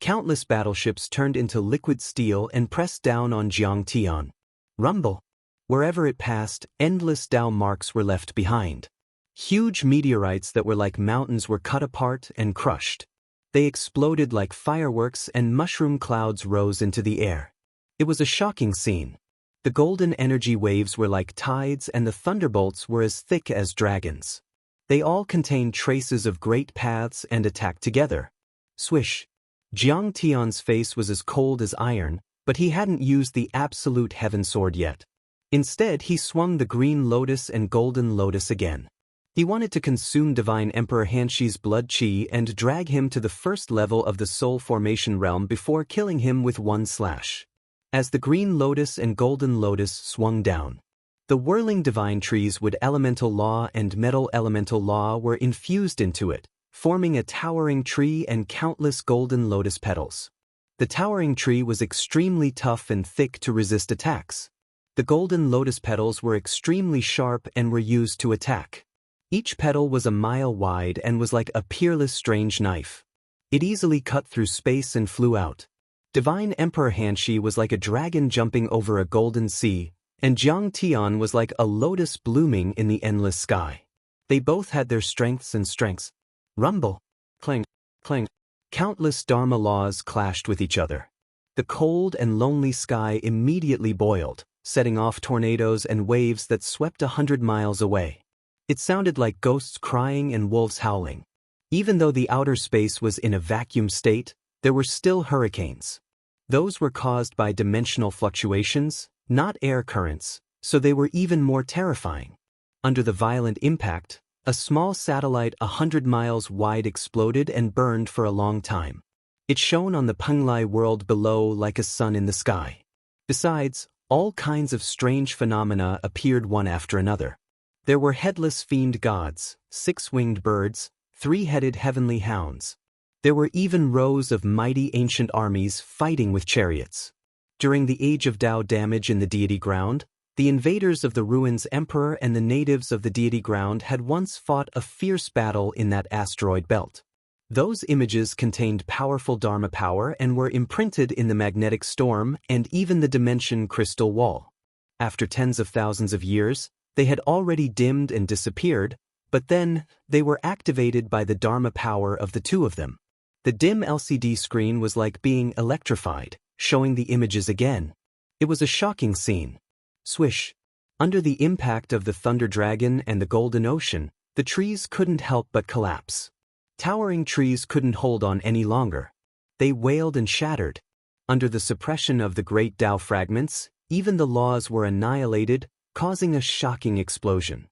Countless battleships turned into liquid steel and pressed down on Jiang Tian. Rumble. Wherever it passed, endless Tao marks were left behind. Huge meteorites that were like mountains were cut apart and crushed. They exploded like fireworks and mushroom clouds rose into the air. It was a shocking scene. The golden energy waves were like tides and the thunderbolts were as thick as dragons. They all contained traces of great paths and attacked together. Swish. Jiang Tian's face was as cold as iron, but he hadn't used the absolute heaven sword yet. Instead, he swung the green lotus and golden lotus again. He wanted to consume Divine Emperor Hanshi's blood chi and drag him to the first level of the soul formation realm before killing him with one slash. As the green lotus and golden lotus swung down, the whirling divine trees with elemental law and metal elemental law were infused into it, forming a towering tree and countless golden lotus petals. The towering tree was extremely tough and thick to resist attacks. The golden lotus petals were extremely sharp and were used to attack. Each petal was a mile wide and was like a peerless strange knife. It easily cut through space and flew out. Divine Emperor Hanshi was like a dragon jumping over a golden sea, and Jiang Tian was like a lotus blooming in the endless sky. They both had their strengths and strengths. Rumble. Clang. Clang. Countless Dharma laws clashed with each other. The cold and lonely sky immediately boiled. setting off tornadoes and waves that swept 100 miles away. It sounded like ghosts crying and wolves howling. Even though the outer space was in a vacuum state, there were still hurricanes. Those were caused by dimensional fluctuations, not air currents, so they were even more terrifying. Under the violent impact, a small satellite 100 miles wide exploded and burned for a long time. It shone on the Penglai world below like a sun in the sky. Besides, all kinds of strange phenomena appeared one after another. There were headless fiend gods, 6-winged birds, 3-headed heavenly hounds. There were even rows of mighty ancient armies fighting with chariots. During the Age of Tao damage in the deity ground, the invaders of the ruins emperor and the natives of the deity ground had once fought a fierce battle in that asteroid belt. Those images contained powerful Dharma power and were imprinted in the magnetic storm and even the dimension crystal wall. After tens of thousands of years, they had already dimmed and disappeared, but then they were activated by the Dharma power of the two of them. The dim LCD screen was like being electrified, showing the images again. It was a shocking scene. Swish. Under the impact of the Thunder Dragon and the Golden Ocean, the trees couldn't help but collapse. Towering trees couldn't hold on any longer. They wailed and shattered. Under the suppression of the great Tao fragments, even the laws were annihilated, causing a shocking explosion.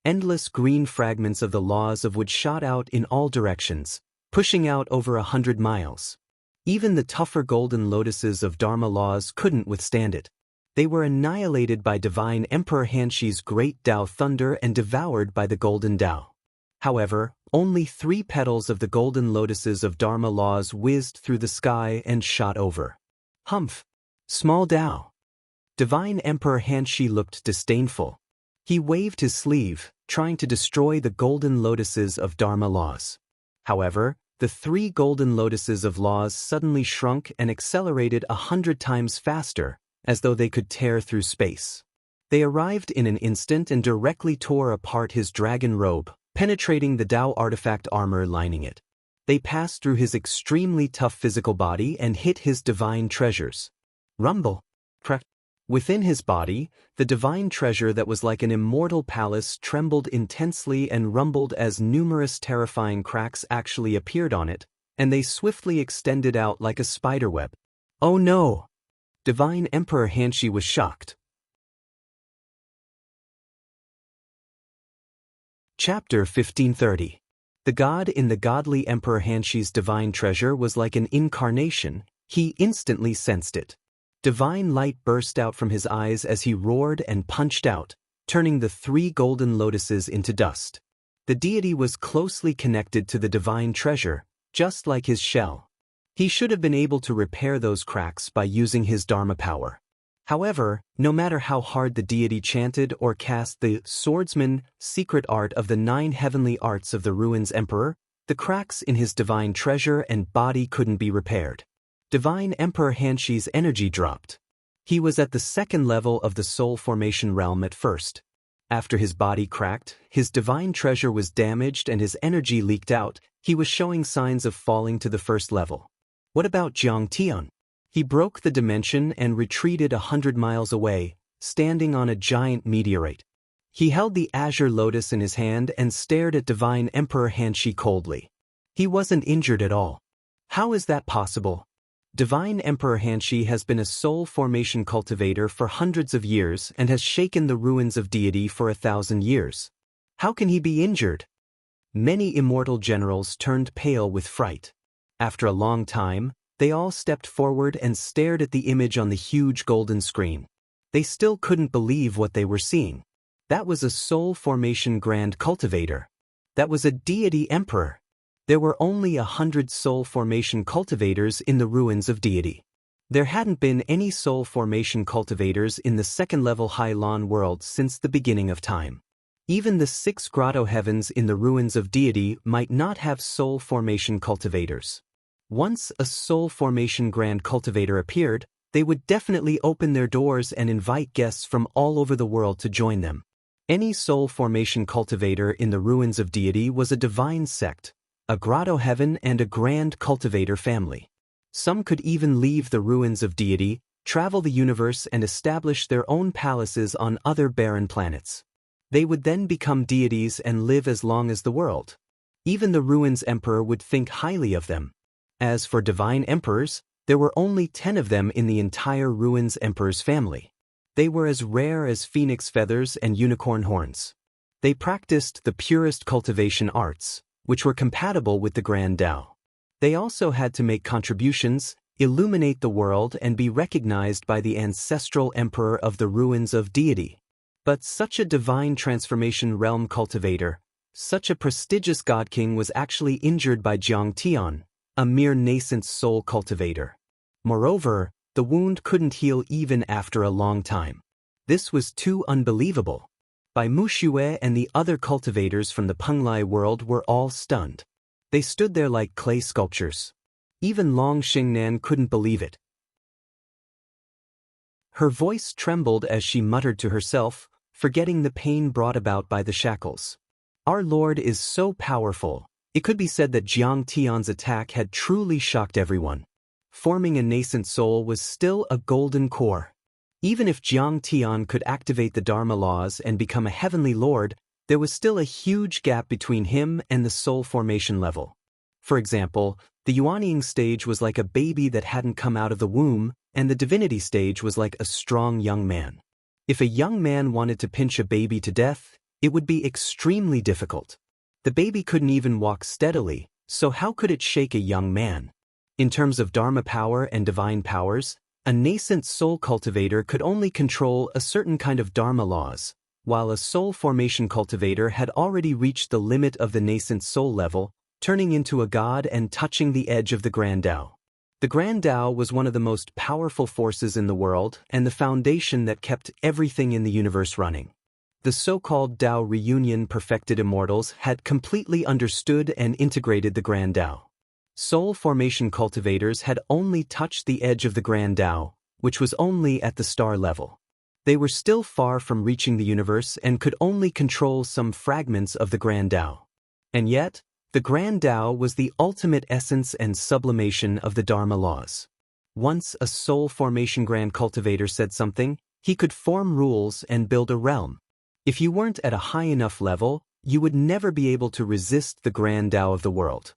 Endless green fragments of the laws of wood shot out in all directions, pushing out over 100 miles. Even the tougher golden lotuses of Dharma laws couldn't withstand it. They were annihilated by divine Emperor Xianxia's great Tao thunder and devoured by the golden Tao. However, only 3 petals of the golden lotuses of Dharma laws whizzed through the sky and shot over. Humph! Small Tao. Divine Emperor Xianxia looked disdainful. He waved his sleeve, trying to destroy the golden lotuses of Dharma laws. However, the 3 golden lotuses of laws suddenly shrunk and accelerated 100 times faster, as though they could tear through space. They arrived in an instant and directly tore apart his dragon robe, penetrating the Tao artifact armor lining it. They passed through his extremely tough physical body and hit his divine treasures. Rumble. Crack. Within his body, the divine treasure that was like an immortal palace trembled intensely and rumbled as numerous terrifying cracks actually appeared on it, and they swiftly extended out like a spiderweb. Oh no! Divine Emperor Xianxia was shocked. Chapter 1530. The god in the godly Emperor Xianxia's divine treasure was like an incarnation. He instantly sensed it. Divine light burst out from his eyes as he roared and punched out, turning the 3 golden lotuses into dust. The deity was closely connected to the divine treasure, just like his shell. He should have been able to repair those cracks by using his Dharma power. However, no matter how hard the deity chanted or cast the swordsman secret art of the 9 heavenly arts of the ruins emperor, the cracks in his divine treasure and body couldn't be repaired. Divine Emperor Xianxia's energy dropped. He was at the 2nd level of the soul formation realm at first. After his body cracked, his divine treasure was damaged and his energy leaked out. He was showing signs of falling to the 1st level. What about Jiang Tian? He broke the dimension and retreated 100 miles away, standing on a giant meteorite. He held the azure lotus in his hand and stared at Divine Emperor Xianxia coldly. He wasn't injured at all. How is that possible? Divine Emperor Xianxia has been a soul formation cultivator for hundreds of years and has shaken the ruins of deity for 1,000 years. How can he be injured? Many immortal generals turned pale with fright. After a long time, they all stepped forward and stared at the image on the huge golden screen. They still couldn't believe what they were seeing. That was a soul formation grand cultivator. That was a deity emperor. There were only 100 soul formation cultivators in the ruins of deity. There hadn't been any soul formation cultivators in the 2nd-level High-Lan world since the beginning of time. Even the 6 grotto heavens in the ruins of deity might not have soul formation cultivators. Once a soul formation grand cultivator appeared, they would definitely open their doors and invite guests from all over the world to join them. Any soul formation cultivator in the ruins of deity was a divine sect, a grotto heaven and a grand cultivator family. Some could even leave the ruins of deity, travel the universe and establish their own palaces on other barren planets. They would then become deities and live as long as the world. Even the Ruins Emperor would think highly of them. As for divine emperors, there were only 10 of them in the entire Ruins Emperor's family. They were as rare as phoenix feathers and unicorn horns. They practiced the purest cultivation arts, which were compatible with the Grand Tao. They also had to make contributions, illuminate the world, and be recognized by the ancestral emperor of the ruins of deity. But such a divine transformation realm cultivator, such a prestigious god king, was actually injured by Jiang Tian, a mere nascent soul cultivator. Moreover, the wound couldn't heal even after a long time. This was too unbelievable. Bai Muxue and the other cultivators from the Penglai world were all stunned. They stood there like clay sculptures. Even Long Xingnan couldn't believe it. Her voice trembled as she muttered to herself, forgetting the pain brought about by the shackles. Our Lord is so powerful. It could be said that Jiang Tian's attack had truly shocked everyone. Forming a nascent soul was still a golden core. Even if Jiang Tian could activate the Dharma laws and become a heavenly lord, there was still a huge gap between him and the soul formation level. For example, the Yuanying stage was like a baby that hadn't come out of the womb, and the divinity stage was like a strong young man. If a young man wanted to pinch a baby to death, it would be extremely difficult. The baby couldn't even walk steadily, so how could it shake a young man? In terms of Dharma power and divine powers, a nascent soul cultivator could only control a certain kind of Dharma laws, while a soul formation cultivator had already reached the limit of the nascent soul level, turning into a god and touching the edge of the Grand Tao. The Grand Tao was one of the most powerful forces in the world and the foundation that kept everything in the universe running. The so-called Tao reunion perfected immortals had completely understood and integrated the Grand Tao. Soul formation cultivators had only touched the edge of the Grand Tao, which was only at the star level. They were still far from reaching the universe and could only control some fragments of the Grand Tao. And yet, the Grand Tao was the ultimate essence and sublimation of the Dharma laws. Once a soul formation grand cultivator said something, he could form rules and build a realm. If you weren't at a high enough level, you would never be able to resist the Grand Tao of the world.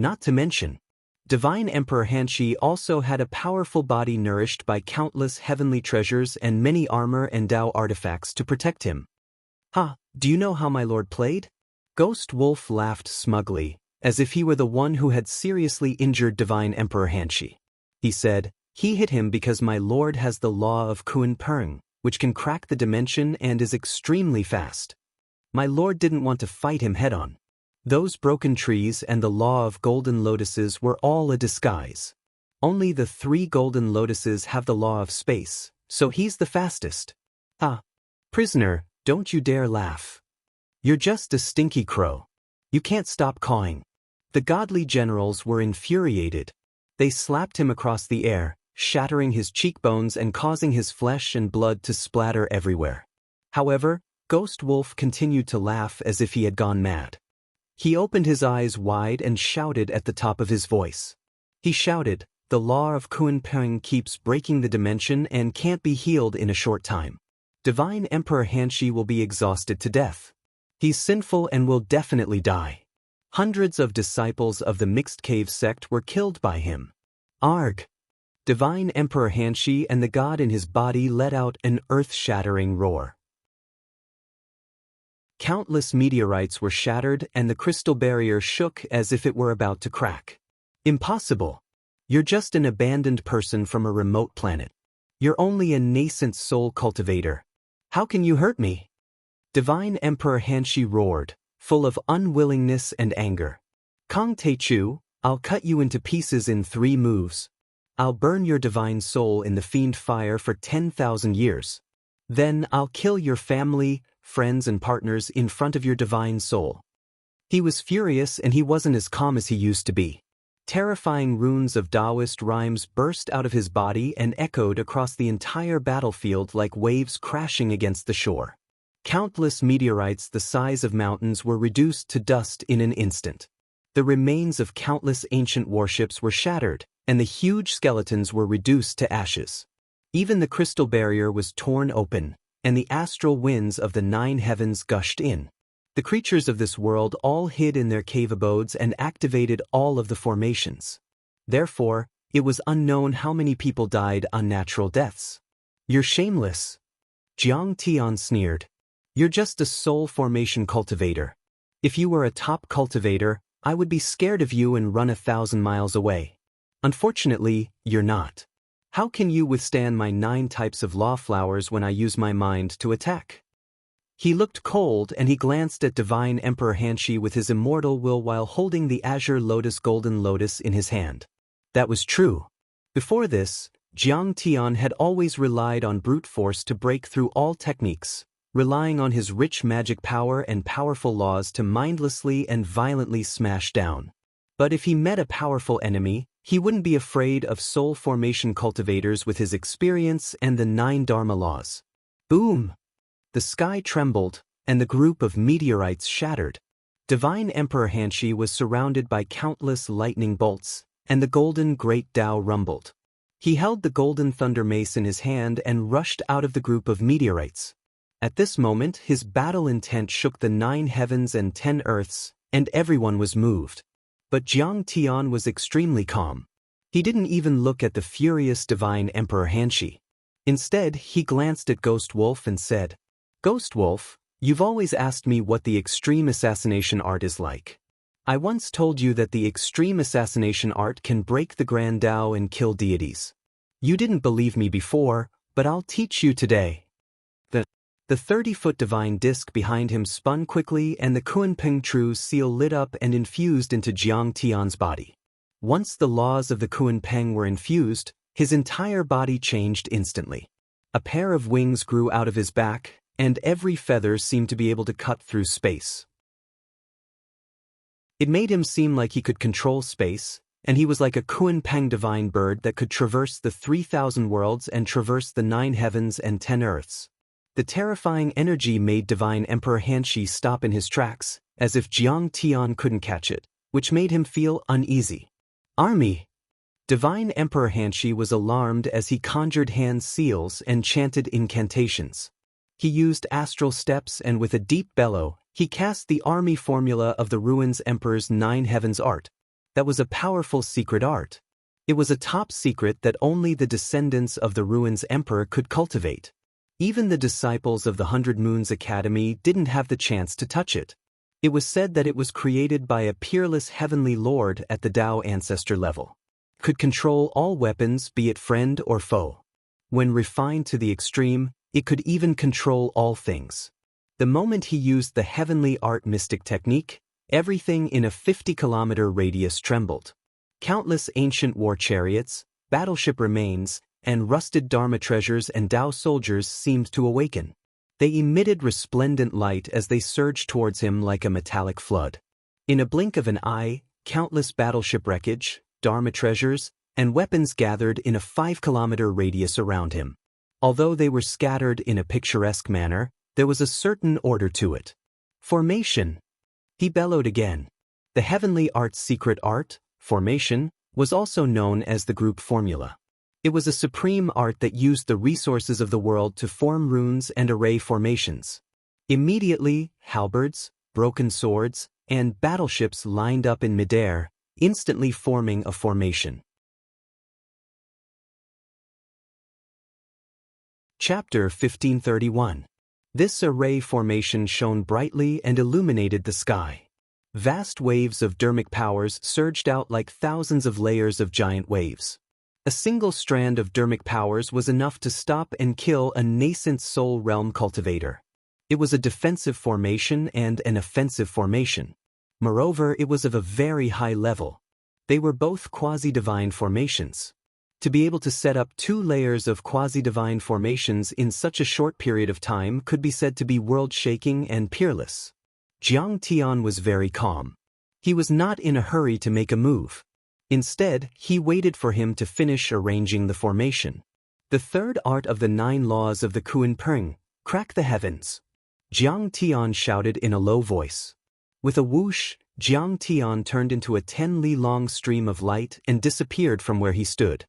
Not to mention, Divine Emperor Hanshi also had a powerful body nourished by countless heavenly treasures and many armor and Tao artifacts to protect him. Ha, do you know how my lord played? Ghost Wolf laughed smugly, as if he were the one who had seriously injured Divine Emperor Hanshi. He said, he hit him because my lord has the law of Kun Peng, which can crack the dimension and is extremely fast. My lord didn't want to fight him head-on. Those broken trees and the law of golden lotuses were all a disguise. Only the 3 golden lotuses have the law of space, so he's the fastest. Ah, prisoner, don't you dare laugh. You're just a stinky crow. You can't stop cawing. The godly generals were infuriated. They slapped him across the air, shattering his cheekbones and causing his flesh and blood to splatter everywhere. However, Ghost Wolf continued to laugh as if he had gone mad. He opened his eyes wide and shouted at the top of his voice. He shouted, the law of Kun Peng keeps breaking the dimension and can't be healed in a short time. Divine Emperor Hanshi will be exhausted to death. He's sinful and will definitely die. Hundreds of disciples of the Mixed Cave sect were killed by him. Arg! Divine Emperor Hanshi and the god in his body let out an earth-shattering roar. Countless meteorites were shattered and the crystal barrier shook as if it were about to crack. Impossible! You're just an abandoned person from a remote planet. You're only a nascent soul cultivator. How can you hurt me? Divine Emperor Hanshi roared, full of unwillingness and anger. Kong Teichu, I'll cut you into pieces in 3 moves. I'll burn your divine soul in the fiend fire for 10,000 years. Then I'll kill your family, friends and partners in front of your divine soul. He was furious and he wasn't as calm as he used to be. Terrifying runes of Taoist rhymes burst out of his body and echoed across the entire battlefield like waves crashing against the shore. Countless meteorites the size of mountains were reduced to dust in an instant. The remains of countless ancient warships were shattered, and the huge skeletons were reduced to ashes. Even the crystal barrier was torn open, and the astral winds of the 9 heavens gushed in. The creatures of this world all hid in their cave abodes and activated all of the formations. Therefore, it was unknown how many people died unnatural deaths. "You're shameless," Jiang Tian sneered. "You're just a soul formation cultivator. If you were a top cultivator, I would be scared of you and run 1,000 miles away. Unfortunately, you're not. How can you withstand my 9 types of law flowers when I use my mind to attack?" He looked cold and he glanced at Divine Emperor Hanshi with his immortal will while holding the azure lotus golden lotus in his hand. That was true. Before this, Jiang Tian had always relied on brute force to break through all techniques, relying on his rich magic power and powerful laws to mindlessly and violently smash down. But if he met a powerful enemy, he wouldn't be afraid of soul formation cultivators with his experience and the 9 Dharma laws. Boom! The sky trembled, and the group of meteorites shattered. Divine Emperor Hanshi was surrounded by countless lightning bolts, and the golden great Tao rumbled. He held the golden thunder mace in his hand and rushed out of the group of meteorites. At this moment, his battle intent shook the 9 heavens and 10 earths, and everyone was moved. But Jiang Tian was extremely calm. He didn't even look at the furious Divine Emperor Hanshi. Instead, he glanced at Ghost Wolf and said, "Ghost Wolf, you've always asked me what the extreme assassination art is like. I once told you that the extreme assassination art can break the Grand Tao and kill deities. You didn't believe me before, but I'll teach you today." The 30-foot divine disc behind him spun quickly and the Kunpeng True seal lit up and infused into Jiang Tian's body. Once the laws of the Kunpeng were infused, his entire body changed instantly. A pair of wings grew out of his back, and every feather seemed to be able to cut through space. It made him seem like he could control space, and he was like a Kunpeng divine bird that could traverse the 3,000 worlds and traverse the 9 heavens and 10 earths. The terrifying energy made Divine Emperor Hanshi stop in his tracks, as if Jiang Tian couldn't catch it, which made him feel uneasy. "Army!" Divine Emperor Hanshi was alarmed as he conjured hand seals and chanted incantations. He used astral steps and with a deep bellow, he cast the army formula of the Ruins Emperor's 9 heavens art. That was a powerful secret art. It was a top secret that only the descendants of the Ruins Emperor could cultivate. Even the disciples of the 100 Moons Academy didn't have the chance to touch it. It was said that it was created by a peerless heavenly lord at the Tao ancestor level. Could control all weapons, be it friend or foe. When refined to the extreme, it could even control all things. The moment he used the heavenly art mystic technique, everything in a 50-kilometer radius trembled. Countless ancient war chariots, battleship remains, and rusted Dharma treasures and Tao soldiers seemed to awaken. They emitted resplendent light as they surged towards him like a metallic flood. In a blink of an eye, countless battleship wreckage, Dharma treasures, and weapons gathered in a 5-kilometer radius around him. Although they were scattered in a picturesque manner, there was a certain order to it. "Formation!" He bellowed again. The heavenly art's secret art, formation, was also known as the group formula. It was a supreme art that used the resources of the world to form runes and array formations. Immediately, halberds, broken swords, and battleships lined up in midair, instantly forming a formation. Chapter 1531. This array formation shone brightly and illuminated the sky. Vast waves of dermic powers surged out like thousands of layers of giant waves. A single strand of dermic powers was enough to stop and kill a nascent soul realm cultivator. It was a defensive formation and an offensive formation. Moreover, it was of a very high level. They were both quasi-divine formations. To be able to set up 2 layers of quasi-divine formations in such a short period of time could be said to be world-shaking and peerless. Jiang Tian was very calm. He was not in a hurry to make a move. Instead, he waited for him to finish arranging the formation. The third art of the 9 laws of the Kunpeng, crack the heavens. Jiang Tian shouted in a low voice. With a whoosh, Jiang Tian turned into a 10 li long stream of light and disappeared from where he stood.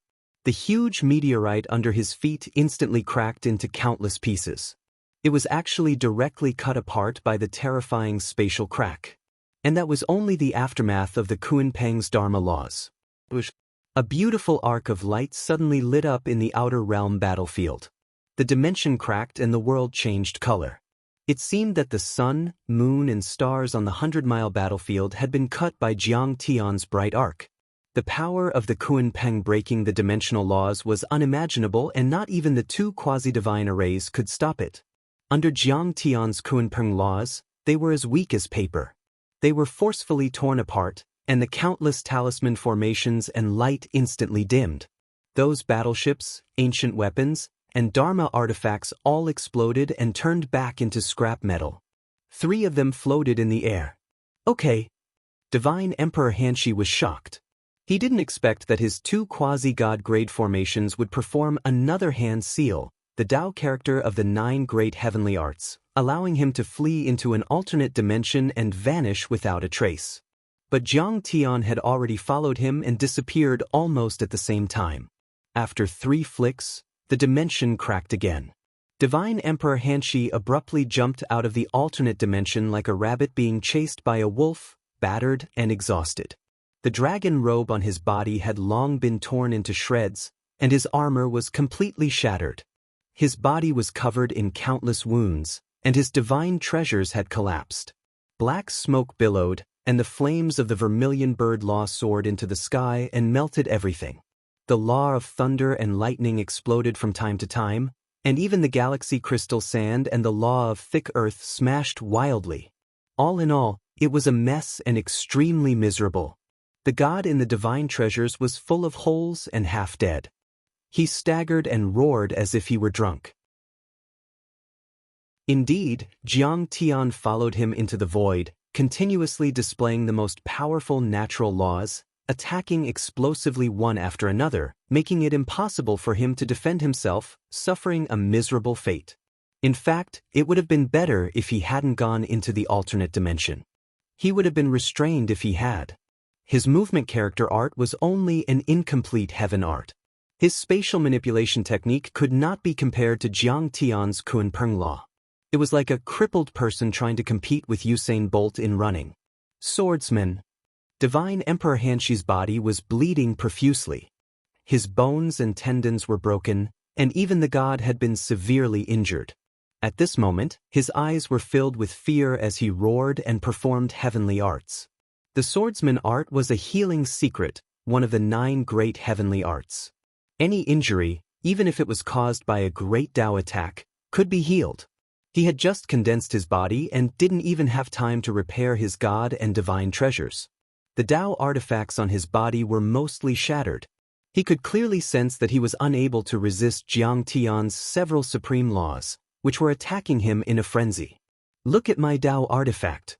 The huge meteorite under his feet instantly cracked into countless pieces. It was actually directly cut apart by the terrifying spatial crack. And that was only the aftermath of the Kunpeng's Dharma laws. A beautiful arc of light suddenly lit up in the outer realm battlefield. The dimension cracked and the world changed color. It seemed that the sun, moon, and stars on the 100-mile battlefield had been cut by Jiang Tian's bright arc. The power of the Kunpeng breaking the dimensional laws was unimaginable, and not even the two quasi-divine arrays could stop it. Under Jiang Tian's Kunpeng laws, they were as weak as paper. They were forcefully torn apart, and the countless talisman formations and light instantly dimmed. Those battleships, ancient weapons, and Dharma artifacts all exploded and turned back into scrap metal. 3 of them floated in the air. Okay. Divine Emperor Xianxia was shocked. He didn't expect that his 2 quasi-god-grade formations would perform another hand seal, the Tao character of the 9 great heavenly arts, allowing him to flee into an alternate dimension and vanish without a trace. But Jiang Tian had already followed him and disappeared almost at the same time. After 3 flicks, the dimension cracked again. Divine Emperor Xianxia abruptly jumped out of the alternate dimension like a rabbit being chased by a wolf, battered and exhausted. The dragon robe on his body had long been torn into shreds, and his armor was completely shattered. His body was covered in countless wounds, and his divine treasures had collapsed. Black smoke billowed, and the flames of the vermilion bird law soared into the sky and melted everything. The law of thunder and lightning exploded from time to time, and even the galaxy crystal sand and the law of thick earth smashed wildly. All in all, it was a mess and extremely miserable. The god in the divine treasures was full of holes and half dead. He staggered and roared as if he were drunk. Indeed, Jiang Tian followed him into the void, continuously displaying the most powerful natural laws, attacking explosively one after another, making it impossible for him to defend himself, suffering a miserable fate. In fact, it would have been better if he hadn't gone into the alternate dimension. He would have been restrained if he had. His movement character art was only an incomplete heaven art. His spatial manipulation technique could not be compared to Jiang Tian's Kunpeng law. It was like a crippled person trying to compete with Usain Bolt in running. Swordsman. Divine Emperor Xianxia's body was bleeding profusely. His bones and tendons were broken, and even the god had been severely injured. At this moment, his eyes were filled with fear as he roared and performed heavenly arts. The swordsman art was a healing secret, one of the 9 great heavenly arts. Any injury, even if it was caused by a great Tao attack, could be healed. He had just condensed his body and didn't even have time to repair his god and divine treasures. The Tao artifacts on his body were mostly shattered. He could clearly sense that he was unable to resist Jiang Tian's several supreme laws, which were attacking him in a frenzy. Look at my Tao artifact.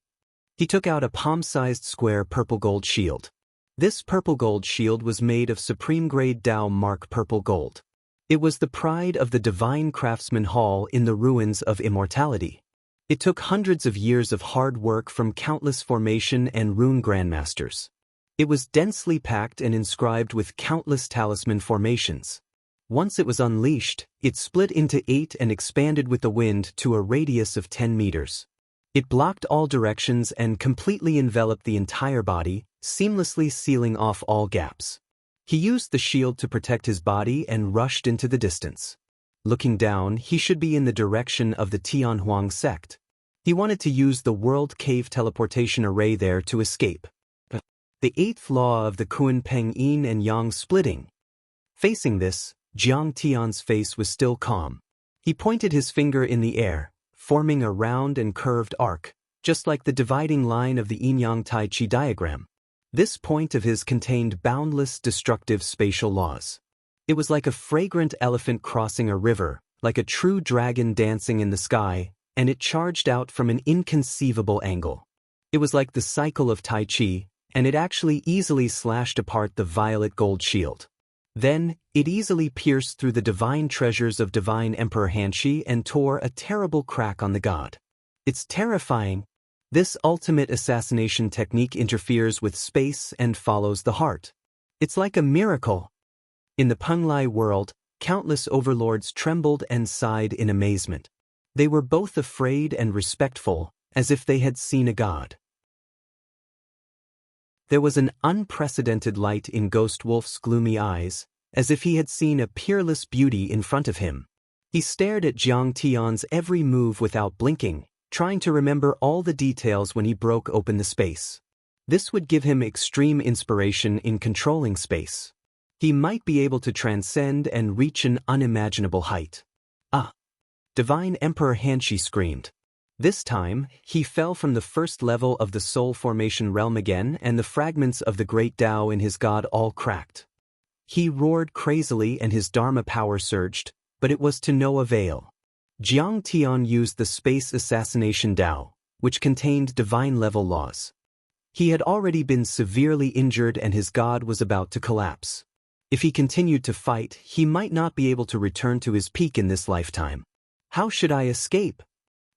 He took out a palm-sized square purple gold shield. This purple gold shield was made of supreme-grade Tao mark purple gold. It was the pride of the divine craftsman hall in the ruins of immortality. It took hundreds of years of hard work from countless formation and rune grandmasters. It was densely packed and inscribed with countless talisman formations. Once it was unleashed, it split into 8 and expanded with the wind to a radius of 10 meters. It blocked all directions and completely enveloped the entire body, seamlessly sealing off all gaps. He used the shield to protect his body and rushed into the distance. Looking down, he should be in the direction of the Tianhuang sect. He wanted to use the World Cave teleportation array there to escape. The 8th law of the Kunpeng yin and yang splitting. Facing this, Jiang Tian's face was still calm. He pointed his finger in the air, forming a round and curved arc, just like the dividing line of the yin-yang tai chi diagram. This point of his contained boundless destructive spatial laws. It was like a fragrant elephant crossing a river, like a true dragon dancing in the sky, and it charged out from an inconceivable angle. It was like the cycle of Tai Chi, and it actually easily slashed apart the violet gold shield. Then, it easily pierced through the divine treasures of Divine Emperor Xianxia and tore a terrible crack on the god. It's terrifying. This ultimate assassination technique interferes with space and follows the heart. It's like a miracle. In the Penglai world, countless overlords trembled and sighed in amazement. They were both afraid and respectful, as if they had seen a god. There was an unprecedented light in Ghost Wolf's gloomy eyes, as if he had seen a peerless beauty in front of him. He stared at Jiang Tian's every move without blinking, trying to remember all the details when he broke open the space. This would give him extreme inspiration in controlling space. He might be able to transcend and reach an unimaginable height. Ah! Divine Emperor Hanshi screamed. This time, he fell from the first level of the soul formation realm again, and the fragments of the great Tao in his god all cracked. He roared crazily and his Dharma power surged, but it was to no avail. Jiang Tian used the space assassination Tao, which contained divine-level laws. He had already been severely injured and his god was about to collapse. If he continued to fight, he might not be able to return to his peak in this lifetime. How should I escape?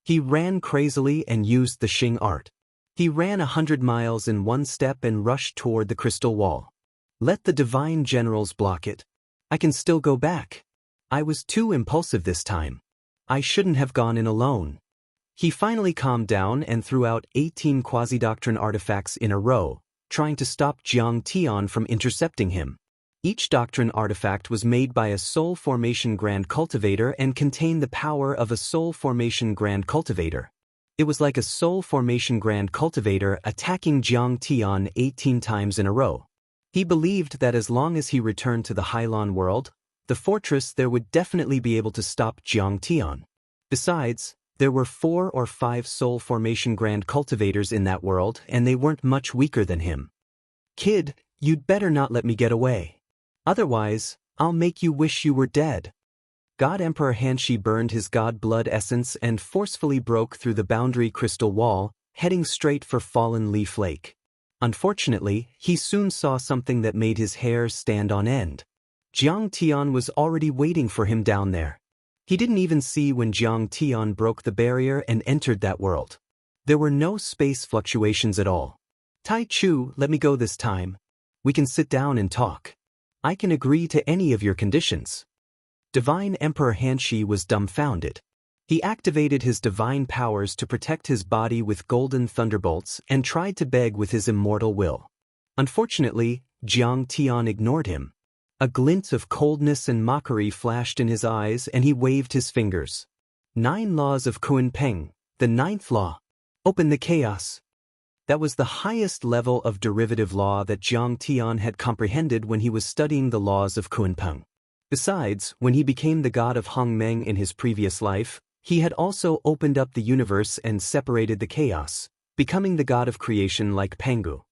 He ran crazily and used the Xing art. He ran 100 miles in one step and rushed toward the crystal wall. Let the divine generals block it. I can still go back. I was too impulsive this time. I shouldn't have gone in alone. He finally calmed down and threw out 18 quasi-doctrine artifacts in a row, trying to stop Jiang Tian from intercepting him. Each doctrine artifact was made by a soul formation grand cultivator and contained the power of a soul formation grand cultivator. It was like a soul formation grand cultivator attacking Jiang Tian 18 times in a row. He believed that as long as he returned to the Hylon world, the fortress there would definitely be able to stop Jiang Tian. Besides, there were 4 or 5 soul formation grand cultivators in that world and they weren't much weaker than him. Kid, you'd better not let me get away. Otherwise, I'll make you wish you were dead. God Emperor Hanshi burned his god blood essence and forcefully broke through the boundary crystal wall, heading straight for Fallen Leaf Lake. Unfortunately, he soon saw something that made his hair stand on end. Jiang Tian was already waiting for him down there. He didn't even see when Jiang Tian broke the barrier and entered that world. There were no space fluctuations at all. Tai Chu, let me go this time. We can sit down and talk. I can agree to any of your conditions. Divine Emperor Hanshi was dumbfounded. He activated his divine powers to protect his body with golden thunderbolts and tried to beg with his immortal will. Unfortunately, Jiang Tian ignored him. A glint of coldness and mockery flashed in his eyes and he waved his fingers. 9 laws of Kunpeng, the 9th law. Open the chaos. That was the highest level of derivative law that Jiang Tian had comprehended when he was studying the laws of Kunpeng. Besides, when he became the god of Hongmeng in his previous life, he had also opened up the universe and separated the chaos, becoming the god of creation like Pangu.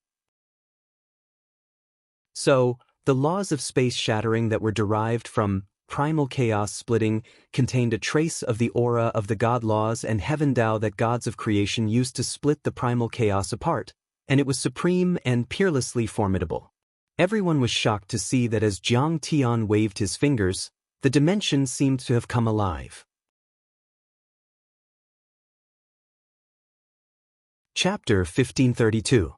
So, the laws of space shattering that were derived from primal chaos splitting contained a trace of the aura of the god laws and heaven Tao that gods of creation used to split the primal chaos apart, and it was supreme and peerlessly formidable. Everyone was shocked to see that as Jiang Tian waved his fingers, the dimension seemed to have come alive. Chapter 1532.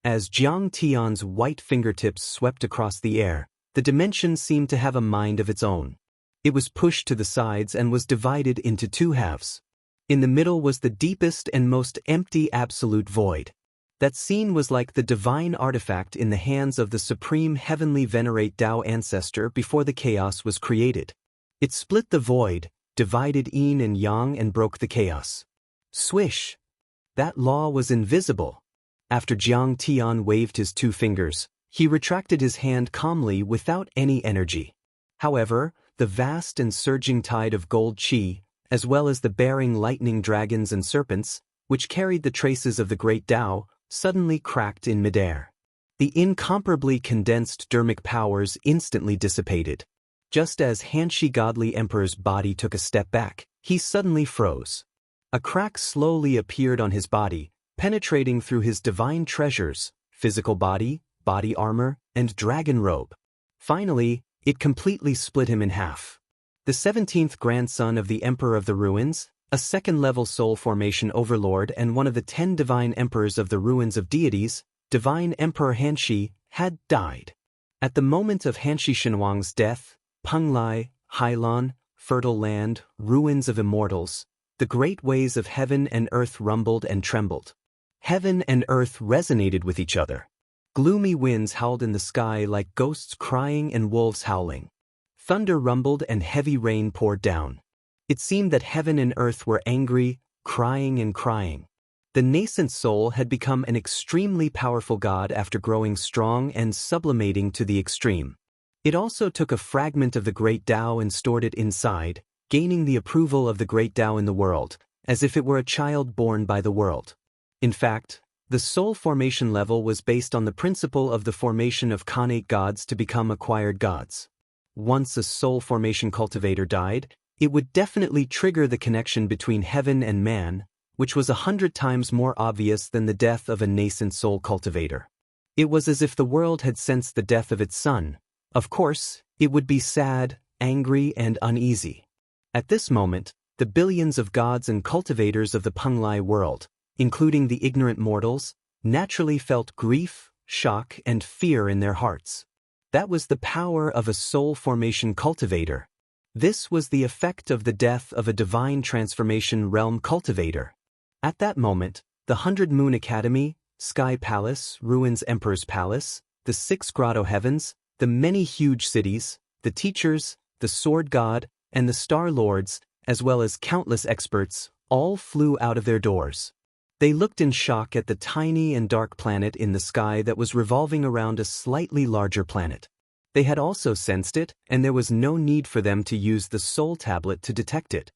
As Jiang Tian's white fingertips swept across the air, the dimension seemed to have a mind of its own. It was pushed to the sides and was divided into 2 halves. In the middle was the deepest and most empty absolute void. That scene was like the divine artifact in the hands of the supreme heavenly venerate Tao ancestor before the chaos was created. It split the void, divided yin and yang and broke the chaos. Swish! That law was invisible. After Jiang Tian waved his 2 fingers, he retracted his hand calmly without any energy. However, the vast and surging tide of gold qi, as well as the bearing lightning dragons and serpents, which carried the traces of the great Tao, suddenly cracked in midair. The incomparably condensed dermic powers instantly dissipated. Just as Hanshi Godly Emperor's body took a step back, he suddenly froze. A crack slowly appeared on his body, penetrating through his divine treasures, physical body, body armor, and dragon robe. Finally, it completely split him in half. The 17th grandson of the Emperor of the Ruins, a second-level soul formation overlord and one of the 10 divine emperors of the ruins of deities, Divine Emperor Hanshi, had died. At the moment of Hanshi Shenhuang's death, Penglai, Hailan, fertile land, ruins of immortals, the great ways of heaven and earth rumbled and trembled. Heaven and earth resonated with each other. Gloomy winds howled in the sky like ghosts crying and wolves howling. Thunder rumbled and heavy rain poured down. It seemed that heaven and earth were angry, crying and crying. The nascent soul had become an extremely powerful god after growing strong and sublimating to the extreme. It also took a fragment of the great Tao and stored it inside, gaining the approval of the great Tao in the world, as if it were a child born by the world. In fact, the soul formation level was based on the principle of the formation of connate gods to become acquired gods. Once a soul formation cultivator died, it would definitely trigger the connection between heaven and man, which was 100 times more obvious than the death of a nascent soul cultivator. It was as if the world had sensed the death of its son. Of course, it would be sad, angry, and uneasy. At this moment, the billions of gods and cultivators of the Penglai world, including the ignorant mortals, naturally felt grief, shock, and fear in their hearts. That was the power of a soul formation cultivator. This was the effect of the death of a divine transformation realm cultivator. At that moment, the 100 Moon Academy, Sky Palace, Ruins Emperor's Palace, the 6 Grotto Heavens, the many huge cities, the teachers, the Sword God, and the Star Lords, as well as countless experts, all flew out of their doors. They looked in shock at the tiny and dark planet in the sky that was revolving around a slightly larger planet. They had also sensed it, and there was no need for them to use the soul tablet to detect it.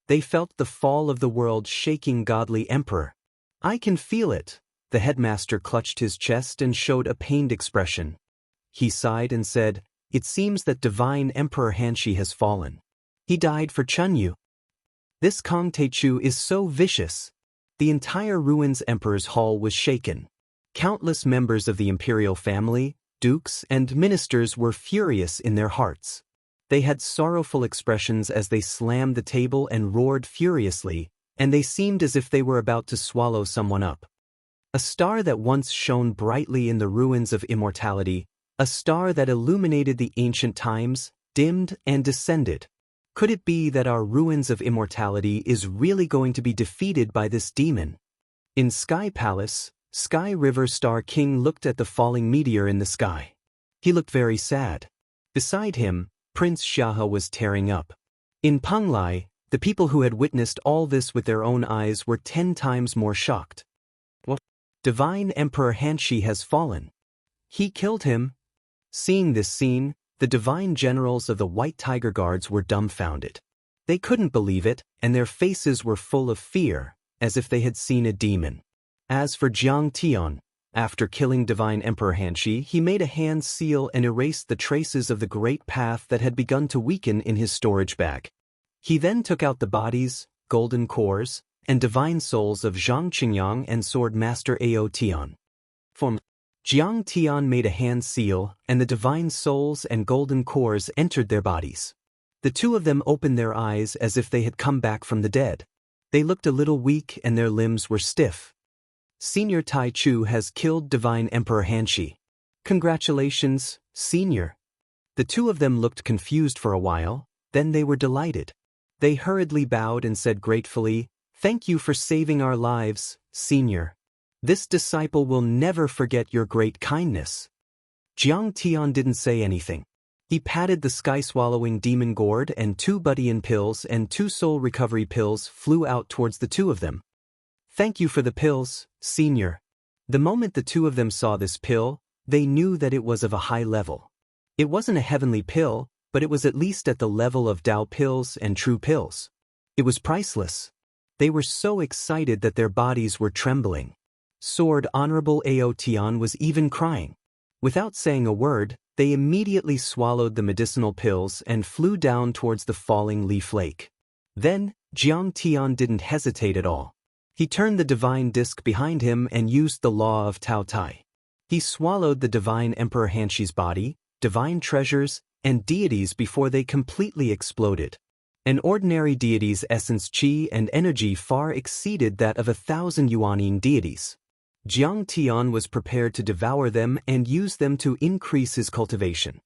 They felt the fall of the world shaking godly emperor. I can feel it. The headmaster clutched his chest and showed a pained expression. He sighed and said, "It seems that divine Emperor Hanshi has fallen. He died for Chunyu. This Kong Teichu is so vicious." The entire Ruins Emperor's hall was shaken. Countless members of the imperial family, dukes, and ministers were furious in their hearts. They had sorrowful expressions as they slammed the table and roared furiously, and they seemed as if they were about to swallow someone up. A star that once shone brightly in the ruins of immortality, a star that illuminated the ancient times, dimmed and descended. Could it be that our ruins of immortality is really going to be defeated by this demon? In Sky Palace, Sky River Star King looked at the falling meteor in the sky. He looked very sad. Beside him, Prince Xiahe was tearing up. In Penglai, the people who had witnessed all this with their own eyes were 10 times more shocked. What? Divine Emperor Hanshi has fallen. He killed him. Seeing this scene, the divine generals of the White Tiger Guards were dumbfounded. They couldn't believe it, and their faces were full of fear, as if they had seen a demon. As for Jiang Tian, after killing divine Emperor Hanshi, he made a hand seal and erased the traces of the great path that had begun to weaken in his storage bag. He then took out the bodies, golden cores, and divine souls of Zhang Qingyang and Sword Master Ao Tian. Jiang Tian made a hand seal, and the divine souls and golden cores entered their bodies. The two of them opened their eyes as if they had come back from the dead. They looked a little weak and their limbs were stiff. Senior Tai Chu has killed divine Emperor Hanshi. Congratulations, Senior. The two of them looked confused for a while, then they were delighted. They hurriedly bowed and said gratefully, "Thank you for saving our lives, Senior. This disciple will never forget your great kindness." Jiang Tian didn't say anything. He patted the sky-swallowing demon gourd, and 2 Budian pills and 2 soul recovery pills flew out towards the two of them. "Thank you for the pills, Senior." The moment the two of them saw this pill, they knew that it was of a high level. It wasn't a heavenly pill, but it was at least at the level of Tao pills and true pills. It was priceless. They were so excited that their bodies were trembling. Sword Honorable Ao Tian was even crying. Without saying a word, they immediately swallowed the medicinal pills and flew down towards the falling leaf lake. Then, Jiang Tian didn't hesitate at all. He turned the divine disc behind him and used the law of Tao Tai. He swallowed the divine Emperor Hanshi's body, divine treasures, and deities before they completely exploded. An ordinary deity's essence, qi, and energy far exceeded that of 1,000 Yuanine deities. Jiang Tian was prepared to devour them and use them to increase his cultivation.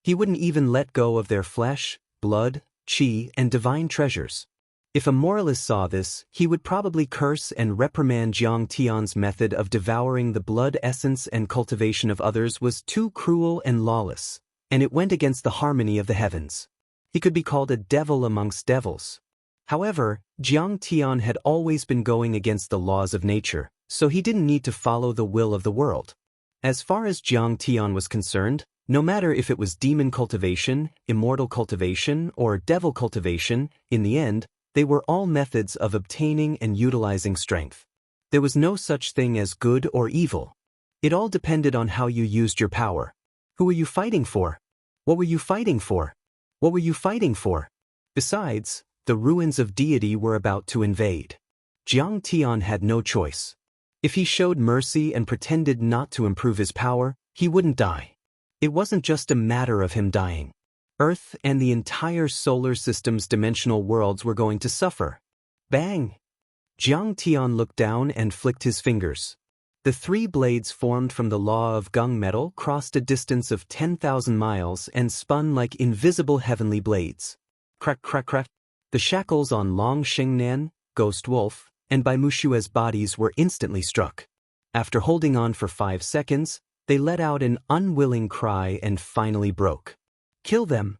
He wouldn't even let go of their flesh, blood, qi, and divine treasures. If a moralist saw this, he would probably curse and reprimand Jiang Tian's method of devouring the blood essence and cultivation of others was too cruel and lawless, and it went against the harmony of the heavens. He could be called a devil amongst devils. However, Jiang Tian had always been going against the laws of nature, so he didn't need to follow the will of the world. As far as Jiang Tian was concerned, no matter if it was demon cultivation, immortal cultivation, or devil cultivation, in the end, they were all methods of obtaining and utilizing strength. There was no such thing as good or evil. It all depended on how you used your power. Who were you fighting for? What were you fighting for? What were you fighting for? Besides, the ruins of deity were about to invade. Jiang Tian had no choice. If he showed mercy and pretended not to improve his power, he wouldn't die. It wasn't just a matter of him dying. Earth and the entire solar system's dimensional worlds were going to suffer. Bang! Jiang Tian looked down and flicked his fingers. The three blades formed from the law of gung metal crossed a distance of 10,000 miles and spun like invisible heavenly blades. Crack, crack, crack. The shackles on Long Xingnan, Ghost Wolf, and Bai Mushue's bodies were instantly struck. After holding on for 5 seconds, they let out an unwilling cry and finally broke. Kill them!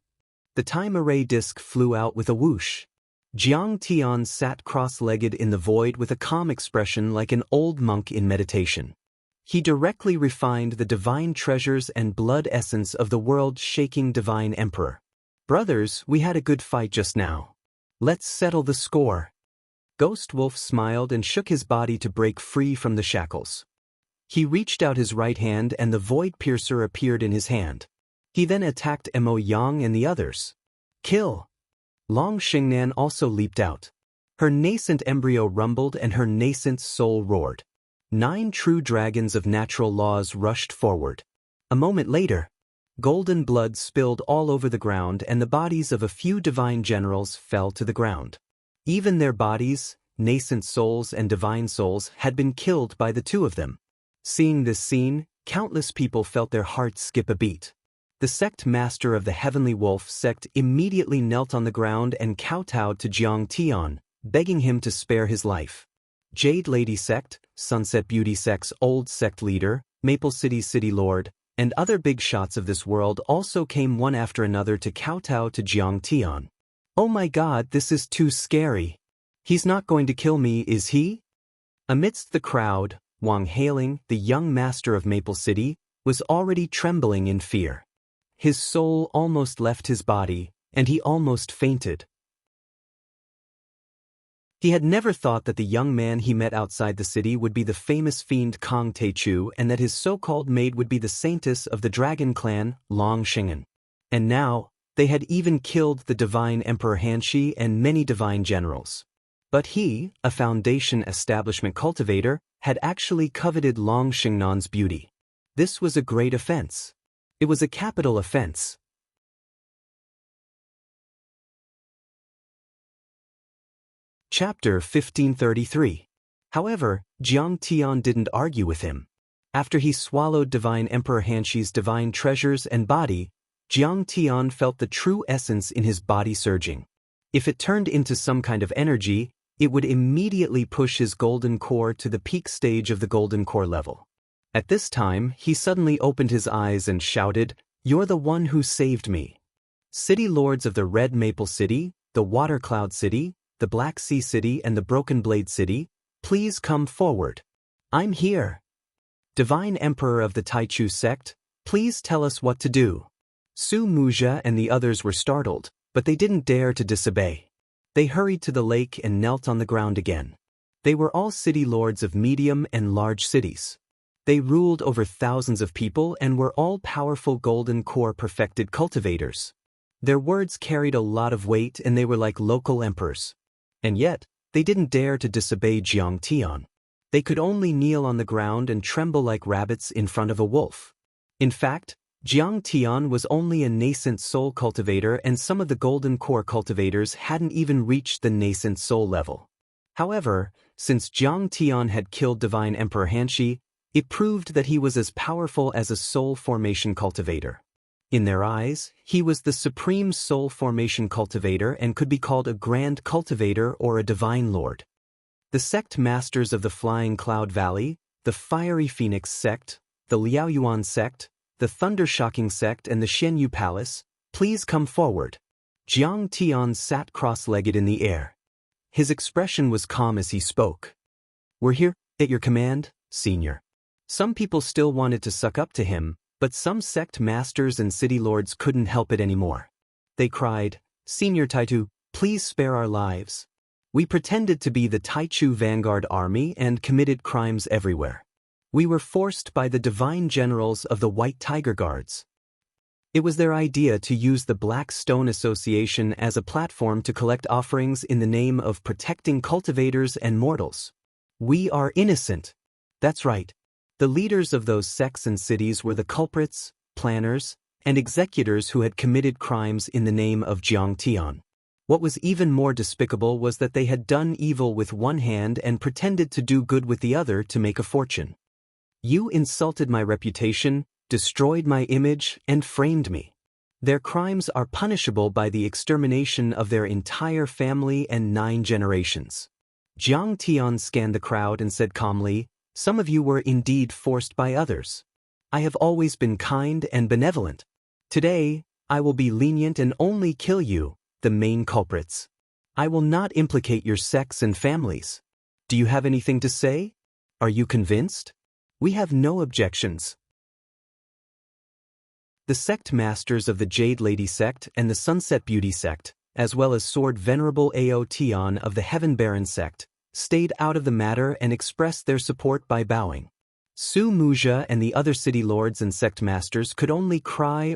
The time array disc flew out with a whoosh. Jiang Tian sat cross-legged in the void with a calm expression like an old monk in meditation. He directly refined the divine treasures and blood essence of the world-shaking divine emperor. Brothers, we had a good fight just now. Let's settle the score. Ghost Wolf smiled and shook his body to break free from the shackles. He reached out his right hand and the void piercer appeared in his hand. He then attacked Mo Yang and the others. Kill! Long Xingnan also leaped out. Her nascent embryo rumbled and her nascent soul roared. 9 true dragons of natural laws rushed forward. A moment later, golden blood spilled all over the ground and the bodies of a few divine generals fell to the ground. Even their bodies, nascent souls and divine souls, had been killed by the two of them. Seeing this scene, countless people felt their hearts skip a beat. The sect master of the Heavenly Wolf sect immediately knelt on the ground and kowtowed to Jiang Tian, begging him to spare his life. Jade Lady sect, Sunset Beauty sect's old sect leader, Maple City's city lord, and other big shots of this world also came one after another to kowtow to Jiang Tian. Oh my god, this is too scary. He's not going to kill me, is he? Amidst the crowd, Wang Lin, the young master of Maple City, was already trembling in fear. His soul almost left his body, and he almost fainted. He had never thought that the young man he met outside the city would be the famous fiend Kong Teichu and that his so-called maid would be the saintess of the dragon clan, Long Xingen. And now, they had even killed the divine Emperor Hanshi and many divine generals. But he, a Foundation establishment cultivator, had actually coveted Long Xingnan's beauty. This was a great offense. It was a capital offense. Chapter 1533. However, Jiang Tian didn't argue with him. After he swallowed divine Emperor Hanshi's divine treasures and body, Jiang Tian felt the true essence in his body surging. If it turned into some kind of energy, it would immediately push his golden core to the peak stage of the golden core level. At this time, he suddenly opened his eyes and shouted, "You're the one who saved me. City lords of the Red Maple City, the Water Cloud City, the Black Sea City and the Broken Blade City, please come forward. I'm here. Divine Emperor of the Taichu sect, please tell us what to do." Su Muzha and the others were startled, but they didn't dare to disobey. They hurried to the lake and knelt on the ground again. They were all city lords of medium and large cities. They ruled over thousands of people and were all powerful golden core perfected cultivators. Their words carried a lot of weight and they were like local emperors. And yet, they didn't dare to disobey Jiang Tian. They could only kneel on the ground and tremble like rabbits in front of a wolf. In fact, Jiang Tian was only a nascent soul cultivator and some of the golden core cultivators hadn't even reached the nascent soul level. However, Since Jiang Tian had killed Divine Emperor Hanshi, it proved that he was as powerful as a soul formation cultivator. In their eyes, he was the supreme soul formation cultivator and could be called a grand cultivator or a divine lord. The sect masters of the Flying Cloud Valley, the Fiery Phoenix sect, the Liaoyuan sect, the Thunder-Shocking sect and the Shenyu Palace, please come forward. Jiang Tian sat cross-legged in the air. His expression was calm as he spoke. We're here, at your command, senior. Some people still wanted to suck up to him, but some sect masters and city lords couldn't help it anymore. They cried, Senior Taichu, please spare our lives. We pretended to be the Taichu Vanguard Army and committed crimes everywhere. We were forced by the divine generals of the White Tiger Guards. It was their idea to use the Black Stone Association as a platform to collect offerings in the name of protecting cultivators and mortals. We are innocent. That's right. The leaders of those sects and cities were the culprits, planners, and executors who had committed crimes in the name of Jiang Tian. What was even more despicable was that they had done evil with one hand and pretended to do good with the other to make a fortune. You insulted my reputation, destroyed my image, and framed me. Their crimes are punishable by the extermination of their entire family and 9 generations. Jiang Tian scanned the crowd and said calmly, Some of you were indeed forced by others. I have always been kind and benevolent. Today, I will be lenient and only kill you, the main culprits. I will not implicate your sects and families. Do you have anything to say? Are you convinced? We have no objections. The sect masters of the Jade Lady sect and the Sunset Beauty sect, as well as Sword Venerable Ao Tian of the Heaven Baron sect, stayed out of the matter and expressed their support by bowing. Su Muzha and the other city lords and sect masters could only cry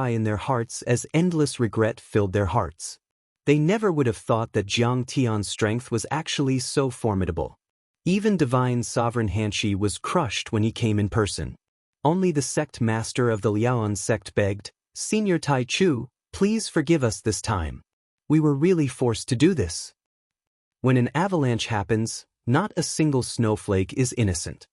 in their hearts as endless regret filled their hearts. They never would have thought that Jiang Tian's strength was actually so formidable. Even Divine Sovereign Hanshi was crushed when he came in person. Only the sect master of the Liaoan sect begged, Senior Taichu, please forgive us this time. We were really forced to do this. When an avalanche happens, not a single snowflake is innocent.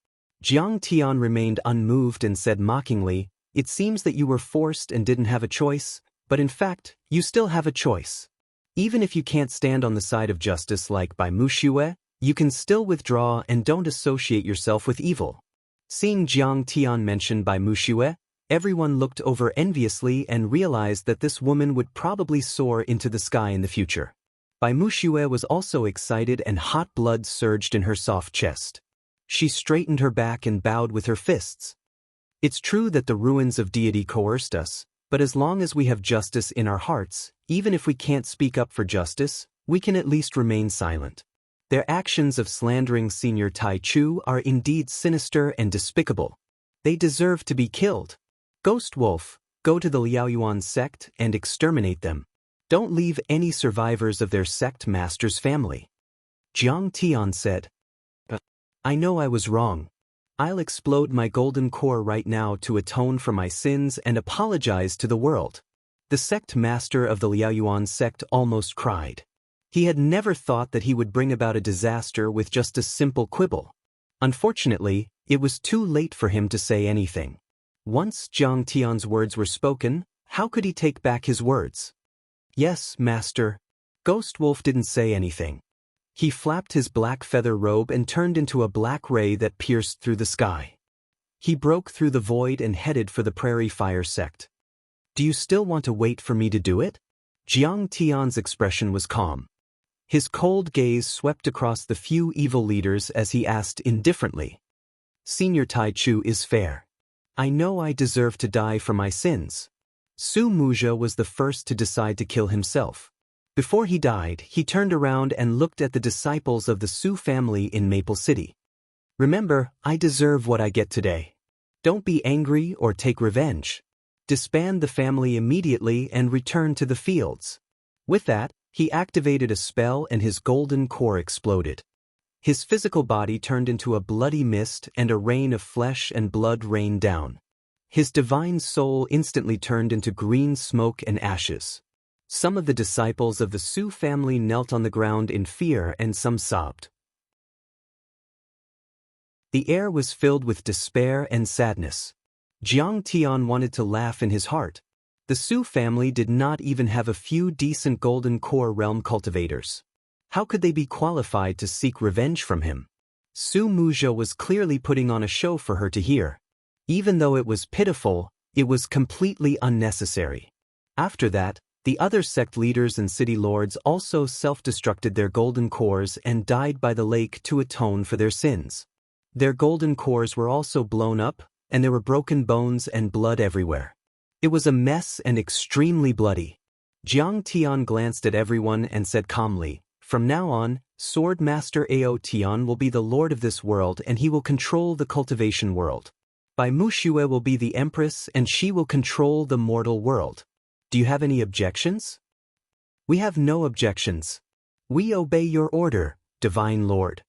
Jiang Tian remained unmoved and said mockingly, It seems that you were forced and didn't have a choice, but in fact, you still have a choice. Even if you can't stand on the side of justice like by Muxue, you can still withdraw and don't associate yourself with evil. Seeing Jiang Tian mentioned by Muxue, everyone looked over enviously and realized that this woman would probably soar into the sky in the future. Bai Muxue was also excited and hot blood surged in her soft chest. She straightened her back and bowed with her fists. It's true that the ruins of deity coerced us, but as long as we have justice in our hearts, even if we can't speak up for justice, we can at least remain silent. Their actions of slandering Senior Taichu are indeed sinister and despicable. They deserve to be killed. Ghost Wolf, go to the Liaoyuan sect and exterminate them. Don't leave any survivors of their sect master's family. Jiang Tian said. I know I was wrong. I'll explode my golden core right now to atone for my sins and apologize to the world. The sect master of the Liaoyuan sect almost cried. He had never thought that he would bring about a disaster with just a simple quibble. Unfortunately, it was too late for him to say anything. Once Jiang Tian's words were spoken, how could he take back his words? Yes, master. Ghost Wolf didn't say anything. He flapped his black feather robe and turned into a black ray that pierced through the sky. He broke through the void and headed for the Prairie Fire sect. Do you still want to wait for me to do it? Jiang Tian's expression was calm. His cold gaze swept across the few evil leaders as he asked indifferently. Senior Taichu is fair. I know I deserve to die for my sins. Su Muzha was the first to decide to kill himself. Before he died, he turned around and looked at the disciples of the Su family in Maple City. Remember, I deserve what I get today. Don't be angry or take revenge. Disband the family immediately and return to the fields. With that, he activated a spell and his golden core exploded. His physical body turned into a bloody mist and a rain of flesh and blood rained down. His divine soul instantly turned into green smoke and ashes. Some of the disciples of the Su family knelt on the ground in fear and some sobbed. The air was filled with despair and sadness. Jiang Tian wanted to laugh in his heart. The Su family did not even have a few decent golden core realm cultivators. How could they be qualified to seek revenge from him? Su Muzhou was clearly putting on a show for her to hear. Even though it was pitiful, it was completely unnecessary. After that, the other sect leaders and city lords also self-destructed their golden cores and died by the lake to atone for their sins. Their golden cores were also blown up, and there were broken bones and blood everywhere. It was a mess and extremely bloody. Jiang Tian glanced at everyone and said calmly, "From now on, Sword Master Ao Tian will be the lord of this world and he will control the cultivation world. Bai Muxue will be the empress and she will control the mortal world. Do you have any objections?" "We have no objections. We obey your order, Divine Lord."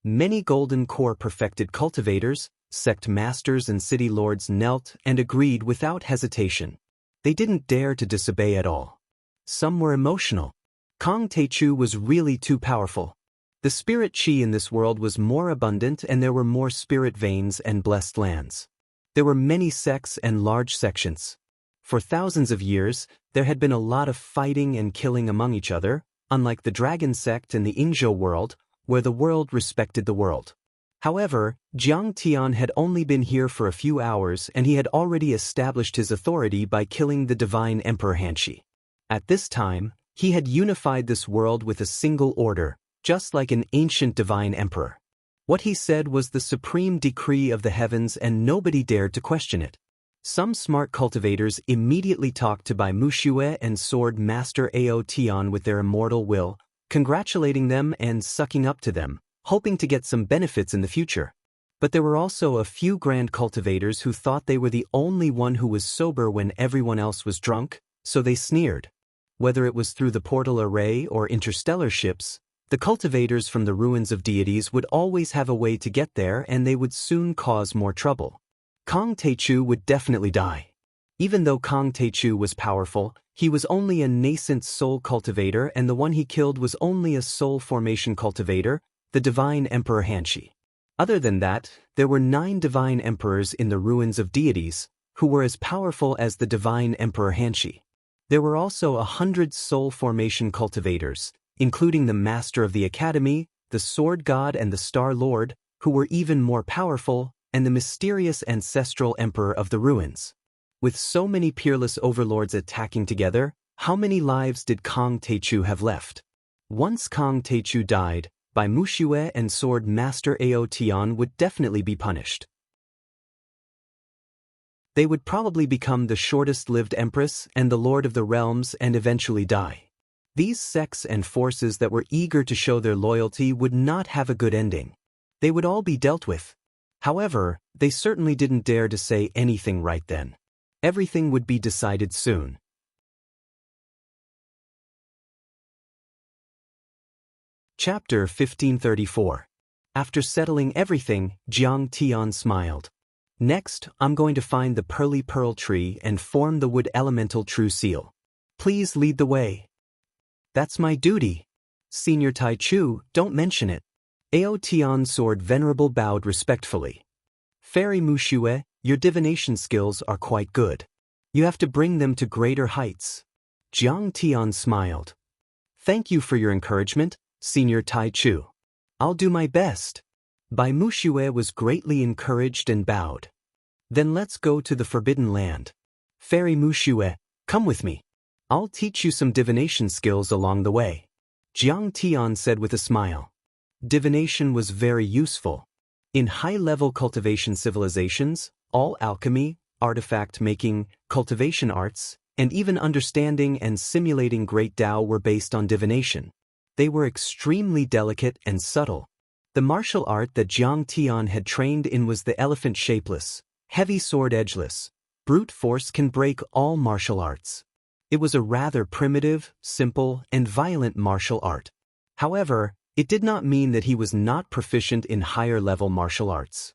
Many golden core perfected cultivators, sect masters and city lords knelt and agreed without hesitation. They didn't dare to disobey at all. Some were emotional. Kong Teichu was really too powerful. The spirit chi in this world was more abundant and there were more spirit veins and blessed lands. There were many sects and large sections. For thousands of years, there had been a lot of fighting and killing among each other, unlike the dragon sect in the Ingzhou world, where the world respected the world. However, Jiang Tian had only been here for a few hours and he had already established his authority by killing the divine Emperor Hanshi. At this time, he had unified this world with a single order, just like an ancient divine emperor. What he said was the supreme decree of the heavens and nobody dared to question it. Some smart cultivators immediately talked to Bai Muxue and Sword Master Ao Tian with their immortal will, congratulating them and sucking up to them, hoping to get some benefits in the future. But there were also a few grand cultivators who thought they were the only one who was sober when everyone else was drunk, so they sneered. Whether it was through the portal array or interstellar ships, the cultivators from the ruins of deities would always have a way to get there and they would soon cause more trouble. Kong Teichu would definitely die. Even though Kong Teichu was powerful, he was only a nascent soul cultivator and the one he killed was only a soul formation cultivator, the divine Emperor Hanshi. Other than that, there were 9 divine emperors in the ruins of deities, who were as powerful as the divine Emperor Hanshi. There were also 100 soul formation cultivators, including the Master of the Academy, the Sword God and the Star Lord, who were even more powerful, and the mysterious ancestral Emperor of the Ruins. With so many peerless overlords attacking together, how many lives did Kong Teichu have left? Once Kong Teichu died, Bai Muxue and Sword Master Ao Tian would definitely be punished. They would probably become the shortest-lived empress and the lord of the realms and eventually die. These sects and forces that were eager to show their loyalty would not have a good ending. They would all be dealt with. However, they certainly didn't dare to say anything right then. Everything would be decided soon. Chapter 1534. After settling everything, Jiang Tian smiled. "Next, I'm going to find the pearly pearl tree and form the wood elemental true seal. Please lead the way." "That's my duty. Senior Tai Chu, don't mention it." Ao Tian's sword venerable bowed respectfully. "Fairy Muxue, your divination skills are quite good. You have to bring them to greater heights." Jiang Tian smiled. "Thank you for your encouragement, Senior Tai Chu. I'll do my best." Bai Muxue was greatly encouraged and bowed. "Then let's go to the Forbidden Land. Fairy Muxue, come with me. I'll teach you some divination skills along the way." Jiang Tian said with a smile. Divination was very useful. In high-level cultivation civilizations, all alchemy, artifact making, cultivation arts, and even understanding and simulating great Tao were based on divination. They were extremely delicate and subtle. The martial art that Jiang Tian had trained in was the elephant shapeless, heavy sword edgeless. Brute force can break all martial arts. It was a rather primitive, simple, and violent martial art. However, it did not mean that he was not proficient in higher-level martial arts.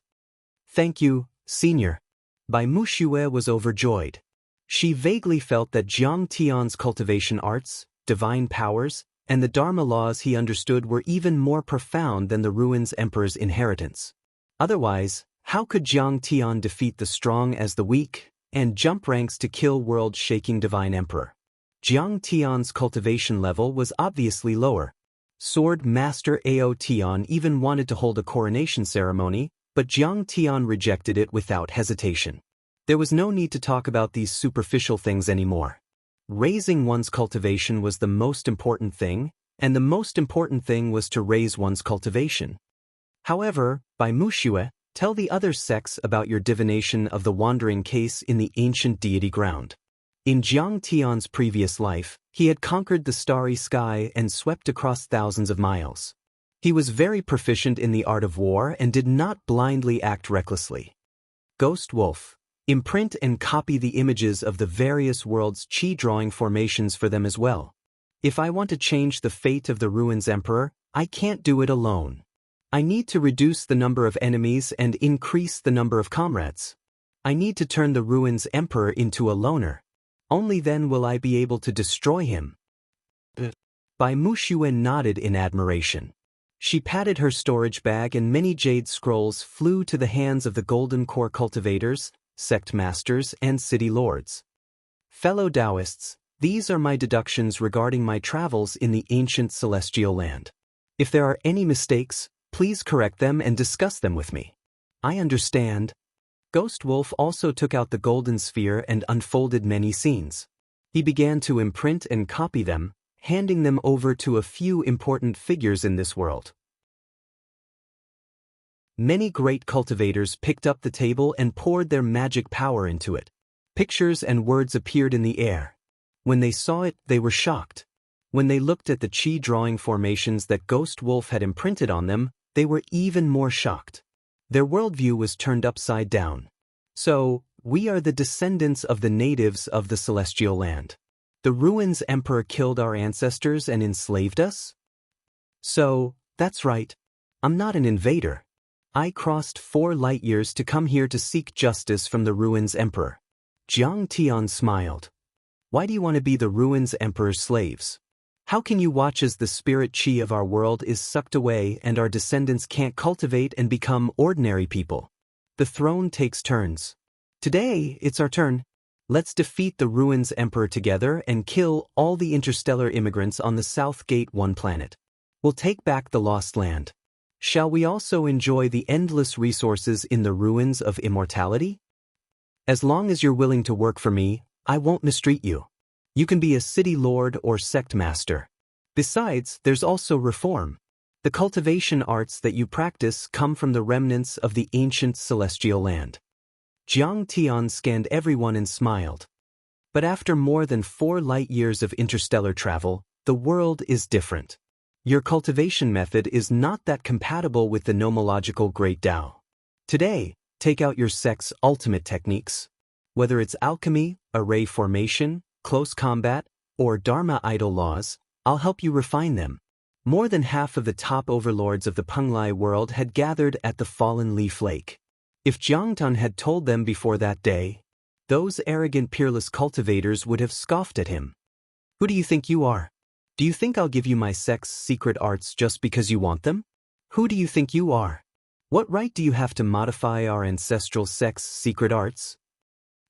"Thank you, Senior." Bai Muxue was overjoyed. She vaguely felt that Jiang Tian's cultivation arts, divine powers, and the Dharma laws he understood were even more profound than the Ruins Emperor's inheritance. Otherwise, how could Jiang Tian defeat the strong as the weak, and jump ranks to kill world-shaking Divine Emperor? Jiang Tian's cultivation level was obviously lower. Sword Master Ao Tian even wanted to hold a coronation ceremony, but Jiang Tian rejected it without hesitation. There was no need to talk about these superficial things anymore. Raising one's cultivation was the most important thing, and the most important thing was to raise one's cultivation. However, by Muxue, tell the other sects about your divination of the wandering case in the ancient deity ground. In Jiang Tian's previous life, he had conquered the starry sky and swept across thousands of miles. He was very proficient in the art of war and did not blindly act recklessly. Ghost Wolf, imprint and copy the images of the various worlds' chi drawing formations for them as well. If I want to change the fate of the Ruins Emperor, I can't do it alone. I need to reduce the number of enemies and increase the number of comrades. I need to turn the Ruins Emperor into a loner. Only then will I be able to destroy him. Bai Muxue nodded in admiration. She patted her storage bag and many jade scrolls flew to the hands of the golden core cultivators, sect masters, and city lords. Fellow Taoists, these are my deductions regarding my travels in the ancient celestial land. If there are any mistakes, please correct them and discuss them with me. I understand. Ghost Wolf also took out the golden sphere and unfolded many scenes. He began to imprint and copy them, handing them over to a few important figures in this world. Many great cultivators picked up the table and poured their magic power into it. Pictures and words appeared in the air. When they saw it, they were shocked. When they looked at the chi drawing formations that Ghost Wolf had imprinted on them, they were even more shocked. Their worldview was turned upside down. So, we are the descendants of the natives of the celestial land. The Ruins Emperor killed our ancestors and enslaved us? So, that's right. I'm not an invader. I crossed 4 light years to come here to seek justice from the Ruins Emperor. Jiang Tian smiled. Why do you want to be the Ruins Emperor's slaves? How can you watch as the spirit chi of our world is sucked away and our descendants can't cultivate and become ordinary people? The throne takes turns. Today, it's our turn. Let's defeat the Ruins Emperor together and kill all the interstellar immigrants on the South Gate 1 planet. We'll take back the lost land. Shall we also enjoy the endless resources in the ruins of immortality? As long as you're willing to work for me, I won't mistreat you. You can be a city lord or sect master. Besides, there's also reform. The cultivation arts that you practice come from the remnants of the ancient celestial land. Jiang Tian scanned everyone and smiled. But after more than 4 light years of interstellar travel, the world is different. Your cultivation method is not that compatible with the nomological Great Tao. Today, take out your sect's ultimate techniques. Whether it's alchemy, array formation, close combat, or Dharma idol laws, I'll help you refine them. More than half of the top overlords of the Penglai world had gathered at the fallen leaf lake. If Jiang Tian had told them before that day, those arrogant peerless cultivators would have scoffed at him. Who do you think you are? Do you think I'll give you my sect's secret arts just because you want them? Who do you think you are? What right do you have to modify our ancestral sect's secret arts?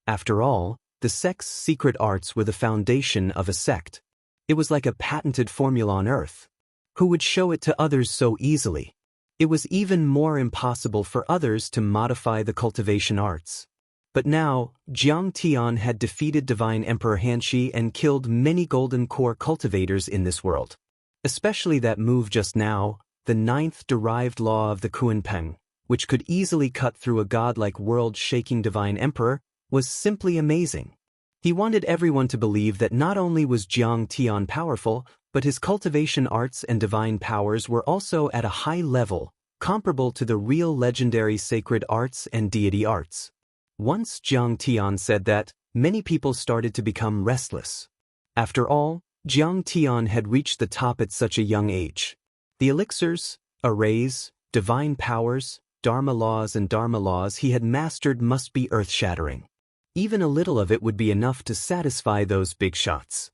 After all, the sect's secret arts were the foundation of a sect. It was like a patented formula on Earth. Who would show it to others so easily? It was even more impossible for others to modify the cultivation arts. But now, Jiang Tian had defeated Divine Emperor Hanshi and killed many golden core cultivators in this world. Especially that move just now, the 9th derived law of the Kunpeng, which could easily cut through a godlike world-shaking Divine Emperor, was simply amazing. He wanted everyone to believe that not only was Jiang Tian powerful, but his cultivation arts and divine powers were also at a high level, comparable to the real legendary sacred arts and deity arts. Once Jiang Tian said that, many people started to become restless. After all, Jiang Tian had reached the top at such a young age. The elixirs, arrays, divine powers, dharma laws he had mastered must be earth-shattering. Even a little of it would be enough to satisfy those big shots.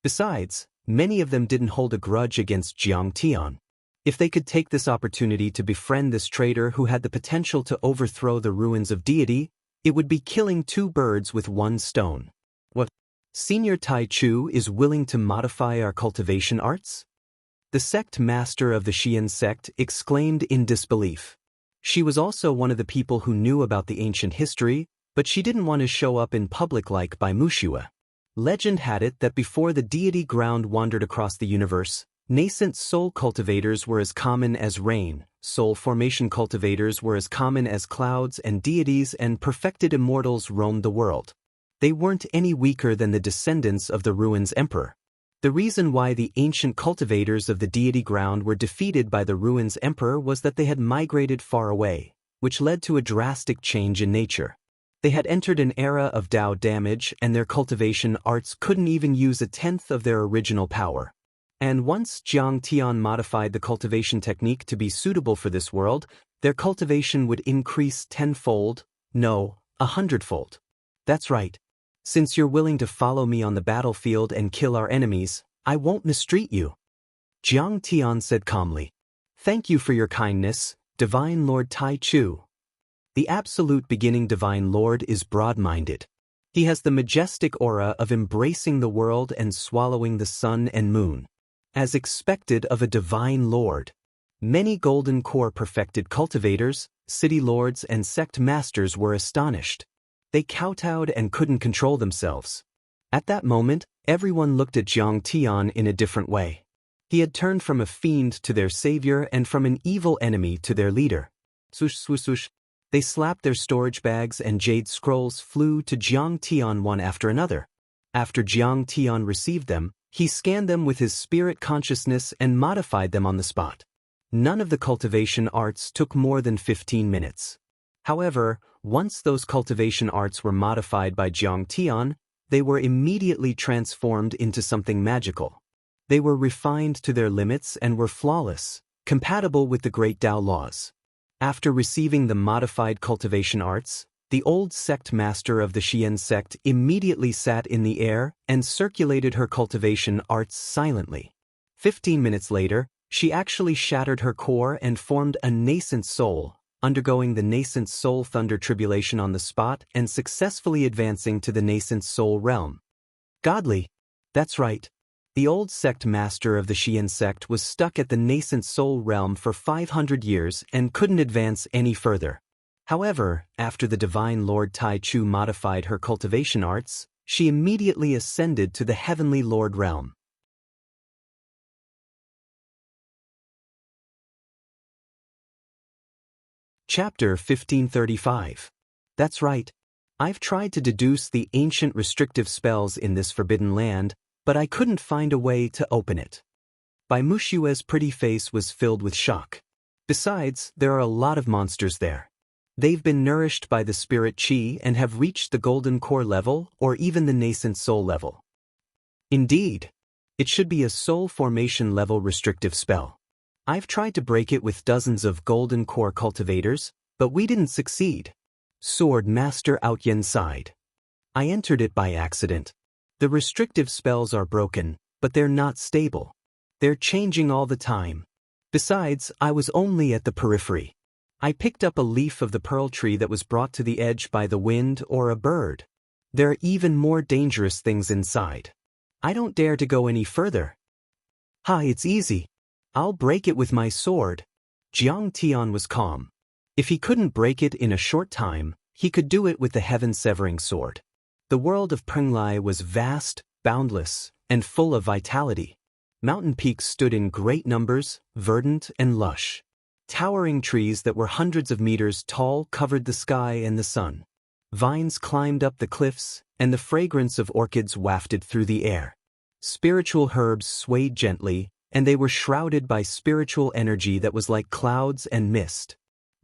Besides, many of them didn't hold a grudge against Jiang Tian. If they could take this opportunity to befriend this traitor who had the potential to overthrow the ruins of deity, it would be killing two birds with one stone. What? Senior Tai Chu is willing to modify our cultivation arts? The sect master of the Xian sect exclaimed in disbelief. She was also one of the people who knew about the ancient history, but she didn't want to show up in public like by Wuxia. Legend had it that before the deity ground wandered across the universe, nascent soul cultivators were as common as rain, soul formation cultivators were as common as clouds, and deities and perfected immortals roamed the world. They weren't any weaker than the descendants of the ruins emperor. The reason why the ancient cultivators of the deity ground were defeated by the ruins emperor was that they had migrated far away, which led to a drastic change in nature. They had entered an era of Tao damage, and their cultivation arts couldn't even use a tenth of their original power. And once Jiang Tian modified the cultivation technique to be suitable for this world, their cultivation would increase tenfold, no, 100-fold. That's right. Since you're willing to follow me on the battlefield and kill our enemies, I won't mistreat you. Jiang Tian said calmly. Thank you for your kindness, Divine Lord Tai Chu. The absolute beginning Divine Lord is broad-minded. He has the majestic aura of embracing the world and swallowing the sun and moon. As expected of a Divine Lord, many golden core perfected cultivators, city lords and sect masters were astonished. They kowtowed and couldn't control themselves. At that moment, everyone looked at Jiang Tian in a different way. He had turned from a fiend to their savior and from an evil enemy to their leader. Swoosh, swoosh, swoosh. They slapped their storage bags and jade scrolls flew to Jiang Tian one after another. After Jiang Tian received them, he scanned them with his spirit consciousness and modified them on the spot. None of the cultivation arts took more than 15 minutes. However, once those cultivation arts were modified by Jiang Tian, they were immediately transformed into something magical. They were refined to their limits and were flawless, compatible with the great Tao laws. After receiving the modified cultivation arts, the old sect master of the Xian sect immediately sat in the air and circulated her cultivation arts silently. 15 minutes later, she actually shattered her core and formed a nascent soul, undergoing the nascent soul thunder tribulation on the spot and successfully advancing to the nascent soul realm. Godly. That's right. The old sect master of the Xian sect was stuck at the nascent soul realm for 500 years and couldn't advance any further. However, after the Divine Lord Tai Chu modified her cultivation arts, she immediately ascended to the Heavenly Lord realm. Chapter 1535. That's right. I've tried to deduce the ancient restrictive spells in this forbidden land, but I couldn't find a way to open it. Bai Mushue's pretty face was filled with shock. Besides, there are a lot of monsters there. They've been nourished by the spirit qi and have reached the golden core level or even the nascent soul level. Indeed, it should be a soul formation level restrictive spell. I've tried to break it with dozens of golden core cultivators, but we didn't succeed. Sword Master Outyen sighed. I entered it by accident. The restrictive spells are broken, but they're not stable. They're changing all the time. Besides, I was only at the periphery. I picked up a leaf of the pearl tree that was brought to the edge by the wind or a bird. There are even more dangerous things inside. I don't dare to go any further. It's easy. I'll break it with my sword. Jiang Tian was calm. If he couldn't break it in a short time, he could do it with the heaven-severing sword. The world of Penglai was vast, boundless, and full of vitality. Mountain peaks stood in great numbers, verdant and lush. Towering trees that were hundreds of meters tall covered the sky and the sun. Vines climbed up the cliffs, and the fragrance of orchids wafted through the air. Spiritual herbs swayed gently, and they were shrouded by spiritual energy that was like clouds and mist.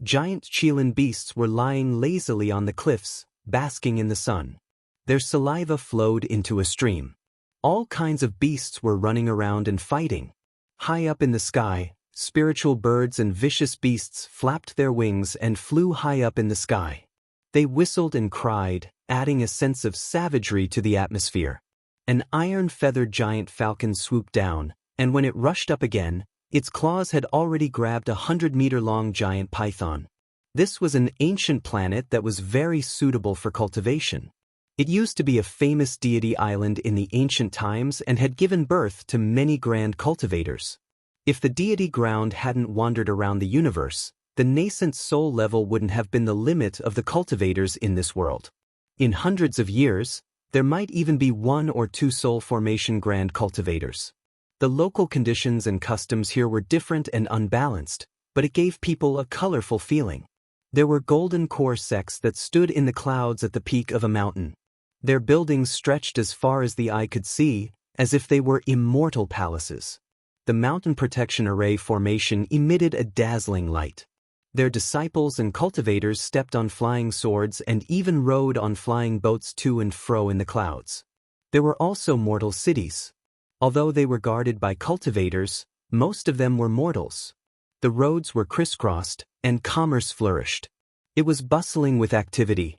Giant Qilin beasts were lying lazily on the cliffs, basking in the sun. Their saliva flowed into a stream. All kinds of beasts were running around and fighting. High up in the sky, spiritual birds and vicious beasts flapped their wings and flew high up in the sky. They whistled and cried, adding a sense of savagery to the atmosphere. An iron-feathered giant falcon swooped down, and when it rushed up again, Its claws had already grabbed a 100-meter-long giant python. This was an ancient planet that was very suitable for cultivation. It used to be a famous deity island in the ancient times and had given birth to many grand cultivators. If the deity ground hadn't wandered around the universe, the nascent soul level wouldn't have been the limit of the cultivators in this world. In hundreds of years, there might even be 1 or 2 soul formation grand cultivators. The local conditions and customs here were different and unbalanced, but it gave people a colorful feeling. There were golden core sects that stood in the clouds at the peak of a mountain. Their buildings stretched as far as the eye could see, as if they were immortal palaces. The mountain protection array formation emitted a dazzling light. Their disciples and cultivators stepped on flying swords and even rode on flying boats to and fro in the clouds. There were also mortal cities. Although they were guarded by cultivators, most of them were mortals. The roads were crisscrossed, and commerce flourished. It was bustling with activity.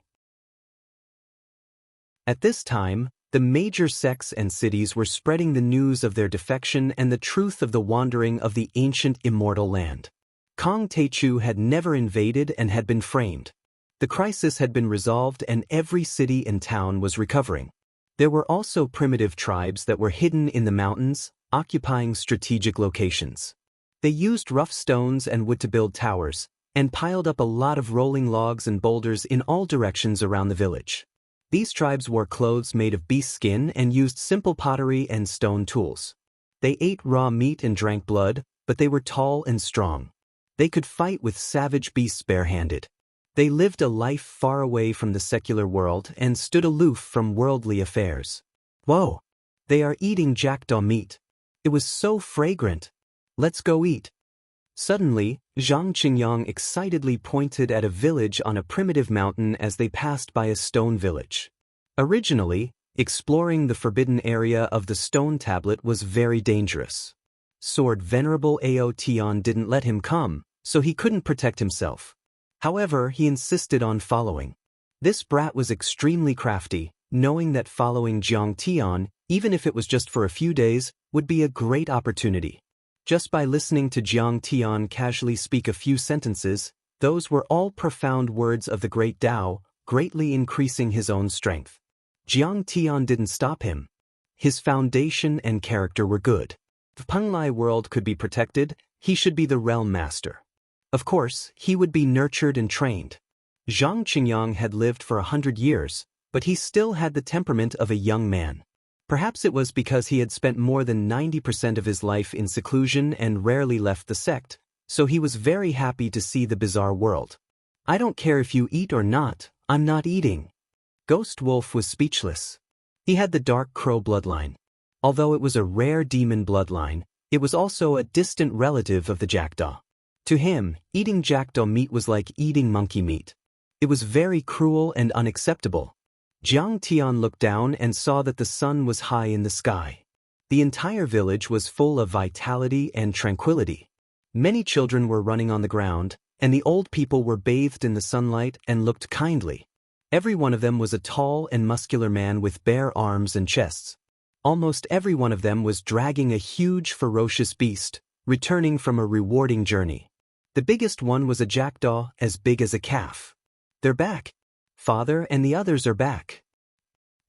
At this time, the major sects and cities were spreading the news of their defection and the truth of the wandering of the ancient immortal land. Kong Techu had never invaded and had been framed. The crisis had been resolved and every city and town was recovering. There were also primitive tribes that were hidden in the mountains, occupying strategic locations. They used rough stones and wood to build towers, and piled up a lot of rolling logs and boulders in all directions around the village. These tribes wore clothes made of beast skin and used simple pottery and stone tools. They ate raw meat and drank blood, but they were tall and strong. They could fight with savage beasts barehanded. They lived a life far away from the secular world and stood aloof from worldly affairs. Whoa! They are eating jackdaw meat. It was so fragrant. Let's go eat. Suddenly, Zhang Qingyang excitedly pointed at a village on a primitive mountain as they passed by a stone village. Originally, exploring the forbidden area of the stone tablet was very dangerous. Sword Venerable Ao Tian didn't let him come, so he couldn't protect himself. However, he insisted on following. This brat was extremely crafty, knowing that following Jiang Tian, even if it was just for a few days, would be a great opportunity. Just by listening to Jiang Tian casually speak a few sentences, those were all profound words of the great Tao, greatly increasing his own strength. Jiang Tian didn't stop him. His foundation and character were good. If Penglai world could be protected, he should be the realm master. Of course, he would be nurtured and trained. Zhang Qingyang had lived for 100 years, but he still had the temperament of a young man. Perhaps it was because he had spent more than 90% of his life in seclusion and rarely left the sect, so he was very happy to see the bizarre world. I don't care if you eat or not, I'm not eating. Ghost Wolf was speechless. He had the dark crow bloodline. Although it was a rare demon bloodline, it was also a distant relative of the jackdaw. To him, eating jackdaw meat was like eating monkey meat. It was very cruel and unacceptable. Jiang Tian looked down and saw that the sun was high in the sky. The entire village was full of vitality and tranquility. Many children were running on the ground, and the old people were bathed in the sunlight and looked kindly. Every one of them was a tall and muscular man with bare arms and chests. Almost every one of them was dragging a huge, ferocious beast, returning from a rewarding journey. The biggest one was a jackdaw as big as a calf. They're back. Father and the others are back.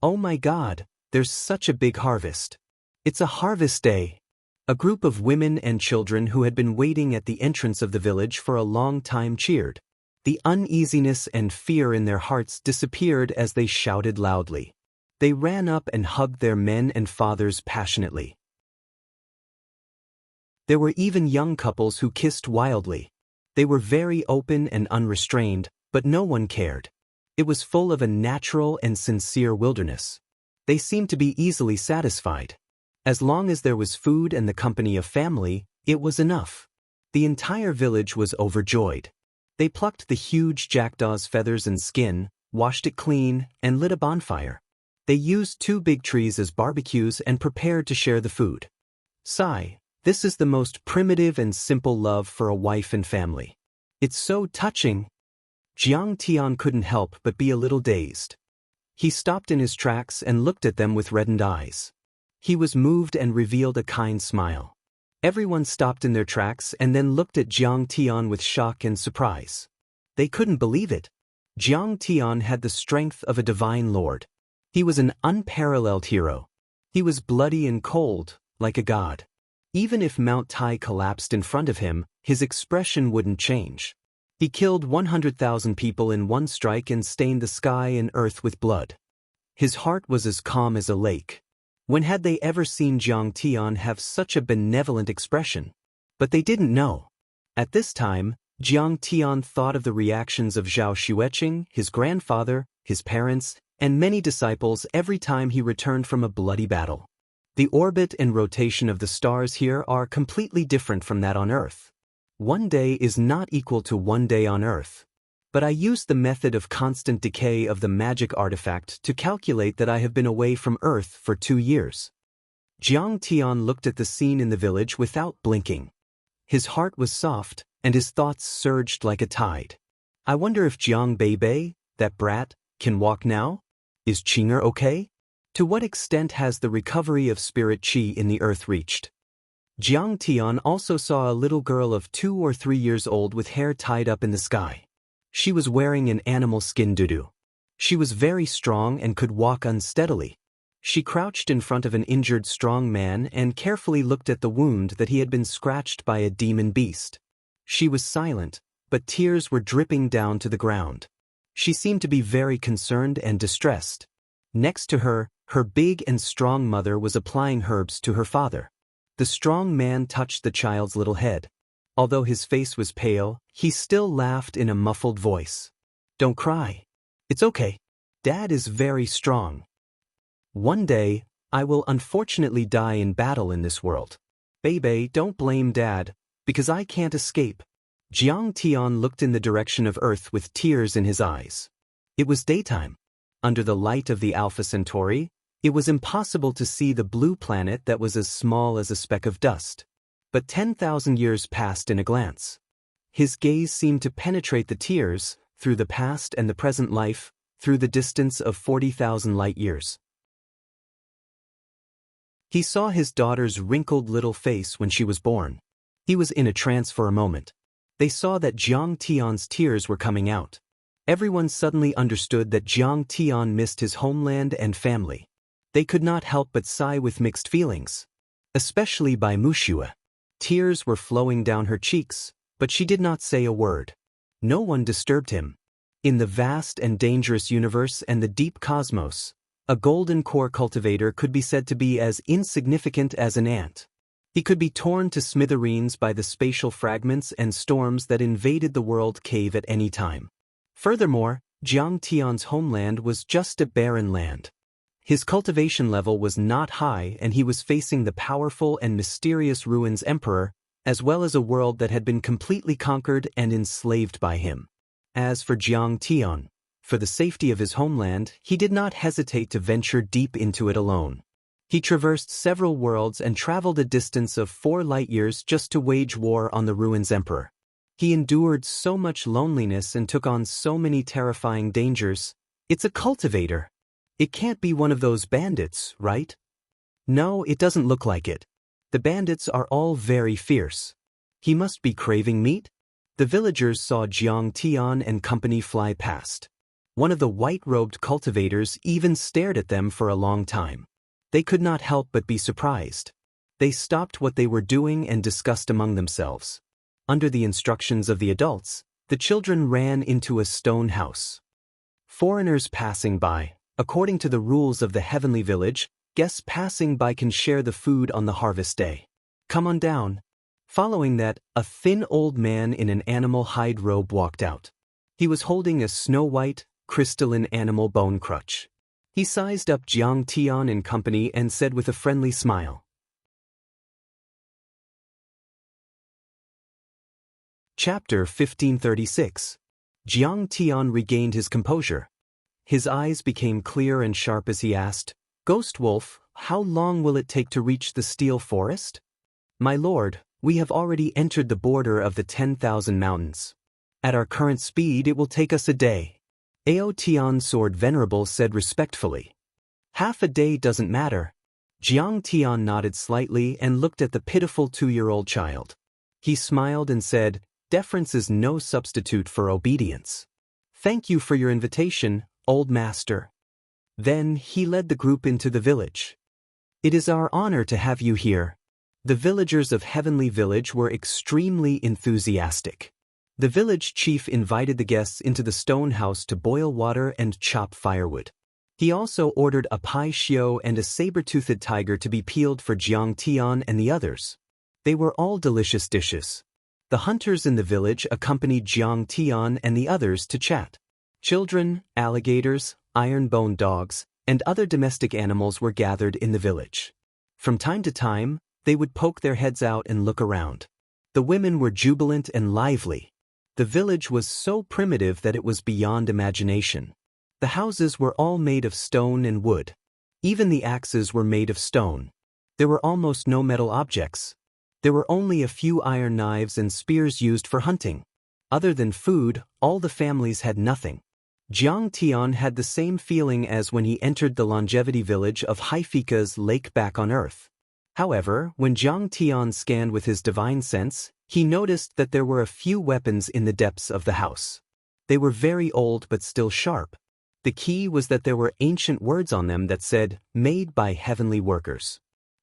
Oh my God, there's such a big harvest. It's a harvest day. A group of women and children who had been waiting at the entrance of the village for a long time cheered. The uneasiness and fear in their hearts disappeared as they shouted loudly. They ran up and hugged their men and fathers passionately. There were even young couples who kissed wildly. They were very open and unrestrained, but no one cared. It was full of a natural and sincere wilderness. They seemed to be easily satisfied. As long as there was food and the company of family, it was enough. The entire village was overjoyed. They plucked the huge jackdaw's feathers and skin, washed it clean, and lit a bonfire. They used 2 big trees as barbecues and prepared to share the food. Sigh, this is the most primitive and simple love for a wife and family. It's so touching. Jiang Tian couldn't help but be a little dazed. He stopped in his tracks and looked at them with reddened eyes. He was moved and revealed a kind smile. Everyone stopped in their tracks and then looked at Jiang Tian with shock and surprise. They couldn't believe it. Jiang Tian had the strength of a divine lord. He was an unparalleled hero. He was bloody and cold, like a god. Even if Mount Tai collapsed in front of him, his expression wouldn't change. He killed 100,000 people in one strike and stained the sky and earth with blood. His heart was as calm as a lake. When had they ever seen Jiang Tian have such a benevolent expression? But they didn't know. At this time, Jiang Tian thought of the reactions of Zhao Xueqing, his grandfather, his parents, and many disciples every time he returned from a bloody battle. The orbit and rotation of the stars here are completely different from that on Earth. One day is not equal to one day on Earth. But I used the method of constant decay of the magic artifact to calculate that I have been away from Earth for 2 years. Jiang Tian looked at the scene in the village without blinking. His heart was soft, and his thoughts surged like a tide. I wonder if Jiang Beibei, that brat, can walk now? Is Qinger okay? To what extent has the recovery of spirit qi in the earth reached? Jiang Tian also saw a little girl of 2 or 3 years old with hair tied up in the sky. She was wearing an animal skin dudu. She was very strong and could walk unsteadily. She crouched in front of an injured strong man and carefully looked at the wound that he had been scratched by a demon beast. She was silent, but tears were dripping down to the ground. She seemed to be very concerned and distressed. Next to her, her big and strong mother was applying herbs to her father. The strong man touched the child's little head. Although his face was pale, he still laughed in a muffled voice. "Don't cry. It's okay. Dad is very strong. One day, I will unfortunately die in battle in this world. Beibei, don't blame Dad, because I can't escape." Jiang Tian looked in the direction of Earth with tears in his eyes. It was daytime. Under the light of the Alpha Centauri, it was impossible to see the blue planet that was as small as a speck of dust. But 10,000 years passed in a glance. His gaze seemed to penetrate the tears, through the past and the present life, through the distance of 40,000 light years. He saw his daughter's wrinkled little face when she was born. He was in a trance for a moment. They saw that Jiang Tian's tears were coming out. Everyone suddenly understood that Jiang Tian missed his homeland and family. They could not help but sigh with mixed feelings. Especially by Wuxia. Tears were flowing down her cheeks, but she did not say a word. No one disturbed him. In the vast and dangerous universe and the deep cosmos, a golden core cultivator could be said to be as insignificant as an ant. He could be torn to smithereens by the spatial fragments and storms that invaded the world cave at any time. Furthermore, Jiang Tian's homeland was just a barren land. His cultivation level was not high and he was facing the powerful and mysterious Ruins Emperor, as well as a world that had been completely conquered and enslaved by him. As for Jiang Tian, for the safety of his homeland, he did not hesitate to venture deep into it alone. He traversed several worlds and traveled a distance of 4 light years just to wage war on the Ruins Emperor. He endured so much loneliness and took on so many terrifying dangers. It's a cultivator. It can't be one of those bandits, right? No, it doesn't look like it. The bandits are all very fierce. He must be craving meat? The villagers saw Jiang Tian and company fly past. One of the white-robed cultivators even stared at them for a long time. They could not help but be surprised. They stopped what they were doing and discussed among themselves. Under the instructions of the adults, the children ran into a stone house. Foreigners passing by. According to the rules of the heavenly village, guests passing by can share the food on the harvest day. Come on down. Following that, a thin old man in an animal hide robe walked out. He was holding a snow-white, crystalline animal bone crutch. He sized up Jiang Tian and company and said with a friendly smile. Chapter 1536. Jiang Tian regained his composure. His eyes became clear and sharp as he asked, "Ghost Wolf, how long will it take to reach the Steel Forest?" "My lord, we have already entered the border of the 10,000 mountains. At our current speed it will take us a day." Ao Tian Sword Venerable said respectfully. "Half a day doesn't matter. Jiang Tian nodded slightly and looked at the pitiful 2-year-old child. He smiled and said, "Deference is no substitute for obedience. Thank you for your invitation, old master." Then he led the group into the village. "It is our honor to have you here." The villagers of Heavenly Village were extremely enthusiastic. The village chief invited the guests into the stone house to boil water and chop firewood. He also ordered a pai xiu and a saber-toothed tiger to be peeled for Jiang Tian and the others. They were all delicious dishes. The hunters in the village accompanied Jiang Tian and the others to chat. Children, alligators, iron-boned dogs, and other domestic animals were gathered in the village. From time to time, they would poke their heads out and look around. The women were jubilant and lively. The village was so primitive that it was beyond imagination. The houses were all made of stone and wood. Even the axes were made of stone. There were almost no metal objects. There were only a few iron knives and spears used for hunting. Other than food, all the families had nothing. Jiang Tian had the same feeling as when he entered the longevity village of Haifika's lake back on Earth. However, when Jiang Tian scanned with his divine sense, he noticed that there were a few weapons in the depths of the house. They were very old but still sharp. The key was that there were ancient words on them that said, "Made by heavenly workers."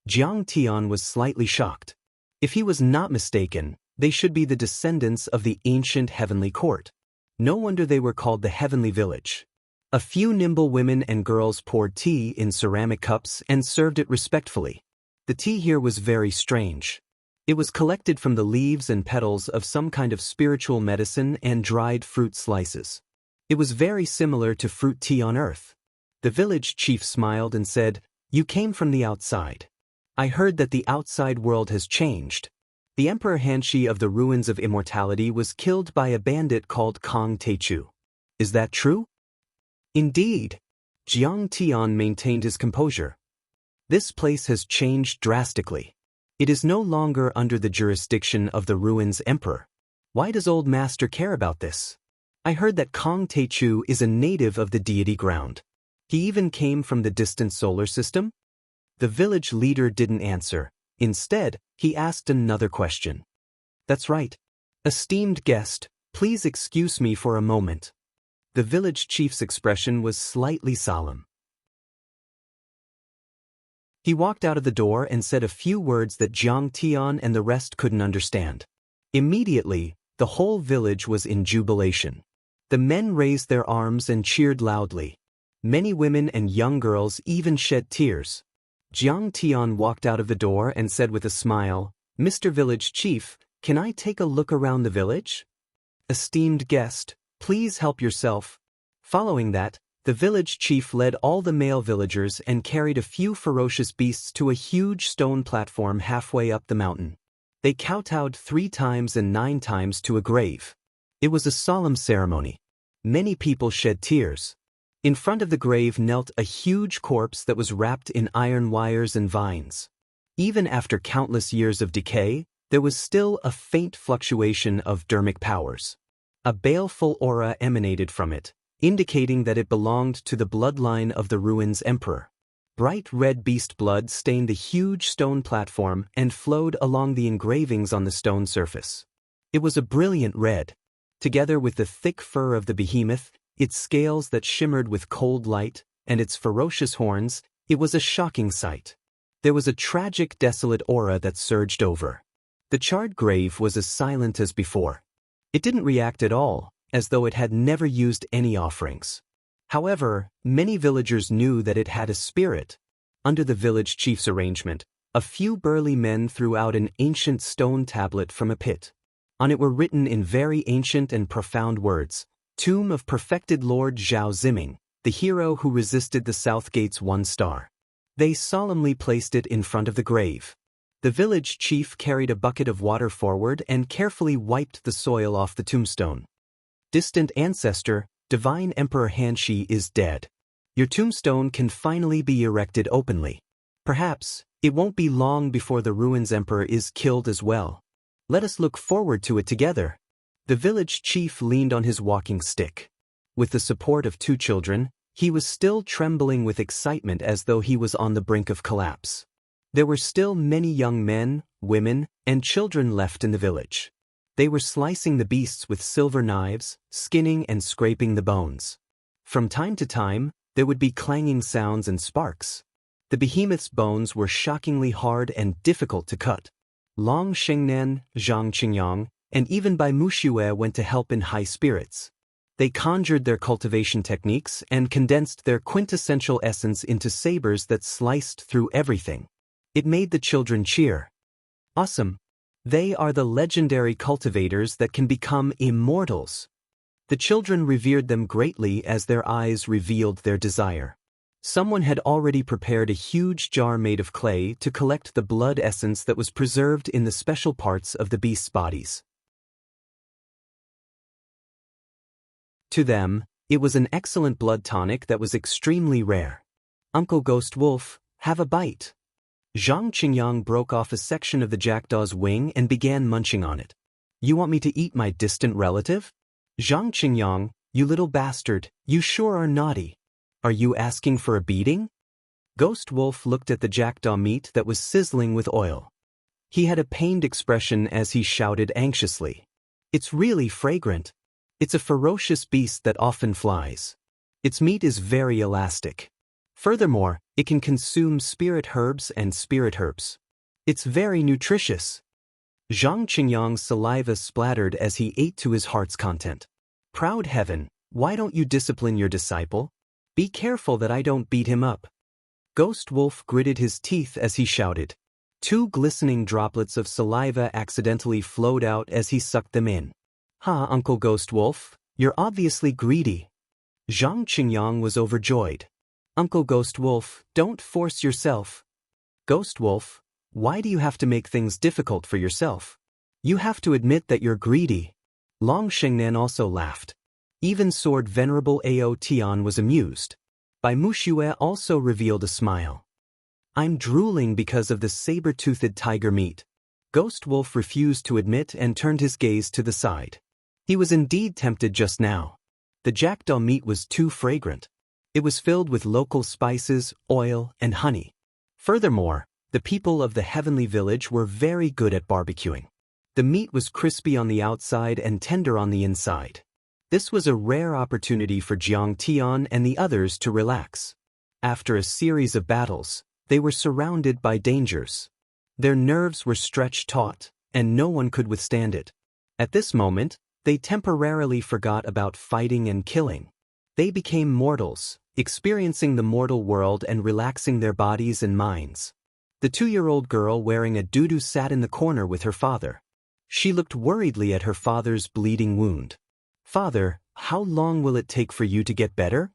Jiang Tian was slightly shocked. If he was not mistaken, they should be the descendants of the ancient heavenly court. No wonder they were called the Heavenly Village. A few nimble women and girls poured tea in ceramic cups and served it respectfully. The tea here was very strange. It was collected from the leaves and petals of some kind of spiritual medicine and dried fruit slices. It was very similar to fruit tea on Earth. The village chief smiled and said, "You came from the outside. I heard that the outside world has changed. The Emperor Hanshi of the ruins of immortality was killed by a bandit called Kong Teichu. Is that true?" "Indeed." Jiang Tian maintained his composure. "This place has changed drastically. It is no longer under the jurisdiction of the ruins emperor. Why does old master care about this? I heard that Kong Teichu is a native of the deity ground. He even came from the distant solar system?" The village leader didn't answer. Instead, he asked another question. "That's right. Esteemed guest, please excuse me for a moment." The village chief's expression was slightly solemn. He walked out of the door and said a few words that Jiang Tian and the rest couldn't understand. Immediately, the whole village was in jubilation. The men raised their arms and cheered loudly. Many women and young girls even shed tears. Jiang Tian walked out of the door and said with a smile, "Mr. Village Chief, can I take a look around the village?" "Esteemed guest, please help yourself." Following that, the village chief led all the male villagers and carried a few ferocious beasts to a huge stone platform halfway up the mountain. They kowtowed 3 times and 9 times to a grave. It was a solemn ceremony. Many people shed tears. In front of the grave knelt a huge corpse that was wrapped in iron wires and vines. Even after countless years of decay, there was still a faint fluctuation of dermic powers. A baleful aura emanated from it, indicating that it belonged to the bloodline of the ruins emperor. Bright red beast blood stained the huge stone platform and flowed along the engravings on the stone surface. It was a brilliant red. Together with the thick fur of the behemoth, its scales that shimmered with cold light, and its ferocious horns, it was a shocking sight. There was a tragic, desolate aura that surged over. The charred grave was as silent as before. It didn't react at all, as though it had never used any offerings. However, many villagers knew that it had a spirit. Under the village chief's arrangement, a few burly men threw out an ancient stone tablet from a pit. On it were written in very ancient and profound words, "Tomb of perfected Lord Zhao Ziming, the hero who resisted the South Gate's 1 star." They solemnly placed it in front of the grave. The village chief carried a bucket of water forward and carefully wiped the soil off the tombstone. "Distant ancestor, Divine Emperor Hanshi is dead. Your tombstone can finally be erected openly. Perhaps, it won't be long before the ruins emperor is killed as well. Let us look forward to it together." The village chief leaned on his walking stick. With the support of 2 children, he was still trembling with excitement as though he was on the brink of collapse. There were still many young men, women, and children left in the village. They were slicing the beasts with silver knives, skinning and scraping the bones. From time to time, there would be clanging sounds and sparks. The behemoth's bones were shockingly hard and difficult to cut. Long Shengnan, Zhang Qingyang, and even Bai Muxue went to help in high spirits. They conjured their cultivation techniques and condensed their quintessential essence into sabers that sliced through everything. It made the children cheer. Awesome! They are the legendary cultivators that can become immortals. The children revered them greatly as their eyes revealed their desire. Someone had already prepared a huge jar made of clay to collect the blood essence that was preserved in the special parts of the beasts' bodies. To them, it was an excellent blood tonic that was extremely rare. Uncle Ghost Wolf, have a bite. Zhang Qingyang broke off a section of the jackdaw's wing and began munching on it. You want me to eat my distant relative? Zhang Qingyang, you little bastard, you sure are naughty. Are you asking for a beating? Ghost Wolf looked at the jackdaw meat that was sizzling with oil. He had a pained expression as he shouted anxiously. It's really fragrant. It's a ferocious beast that often flies. Its meat is very elastic. Furthermore, it can consume spirit herbs and spirit herbs. It's very nutritious. Zhang Qingyang's saliva splattered as he ate to his heart's content. Proud heaven, why don't you discipline your disciple? Be careful that I don't beat him up. Ghost Wolf gritted his teeth as he shouted. 2 glistening droplets of saliva accidentally flowed out as he sucked them in. Ha, Uncle Ghost Wolf, you're obviously greedy. Zhang Qingyang was overjoyed. Uncle Ghost Wolf, don't force yourself. Ghost Wolf, why do you have to make things difficult for yourself? You have to admit that you're greedy. Long Shengnan also laughed. Even Sword Venerable Ao Tian was amused. Bai Muxue also revealed a smile. I'm drooling because of the saber-toothed tiger meat. Ghost Wolf refused to admit and turned his gaze to the side. He was indeed tempted just now. The jackdaw meat was too fragrant. It was filled with local spices, oil, and honey. Furthermore, the people of the heavenly village were very good at barbecuing. The meat was crispy on the outside and tender on the inside. This was a rare opportunity for Jiang Tian and the others to relax. After a series of battles, they were surrounded by dangers. Their nerves were stretched taut, and no one could withstand it. At this moment, they temporarily forgot about fighting and killing. They became mortals, experiencing the mortal world and relaxing their bodies and minds. The 2-year-old girl wearing a doo-doo sat in the corner with her father. She looked worriedly at her father's bleeding wound. Father, how long will it take for you to get better?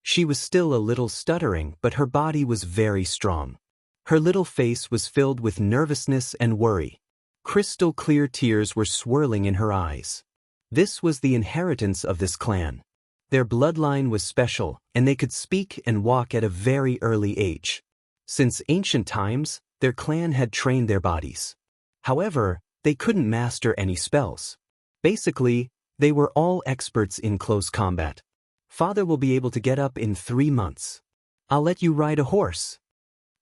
She was still a little stuttering, but her body was very strong. Her little face was filled with nervousness and worry. Crystal clear tears were swirling in her eyes. This was the inheritance of this clan. Their bloodline was special, and they could speak and walk at a very early age. Since ancient times, their clan had trained their bodies. However, they couldn't master any spells. Basically, they were all experts in close combat. Father will be able to get up in 3 months. I'll let you ride a horse.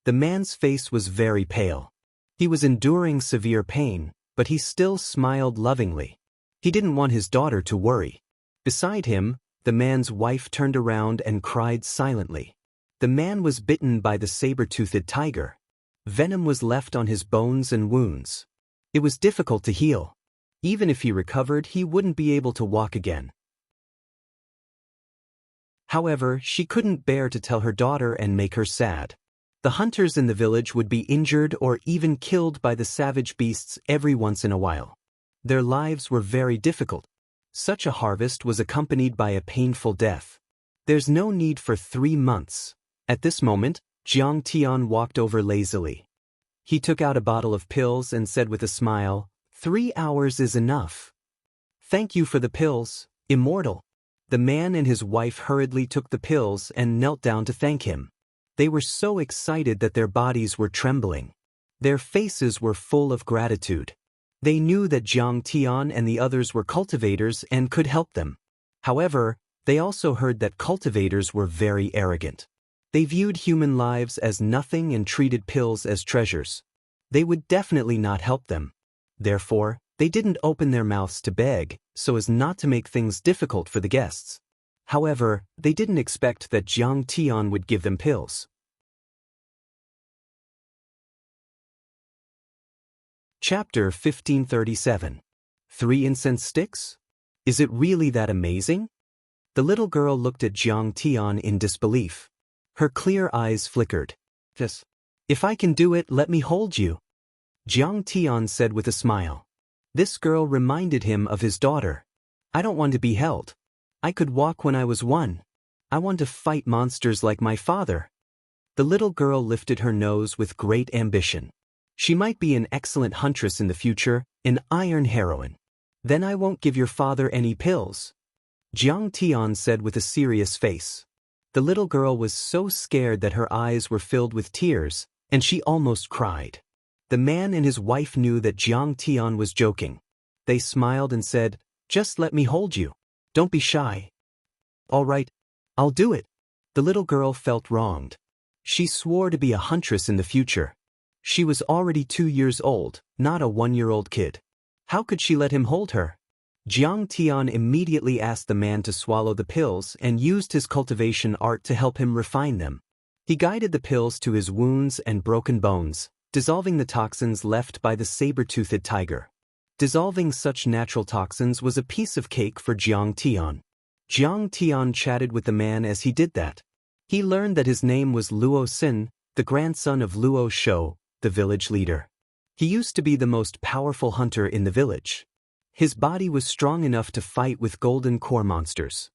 The man's face was very pale. He was enduring severe pain, but he still smiled lovingly. He didn't want his daughter to worry. Beside him, the man's wife turned around and cried silently. The man was bitten by the saber-toothed tiger. Venom was left on his bones and wounds. It was difficult to heal. Even if he recovered, he wouldn't be able to walk again. However, she couldn't bear to tell her daughter and make her sad. The hunters in the village would be injured or even killed by the savage beasts every once in a while. Their lives were very difficult. Such a harvest was accompanied by a painful death. There's no need for 3 months. At this moment, Jiang Tian walked over lazily. He took out a bottle of pills and said with a smile, 3 hours is enough. Thank you for the pills, immortal. The man and his wife hurriedly took the pills and knelt down to thank him. They were so excited that their bodies were trembling. Their faces were full of gratitude. They knew that Jiang Tian and the others were cultivators and could help them. However, they also heard that cultivators were very arrogant. They viewed human lives as nothing and treated pills as treasures. They would definitely not help them. Therefore, they didn't open their mouths to beg, so as not to make things difficult for the guests. However, they didn't expect that Jiang Tian would give them pills. Chapter 1537. 3 incense sticks? Is it really that amazing? The little girl looked at Jiang Tian in disbelief. Her clear eyes flickered. Yes. If I can do it, let me hold you, Jiang Tian said with a smile. This girl reminded him of his daughter. I don't want to be held. I could walk when I was 1. I want to fight monsters like my father. The little girl lifted her nose with great ambition. She might be an excellent huntress in the future, an iron heroine. Then I won't give your father any pills, Jiang Tian said with a serious face. The little girl was so scared that her eyes were filled with tears, and she almost cried. The man and his wife knew that Jiang Tian was joking. They smiled and said, "Just let me hold you. Don't be shy." "All right, I'll do it." The little girl felt wronged. She swore to be a huntress in the future. She was already 2 years old, not a 1-year-old kid. How could she let him hold her? Jiang Tian immediately asked the man to swallow the pills and used his cultivation art to help him refine them. He guided the pills to his wounds and broken bones, dissolving the toxins left by the saber-toothed tiger. Dissolving such natural toxins was a piece of cake for Jiang Tian. Jiang Tian chatted with the man as he did that. He learned that his name was Luo Xin, the grandson of Luo Shou, the village leader. He used to be the most powerful hunter in the village. His body was strong enough to fight with golden core monsters.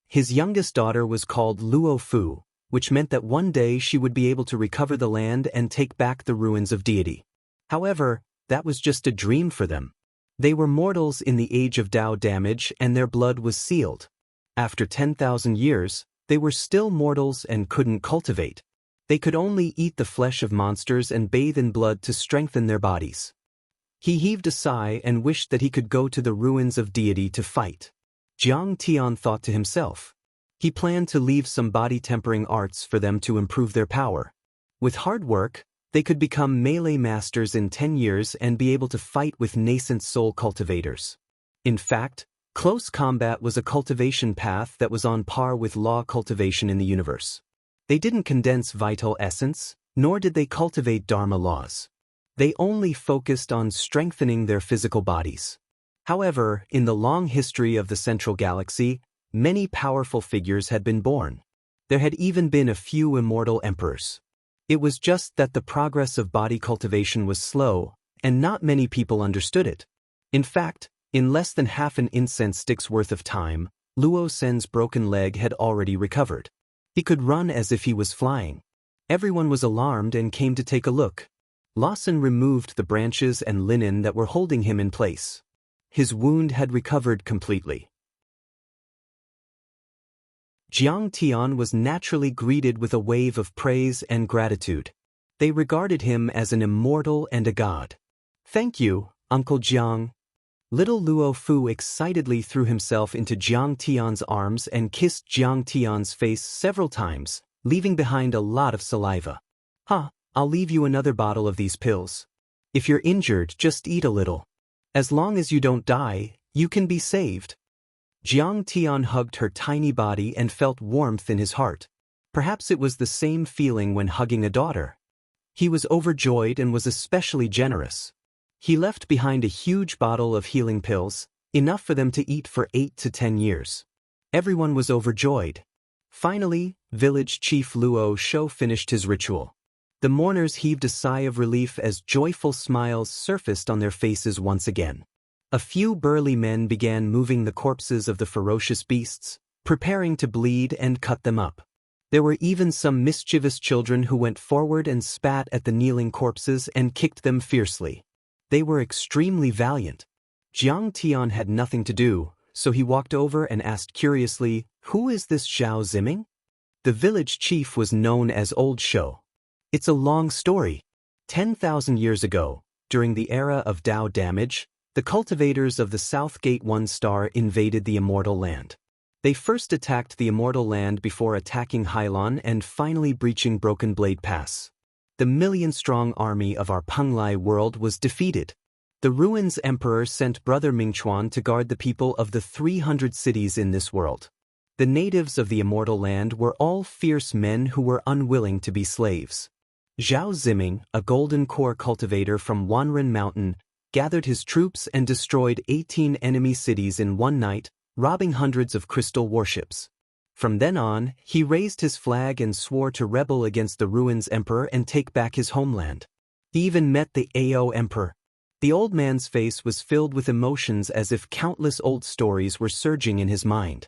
His youngest daughter was called Luo Fu, which meant that one day she would be able to recover the land and take back the ruins of deity. However, that was just a dream for them. They were mortals in the age of Tao damage and their blood was sealed. After 10,000 years, they were still mortals and couldn't cultivate. They could only eat the flesh of monsters and bathe in blood to strengthen their bodies. He heaved a sigh and wished that he could go to the ruins of deity to fight. Jiang Tian thought to himself. He planned to leave some body-tempering arts for them to improve their power. With hard work, they could become melee masters in 10 years and be able to fight with nascent soul cultivators. In fact, close combat was a cultivation path that was on par with law cultivation in the universe. They didn't condense vital essence, nor did they cultivate Dharma laws. They only focused on strengthening their physical bodies. However, in the long history of the Central Galaxy, many powerful figures had been born. There had even been a few immortal emperors. It was just that the progress of body cultivation was slow, and not many people understood it. In fact, in less than half an incense stick's worth of time, Luo Sen's broken leg had already recovered. He could run as if he was flying. Everyone was alarmed and came to take a look. Lawson removed the branches and linen that were holding him in place. His wound had recovered completely. Jiang Tian was naturally greeted with a wave of praise and gratitude. They regarded him as an immortal and a god. "Thank you, Uncle Jiang." Little Luo Fu excitedly threw himself into Jiang Tian's arms and kissed Jiang Tian's face several times, leaving behind a lot of saliva. I'll leave you another bottle of these pills. If you're injured, just eat a little. As long as you don't die, you can be saved. Jiang Tian hugged her tiny body and felt warmth in his heart. Perhaps it was the same feeling when hugging a daughter. He was overjoyed and was especially generous. He left behind a huge bottle of healing pills, enough for them to eat for 8 to 10 years. Everyone was overjoyed. Finally, village chief Luo Shou finished his ritual. The mourners heaved a sigh of relief as joyful smiles surfaced on their faces once again. A few burly men began moving the corpses of the ferocious beasts, preparing to bleed and cut them up. There were even some mischievous children who went forward and spat at the kneeling corpses and kicked them fiercely. They were extremely valiant. Jiang Tian had nothing to do, so he walked over and asked curiously, "Who is this Zhao Ziming?" The village chief was known as Old Shou. It's a long story. 10,000 years ago, during the era of Tao damage, the cultivators of the South Gate 1 star invaded the immortal land. They first attacked the Immortal Land before attacking Hailan and finally breaching Broken Blade Pass. The million-strong army of our Penglai world was defeated. The Ruins Emperor sent Brother Mingchuan to guard the people of the 300 cities in this world. The natives of the Immortal Land were all fierce men who were unwilling to be slaves. Zhao Ziming, a golden core cultivator from Wanren Mountain, gathered his troops and destroyed 18 enemy cities in one night, robbing hundreds of crystal warships. From then on, he raised his flag and swore to rebel against the Ruins Emperor and take back his homeland. He even met the Ao Emperor. The old man's face was filled with emotions as if countless old stories were surging in his mind.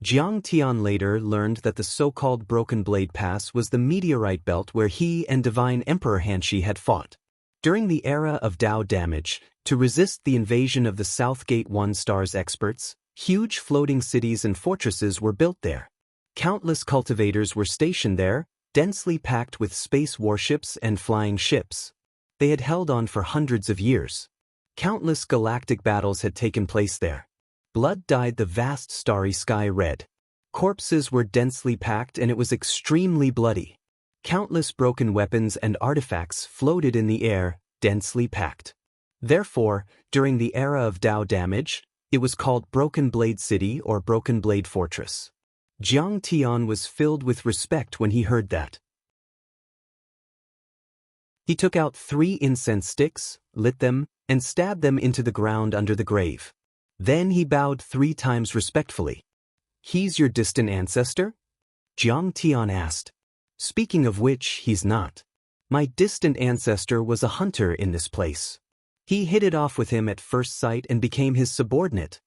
Jiang Tian later learned that the so-called Broken Blade Pass was the meteorite belt where he and Divine Emperor Hanshi had fought. During the era of Dao damage, to resist the invasion of the Southgate 1 Stars experts, huge floating cities and fortresses were built there. Countless cultivators were stationed there, densely packed with space warships and flying ships. They had held on for hundreds of years. Countless galactic battles had taken place there. Blood dyed the vast starry sky red. Corpses were densely packed and it was extremely bloody. Countless broken weapons and artifacts floated in the air, densely packed. Therefore, during the era of Dao damage, it was called Broken Blade City or Broken Blade Fortress. Jiang Tian was filled with respect when he heard that. He took out 3 incense sticks, lit them, and stabbed them into the ground under the grave. Then he bowed 3 times respectfully. "He's your distant ancestor?" Jiang Tian asked. "Speaking of which, he's not. My distant ancestor was a hunter in this place. He hit it off with him at first sight and became his subordinate."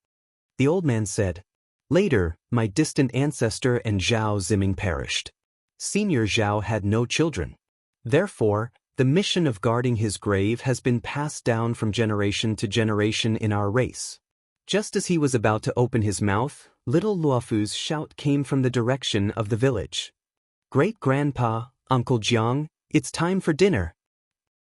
The old man said, "Later, my distant ancestor and Zhao Ziming perished. Senior Zhao had no children. Therefore, the mission of guarding his grave has been passed down from generation to generation in our race." Just as he was about to open his mouth, little Luofu's shout came from the direction of the village. "Great-grandpa, Uncle Jiang, it's time for dinner.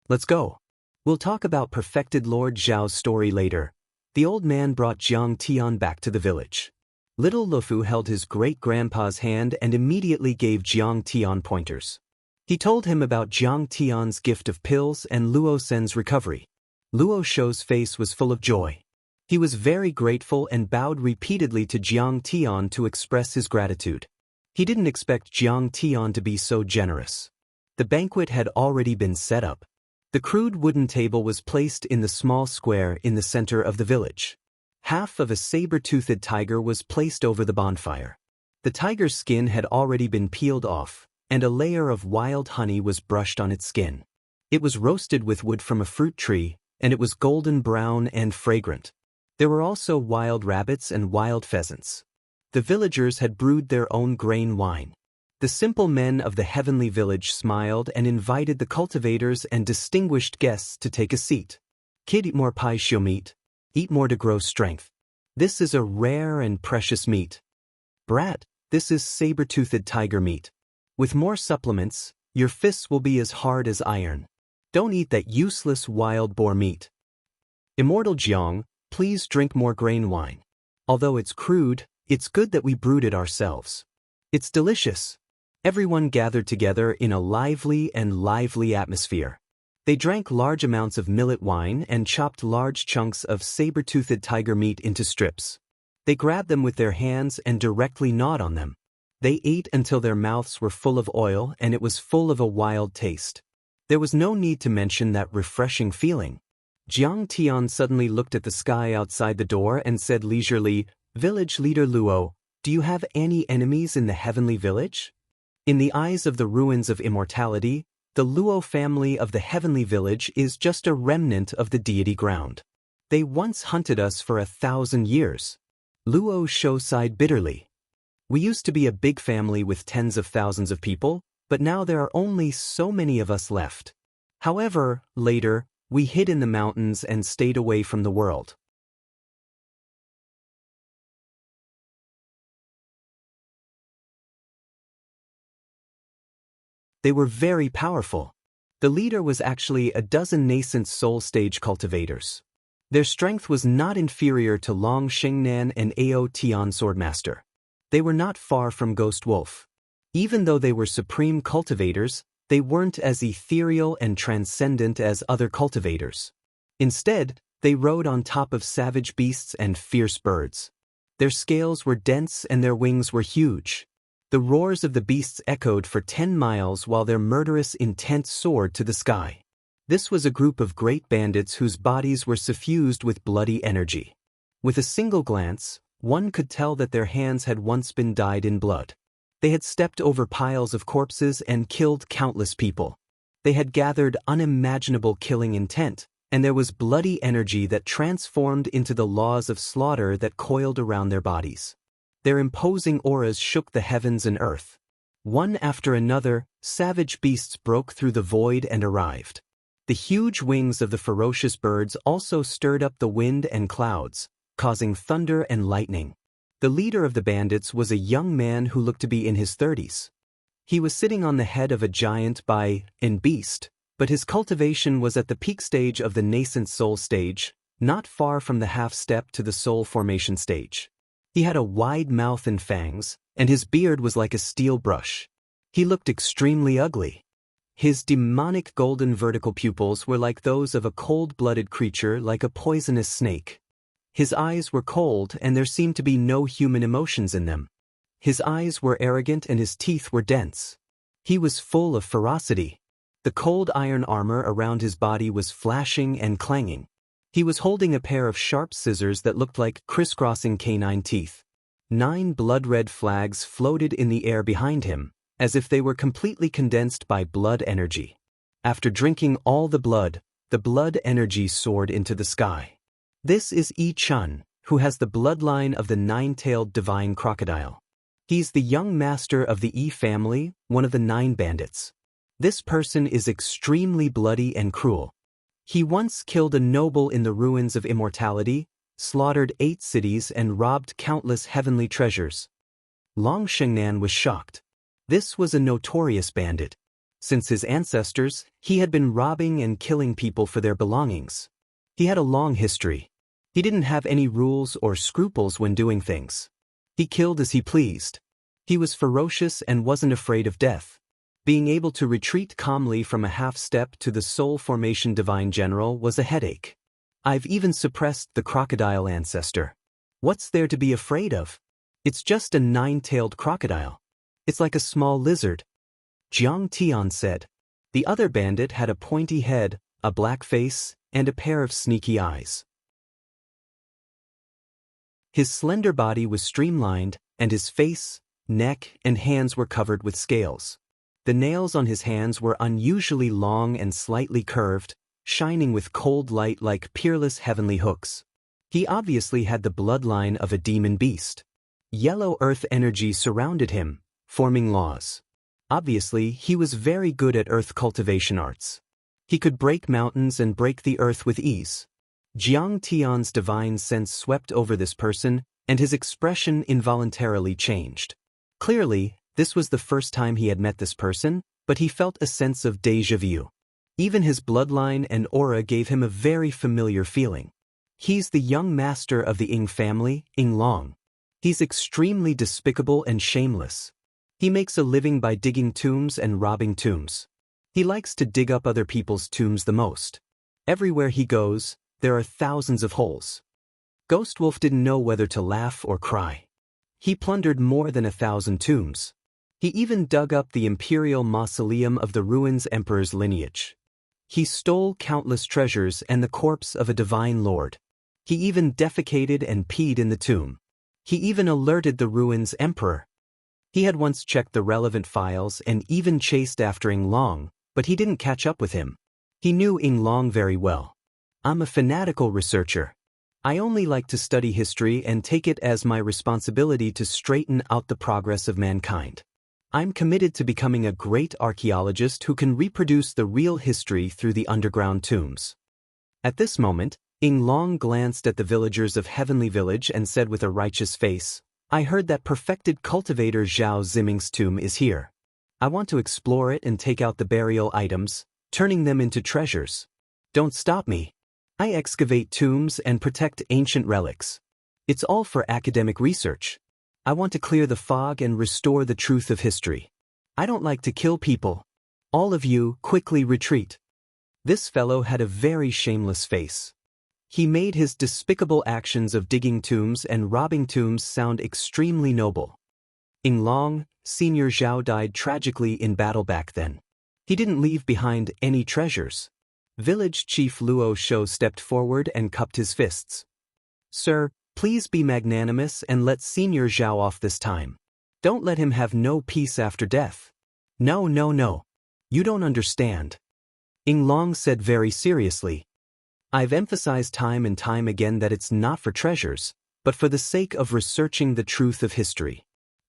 Let's go. We'll talk about perfected Lord Zhao's story later." The old man brought Jiang Tian back to the village. Little Luofu held his great-grandpa's hand and immediately gave Jiang Tian pointers. He told him about Jiang Tian's gift of pills and Luo Sen's recovery. Luo Shou's face was full of joy. He was very grateful and bowed repeatedly to Jiang Tian to express his gratitude. He didn't expect Jiang Tian to be so generous. The banquet had already been set up. The crude wooden table was placed in the small square in the center of the village. Half of a saber-toothed tiger was placed over the bonfire. The tiger's skin had already been peeled off, and a layer of wild honey was brushed on its skin. It was roasted with wood from a fruit tree, and it was golden brown and fragrant. There were also wild rabbits and wild pheasants. The villagers had brewed their own grain wine. The simple men of the heavenly village smiled and invited the cultivators and distinguished guests to take a seat. "Kid, eat more pie shio meat. Eat more to grow strength. This is a rare and precious meat. Brat, this is saber-toothed tiger meat. With more supplements, your fists will be as hard as iron. Don't eat that useless wild boar meat. Immortal Jiang, please drink more grain wine. Although it's crude, it's good that we brewed it ourselves. It's delicious." Everyone gathered together in a lively atmosphere. They drank large amounts of millet wine and chopped large chunks of saber-toothed tiger meat into strips. They grabbed them with their hands and directly gnawed on them. They ate until their mouths were full of oil and it was full of a wild taste. There was no need to mention that refreshing feeling. Jiang Tian suddenly looked at the sky outside the door and said leisurely, "Village leader Luo, do you have any enemies in the heavenly village?" In the eyes of the ruins of immortality, the Luo family of the heavenly village is just a remnant of the deity ground. They once hunted us for 1,000 years. Luo Shou sighed bitterly. "We used to be a big family with tens of thousands of people, but now there are only so many of us left. However, later, we hid in the mountains and stayed away from the world." They were very powerful. The leader was actually a dozen nascent soul stage cultivators. Their strength was not inferior to Long Shengnan and Ao Tian Swordmaster. They were not far from Ghost Wolf. Even though they were supreme cultivators, they weren't as ethereal and transcendent as other cultivators. Instead, they rode on top of savage beasts and fierce birds. Their scales were dense and their wings were huge. The roars of the beasts echoed for 10 miles while their murderous intent soared to the sky. This was a group of great bandits whose bodies were suffused with bloody energy. With a single glance, one could tell that their hands had once been dyed in blood. They had stepped over piles of corpses and killed countless people. They had gathered unimaginable killing intent, and there was bloody energy that transformed into the laws of slaughter that coiled around their bodies. Their imposing auras shook the heavens and earth. One after another, savage beasts broke through the void and arrived. The huge wings of the ferocious birds also stirred up the wind and clouds, causing thunder and lightning. The leader of the bandits was a young man who looked to be in his 30s. He was sitting on the head of a giant in beast, but his cultivation was at the peak stage of the nascent soul stage, not far from the half-step to the soul formation stage. He had a wide mouth and fangs, and his beard was like a steel brush. He looked extremely ugly. His demonic golden vertical pupils were like those of a cold-blooded creature, like a poisonous snake. His eyes were cold and there seemed to be no human emotions in them. His eyes were arrogant and his teeth were dense. He was full of ferocity. The cold iron armor around his body was flashing and clanging. He was holding a pair of sharp scissors that looked like crisscrossing canine teeth. 9 blood-red flags floated in the air behind him, as if they were completely condensed by blood energy. After drinking all the blood energy soared into the sky. This is Yi Chun, who has the bloodline of the 9-tailed divine crocodile. He's the young master of the Yi family, one of the 9 bandits. This person is extremely bloody and cruel. He once killed a noble in the ruins of immortality, slaughtered 8 cities and robbed countless heavenly treasures. Long Shengnan was shocked. This was a notorious bandit. Since his ancestors, he had been robbing and killing people for their belongings. He had a long history. He didn't have any rules or scruples when doing things. He killed as he pleased. He was ferocious and wasn't afraid of death. Being able to retreat calmly from a half-step to the soul formation divine general was a headache. I've even suppressed the crocodile ancestor. What's there to be afraid of? It's just a 9-tailed crocodile. It's like a small lizard. Jiang Tian said. The other bandit had a pointy head, a black face, and a pair of sneaky eyes. His slender body was streamlined, and his face, neck, and hands were covered with scales. The nails on his hands were unusually long and slightly curved, shining with cold light like peerless heavenly hooks. He obviously had the bloodline of a demon beast. Yellow earth energy surrounded him, forming laws. Obviously, he was very good at earth cultivation arts. He could break mountains and break the earth with ease. Jiang Tian's divine sense swept over this person, and his expression involuntarily changed. Clearly, this was the first time he had met this person, but he felt a sense of déjà vu. Even his bloodline and aura gave him a very familiar feeling. He's the young master of the Ying family, Ying Long. He's extremely despicable and shameless. He makes a living by digging tombs and robbing tombs. He likes to dig up other people's tombs the most. Everywhere he goes, there are thousands of holes. Ghost Wolf didn't know whether to laugh or cry. He plundered more than 1,000 tombs. He even dug up the imperial mausoleum of the ruins emperor's lineage. He stole countless treasures and the corpse of a divine lord. He even defecated and peed in the tomb. He even alerted the ruins emperor. He had once checked the relevant files and even chased after Ying Long, but he didn't catch up with him. He knew Ying Long very well. I'm a fanatical researcher. I only like to study history and take it as my responsibility to straighten out the progress of mankind. I'm committed to becoming a great archaeologist who can reproduce the real history through the underground tombs. At this moment, Ying Long glanced at the villagers of Heavenly Village and said with a righteous face, I heard that perfected cultivator Zhao Ziming's tomb is here. I want to explore it and take out the burial items, turning them into treasures. Don't stop me. I excavate tombs and protect ancient relics. It's all for academic research. I want to clear the fog and restore the truth of history. I don't like to kill people. All of you, quickly retreat." This fellow had a very shameless face. He made his despicable actions of digging tombs and robbing tombs sound extremely noble. Long, Senior Zhao died tragically in battle back then. He didn't leave behind any treasures. Village Chief Luo Shou stepped forward and cupped his fists. "Sir, please be magnanimous and let Senior Zhao off this time. Don't let him have no peace after death." "No, no, no. You don't understand," Long said very seriously. "I've emphasized time and time again that it's not for treasures, but for the sake of researching the truth of history.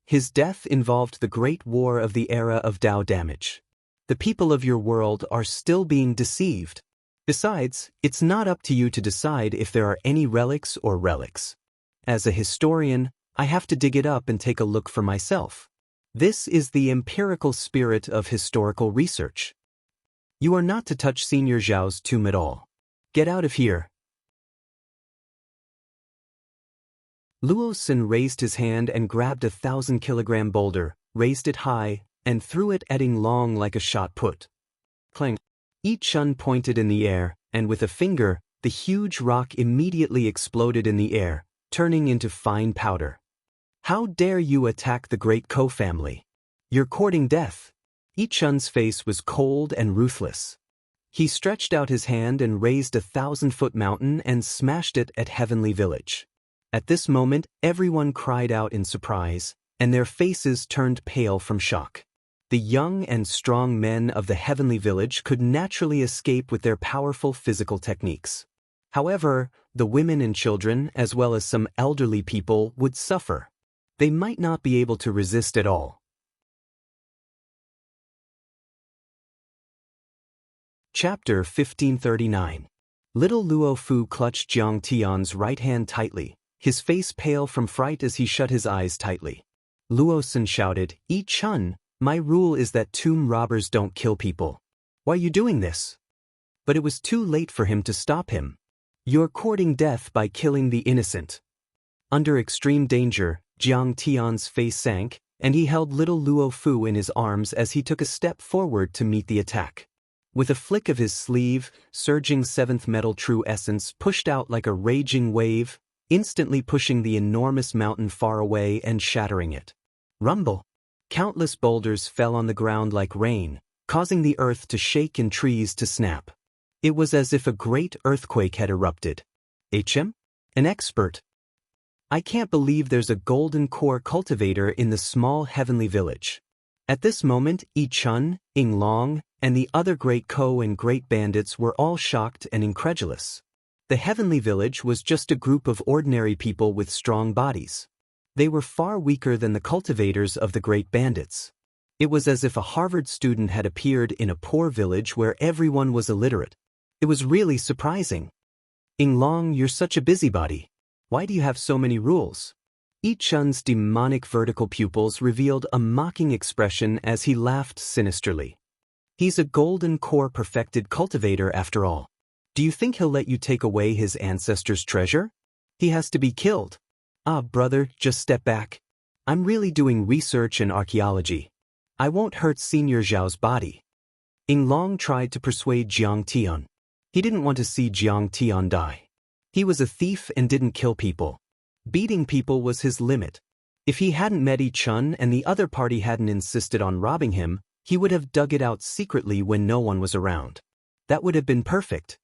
His death involved the Great War of the era of Dao damage. The people of your world are still being deceived. Besides, it's not up to you to decide if there are any relics or relics. As a historian, I have to dig it up and take a look for myself. This is the empirical spirit of historical research. You are not to touch Senior Zhao's tomb at all. Get out of here." Luo Xin raised his hand and grabbed a 1,000-kilogram boulder, raised it high, and threw it at Long like a shot put. Clang! Yi Chun pointed in the air, and with a finger, the huge rock immediately exploded in the air, turning into fine powder. "How dare you attack the great Ko family? You're courting death." Yi Chun's face was cold and ruthless. He stretched out his hand and raised a 1,000-foot mountain and smashed it at Heavenly Village. At this moment, everyone cried out in surprise, and their faces turned pale from shock. The young and strong men of the Heavenly Village could naturally escape with their powerful physical techniques. However, the women and children, as well as some elderly people, would suffer. They might not be able to resist at all. Chapter 1539. Little Luo Fu clutched Jiang Tian's right hand tightly, his face pale from fright as he shut his eyes tightly. Luo Xin shouted, "Yi Chun, my rule is that tomb robbers don't kill people. Why are you doing this?" But it was too late for him to stop him. "You're courting death by killing the innocent." Under extreme danger, Jiang Tian's face sank, and he held little Luo Fu in his arms as he took a step forward to meet the attack. With a flick of his sleeve, surging seventh metal true essence pushed out like a raging wave, instantly pushing the enormous mountain far away and shattering it. Rumble! Countless boulders fell on the ground like rain, causing the earth to shake and trees to snap. It was as if a great earthquake had erupted. "HM? An expert. I can't believe there's a golden core cultivator in the small heavenly village." At this moment, Yi Chun, Long, and the other great Ko and great bandits were all shocked and incredulous. The heavenly village was just a group of ordinary people with strong bodies. They were far weaker than the cultivators of the great bandits. It was as if a Harvard student had appeared in a poor village where everyone was illiterate. It was really surprising. "Long, you're such a busybody. Why do you have so many rules?" Yi Chun's demonic vertical pupils revealed a mocking expression as he laughed sinisterly. "He's a golden core perfected cultivator after all. Do you think he'll let you take away his ancestors' treasure? He has to be killed." "Ah, brother, just step back. I'm really doing research and archaeology. I won't hurt Senior Zhao's body." Long tried to persuade Jiang Tian. He didn't want to see Jiang Tian die. He was a thief and didn't kill people. Beating people was his limit. If he hadn't met Yi Chun and the other party hadn't insisted on robbing him, he would have dug it out secretly when no one was around. That would have been perfect.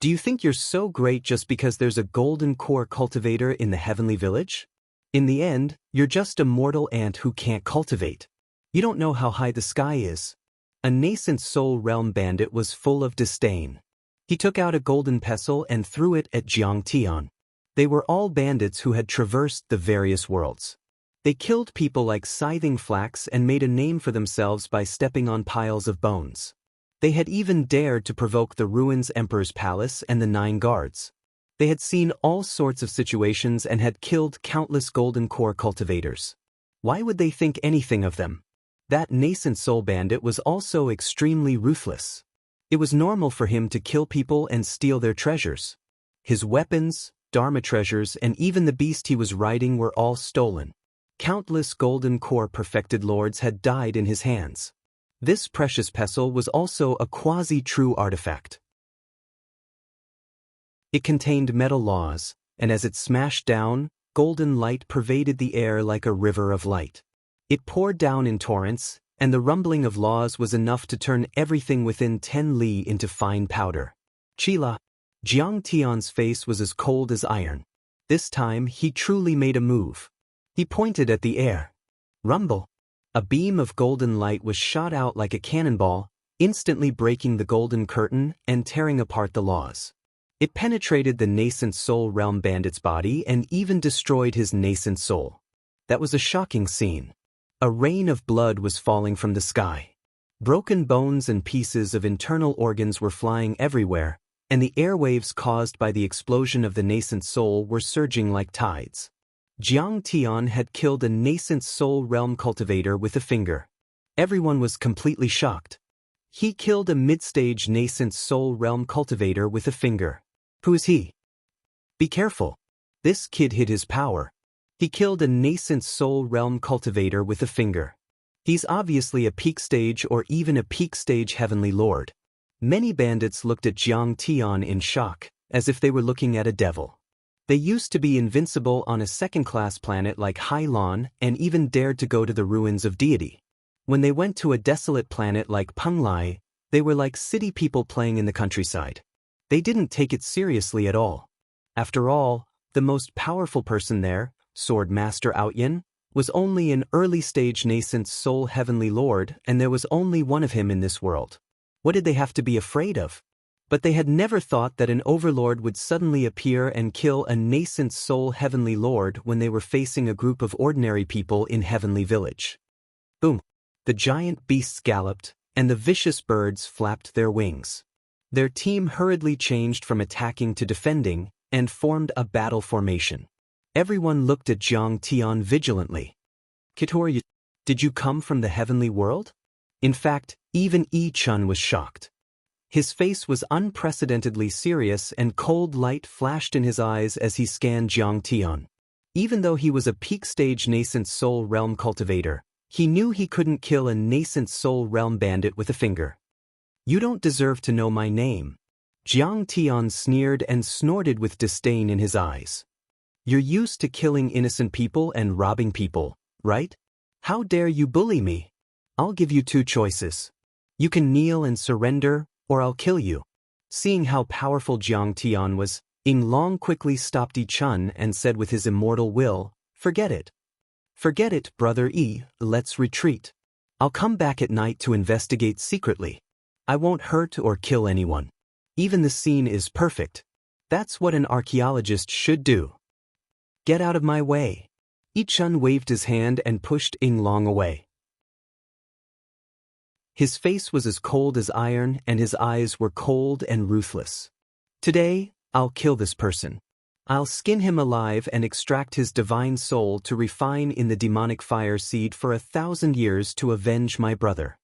"Do you think you're so great just because there's a golden core cultivator in the heavenly village? In the end, you're just a mortal ant who can't cultivate. You don't know how high the sky is." A nascent soul realm bandit was full of disdain. He took out a golden pestle and threw it at Jiang Tian. They were all bandits who had traversed the various worlds. They killed people like scything flax and made a name for themselves by stepping on piles of bones. They had even dared to provoke the ruins Emperor's Palace and the 9 guards. They had seen all sorts of situations and had killed countless golden core cultivators. Why would they think anything of them? That nascent soul bandit was also extremely ruthless. It was normal for him to kill people and steal their treasures. His weapons, Dharma treasures, and even the beast he was riding were all stolen. Countless golden core perfected lords had died in his hands. This precious pestle was also a quasi-true artifact. It contained metal laws, and as it smashed down, golden light pervaded the air like a river of light. It poured down in torrents, and the rumbling of laws was enough to turn everything within 10 li into fine powder. Chila. Jiang Tian's face was as cold as iron. This time he truly made a move. He pointed at the air. Rumble. A beam of golden light was shot out like a cannonball, instantly breaking the golden curtain and tearing apart the laws. It penetrated the nascent soul realm bandit's body and even destroyed his nascent soul. That was a shocking scene. A rain of blood was falling from the sky. Broken bones and pieces of internal organs were flying everywhere, and the airwaves caused by the explosion of the nascent soul were surging like tides. Jiang Tian had killed a nascent soul realm cultivator with a finger. Everyone was completely shocked. He killed a mid-stage nascent soul realm cultivator with a finger. Who is he? Be careful. This kid hid his power. He killed a nascent soul realm cultivator with a finger. He's obviously a peak stage or even a peak stage heavenly lord. Many bandits looked at Jiang Tian in shock, as if they were looking at a devil. They used to be invincible on a second-class planet like Hailan and even dared to go to the ruins of deity. When they went to a desolate planet like Penglai, they were like city people playing in the countryside. They didn't take it seriously at all. After all, the most powerful person there, Sword Master Outyin, was only an early-stage nascent soul heavenly lord, and there was only one of him in this world. What did they have to be afraid of? But they had never thought that an overlord would suddenly appear and kill a nascent soul heavenly lord when they were facing a group of ordinary people in Heavenly Village. Boom! The giant beasts galloped, and the vicious birds flapped their wings. Their team hurriedly changed from attacking to defending, and formed a battle formation. Everyone looked at Jiang Tian vigilantly. Kitor, did you come from the heavenly world? In fact, even Yi Chun was shocked. His face was unprecedentedly serious and cold light flashed in his eyes as he scanned Jiang Tian. Even though he was a peak-stage nascent soul realm cultivator, he knew he couldn't kill a nascent soul realm bandit with a finger. You don't deserve to know my name. Jiang Tian sneered and snorted with disdain in his eyes. You're used to killing innocent people and robbing people, right? How dare you bully me? I'll give you two choices. You can kneel and surrender, or I'll kill you. Seeing how powerful Jiang Tian was, Ying Long quickly stopped Yi Chun and said with his immortal will, Forget it. Forget it, brother Yi, let's retreat. I'll come back at night to investigate secretly. I won't hurt or kill anyone. Even the scene is perfect. That's what an archaeologist should do. Get out of my way. Yi Chun waved his hand and pushed Ying Long away. His face was as cold as iron and his eyes were cold and ruthless. Today, I'll kill this person. I'll skin him alive and extract his divine soul to refine in the demonic fire seed for 1,000 years to avenge my brother.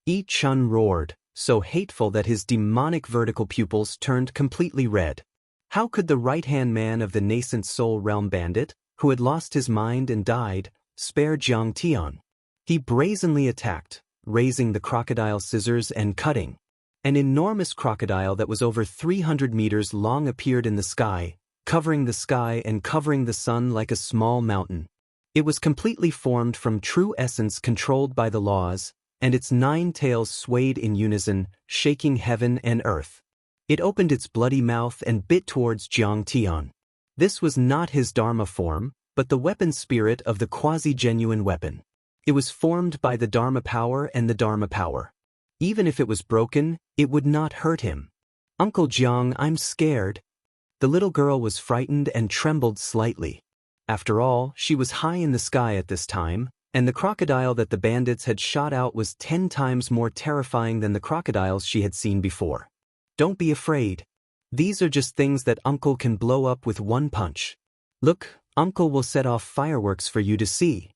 Yi Chun roared, so hateful that his demonic vertical pupils turned completely red. How could the right-hand man of the nascent soul realm bandit, who had lost his mind and died, spare Jiang Tian? He brazenly attacked, raising the crocodile scissors and cutting. An enormous crocodile that was over 300 meters long appeared in the sky, covering the sky and covering the sun like a small mountain. It was completely formed from true essence controlled by the laws, and its 9 tails swayed in unison, shaking heaven and earth. It opened its bloody mouth and bit towards Jiang Tian. This was not his Dharma form, but the weapon spirit of the quasi-genuine weapon. It was formed by the Dharma power and the Dharma power. Even if it was broken, it would not hurt him. Uncle Jiang, I'm scared. The little girl was frightened and trembled slightly. After all, she was high in the sky at this time, and the crocodile that the bandits had shot out was 10 times more terrifying than the crocodiles she had seen before. Don't be afraid. These are just things that Uncle can blow up with one punch. Look, Uncle will set off fireworks for you to see.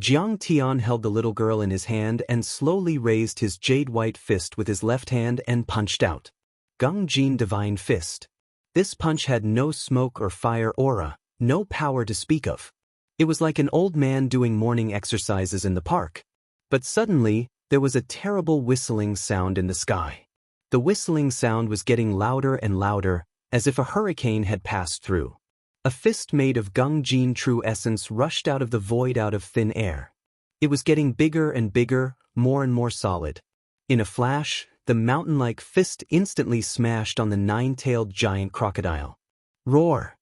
Jiang Tian held the little girl in his hand and slowly raised his jade-white fist with his left hand and punched out. Gung Jin Divine Fist. This punch had no smoke or fire aura, no power to speak of. It was like an old man doing morning exercises in the park. But suddenly, there was a terrible whistling sound in the sky. The whistling sound was getting louder and louder, as if a hurricane had passed through. A fist made of Gung-Jin true essence rushed out of the void out of thin air. It was getting bigger and bigger, more and more solid. In a flash, the mountain-like fist instantly smashed on the nine-tailed giant crocodile. Roar!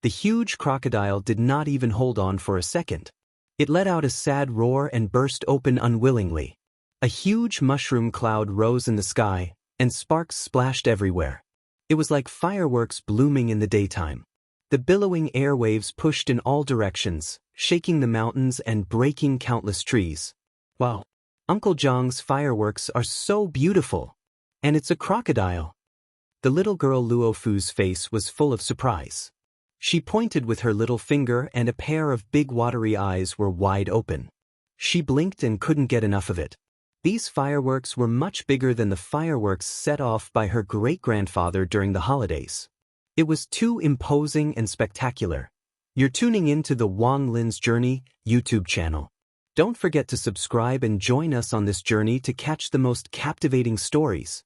The huge crocodile did not even hold on for a second. It let out a sad roar and burst open unwillingly. A huge mushroom cloud rose in the sky, and sparks splashed everywhere. It was like fireworks blooming in the daytime. The billowing airwaves pushed in all directions, shaking the mountains and breaking countless trees. Wow! Uncle Zhang's fireworks are so beautiful! And it's a crocodile! The little girl Luofu's face was full of surprise. She pointed with her little finger and a pair of big watery eyes were wide open. She blinked and couldn't get enough of it. These fireworks were much bigger than the fireworks set off by her great-grandfather during the holidays. It was too imposing and spectacular. You're tuning in to the Wang Lin's Journey YouTube channel. Don't forget to subscribe and join us on this journey to catch the most captivating stories.